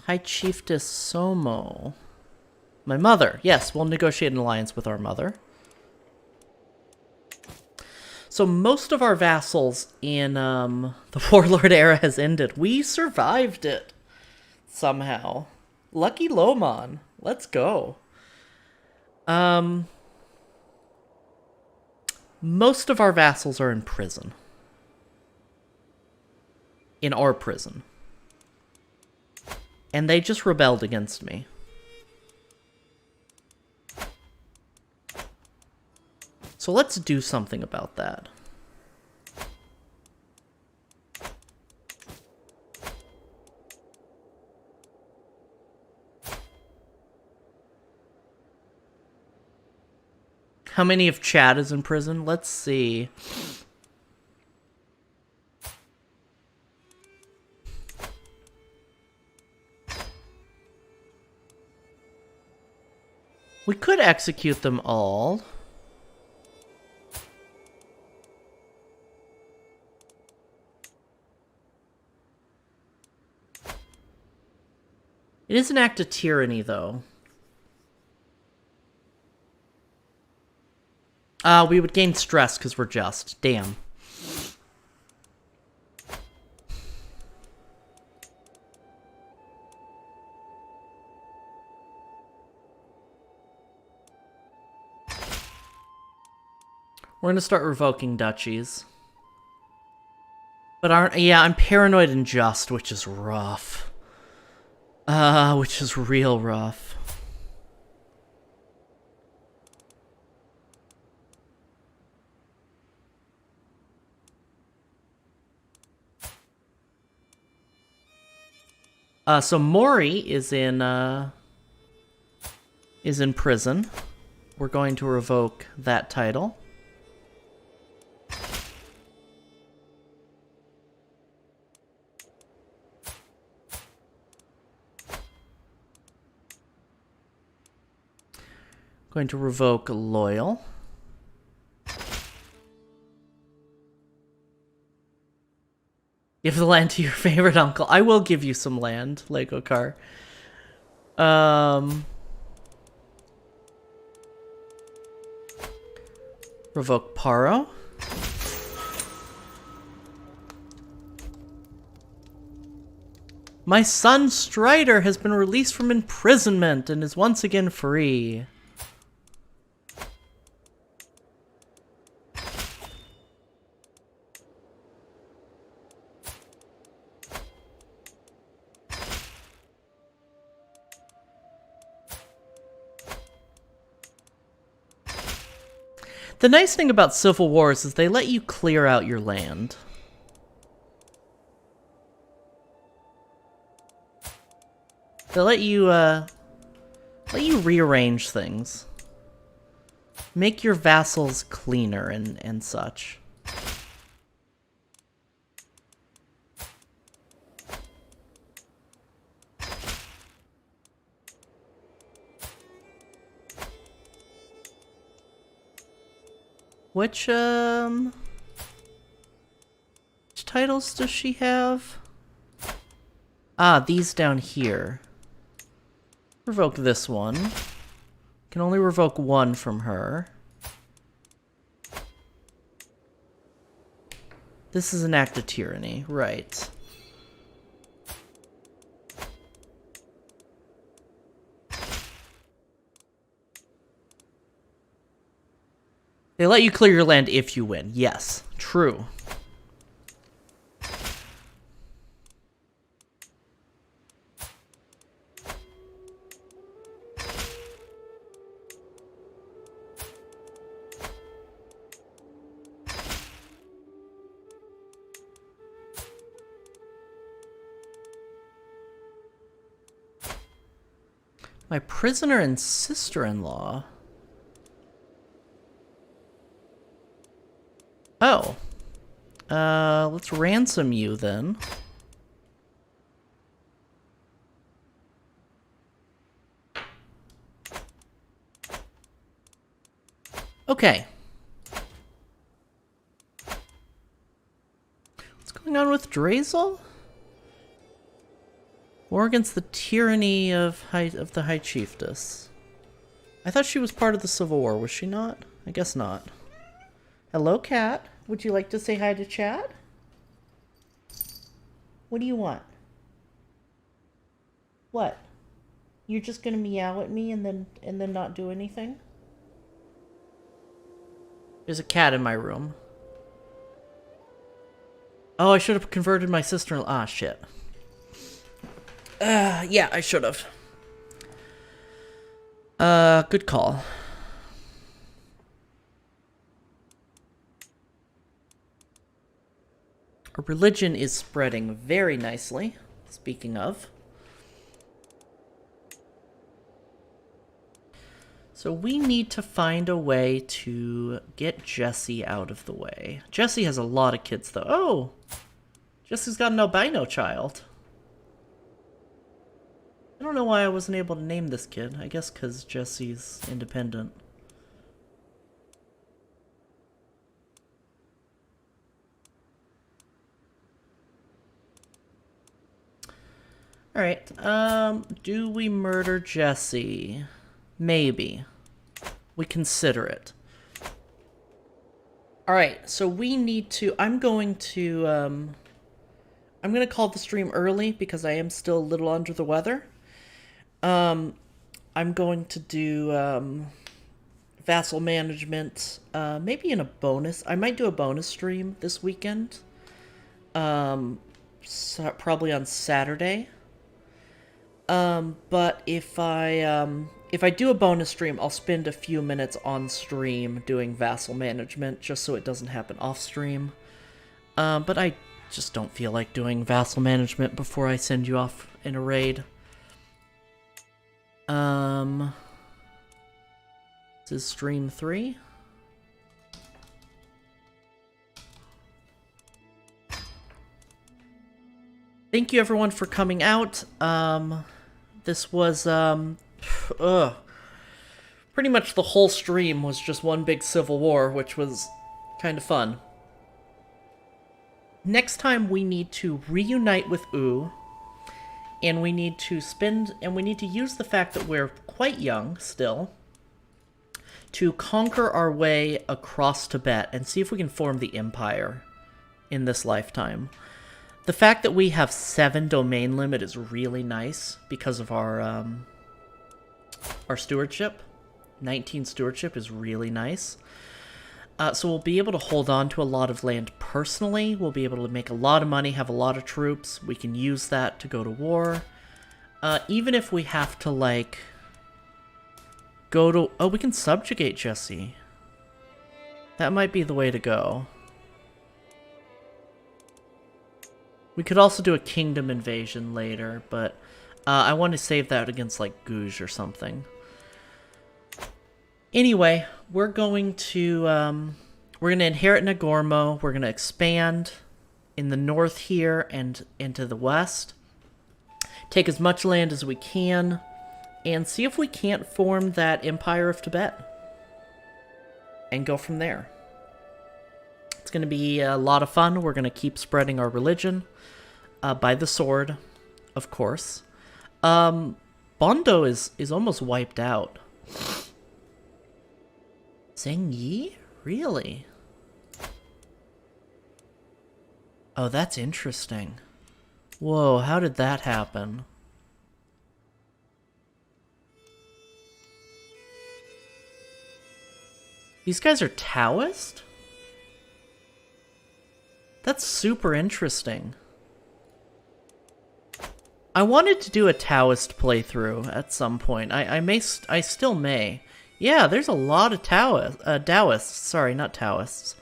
High Chiefess Somo. My mother. Yes, we'll negotiate an alliance with our mother. So most of our vassals in the Warlord era has ended. We survived it somehow. Lucky Lhomon. Let's go. Most of our vassals are in prison. In our prison. And they just rebelled against me. So let's do something about that. How many of Chad is in prison? Let's see. We could execute them all. It is an act of tyranny, though. We would gain stress because we're just. Damn. We're gonna start revoking duchies. But I'm paranoid and just, which is rough. Which is real rough. So Mori is in prison. We're going to revoke that title. Going to revoke Loyal. Give the land to your favorite uncle. I will give you some land, Lego car. Revoke Paro. My son Strider has been released from imprisonment and is once again free. The nice thing about civil wars is they let you clear out your land. They let you rearrange things. Make your vassals cleaner and such. Which titles does she have? Ah, these down here. Revoke this one. Can only revoke one from her. This is an act of tyranny, right. They let you clear your land if you win. Yes, true. My prisoner and sister-in-law. Oh. Let's ransom you then. Okay. What's going on with Drazel? War against the tyranny of the High Chiefess. I thought she was part of the Civil War, was she not? I guess not. Hello, cat. Would you like to say hi to chat? What do you want? What? You're just gonna meow at me and then not do anything? There's a cat in my room. Oh, I should have converted my sister-in-law. Ah, shit. Yeah, I should have. Good call. Our religion is spreading very nicely, speaking of. So we need to find a way to get Jesse out of the way. Jesse has a lot of kids, though. Oh! Jesse's got an albino child. I don't know why I wasn't able to name this kid. I guess because Jesse's independent. Alright, do we murder Jesse? Maybe. We consider it. Alright, so we need to... I'm going to call the stream early because I am still a little under the weather. I'm going to do, vassal management, maybe in a bonus. I might do a bonus stream this weekend. Probably on Saturday. But if I do a bonus stream, I'll spend a few minutes on stream doing vassal management, just so it doesn't happen off stream. But I just don't feel like doing vassal management before I send you off in a raid. This is stream 3. Thank you everyone for coming out. This was, pretty much the whole stream was just one big civil war, which was kind of fun. Next time we need to reunite with U, and we need to use the fact that we're quite young still to conquer our way across Tibet and see if we can form the empire in this lifetime. The fact that we have 7 domain limit is really nice because of our stewardship. 19 stewardship is really nice. So we'll be able to hold on to a lot of land personally. We'll be able to make a lot of money, have a lot of troops. We can use that to go to war. Even if we have to, like, go to... Oh, we can subjugate Jesse. That might be the way to go. We could also do a kingdom invasion later, but I want to save that against, like, Guj or something. Anyway, we're going to inherit Nagormo. We're going to expand in the north here and into the west. Take as much land as we can, and see if we can't form that Empire of Tibet. And go from there. It's going to be a lot of fun. We're going to keep spreading our religion. By the sword, of course. Bondo is almost wiped out. Zheng Yi? Really? Oh, that's interesting. Whoa, how did that happen? These guys are Taoist? That's super interesting. I wanted to do a Taoist playthrough at some point. I still may. Yeah, there's a lot of Taoists. Sorry, not Taoists.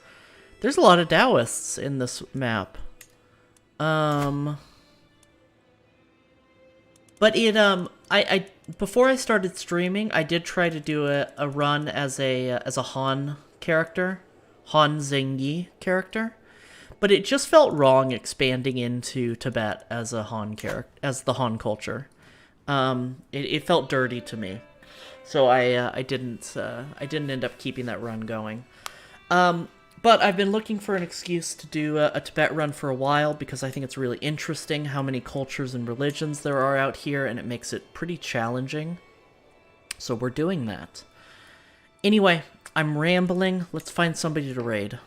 There's a lot of Taoists in this map. But it, before I started streaming, I did try to do a run as a Han character. Han Zheng Yi character. But it just felt wrong expanding into Tibet as a Han character, as the Han culture. It felt dirty to me. So I didn't end up keeping that run going. But I've been looking for an excuse to do a Tibet run for a while because I think it's really interesting how many cultures and religions there are out here, and it makes it pretty challenging. So we're doing that. Anyway, I'm rambling. Let's find somebody to raid.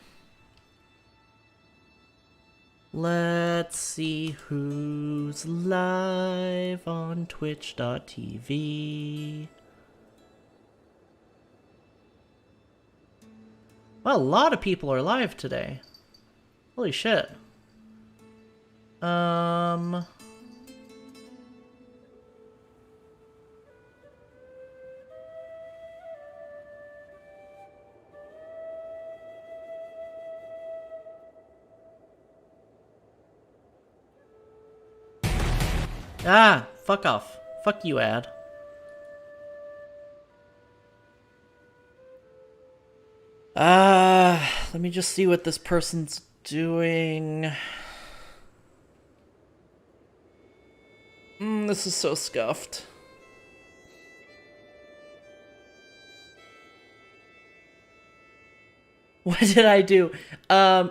Let's see who's live on twitch.tv. Well, a lot of people are live today. Holy shit. Ah, fuck off. Fuck you, ad. Let me just see what this person's doing. This is so scuffed. What did I do?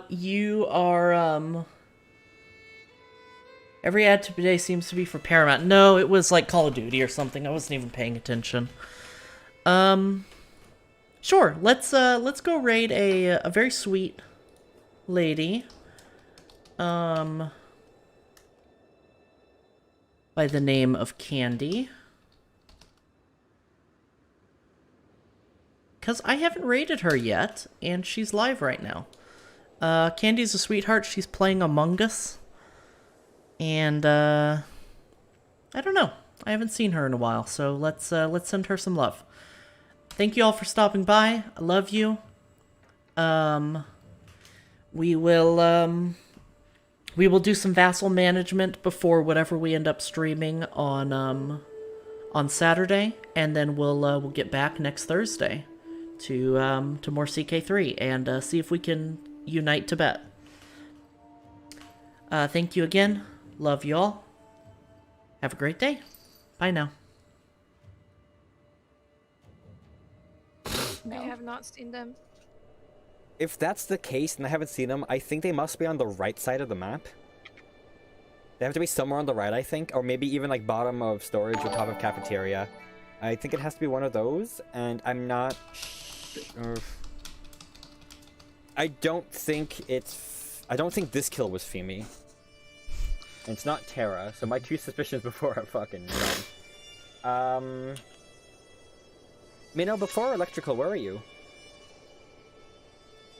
You are, every ad today seems to be for Paramount. No, it was like Call of Duty or something. I wasn't even paying attention. Sure. Let's go raid a very sweet lady. By the name of Candy. Because I haven't raided her yet, and she's live right now. Candy's a sweetheart. She's playing Among Us. And, I don't know. I haven't seen her in a while, so let's send her some love. Thank you all for stopping by. I love you. We will do some vassal management before whatever we end up streaming on Saturday, and then we'll get back next Thursday to more CK3 and see if we can unite Tibet. Thank you again. Love you all. Have a great day. Bye now. I have not seen them. If that's the case and I haven't seen them, I think they must be on the right side of the map. They have to be somewhere on the right, I think, or maybe even like bottom of storage or top of cafeteria. I think it has to be one of those, and I'm not sure. I don't think this kill was Femi. And it's not Terra, so my two suspicions before are fucking none. Minnow, before Electrical, where are you?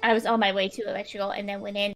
I was on my way to electrical and then went in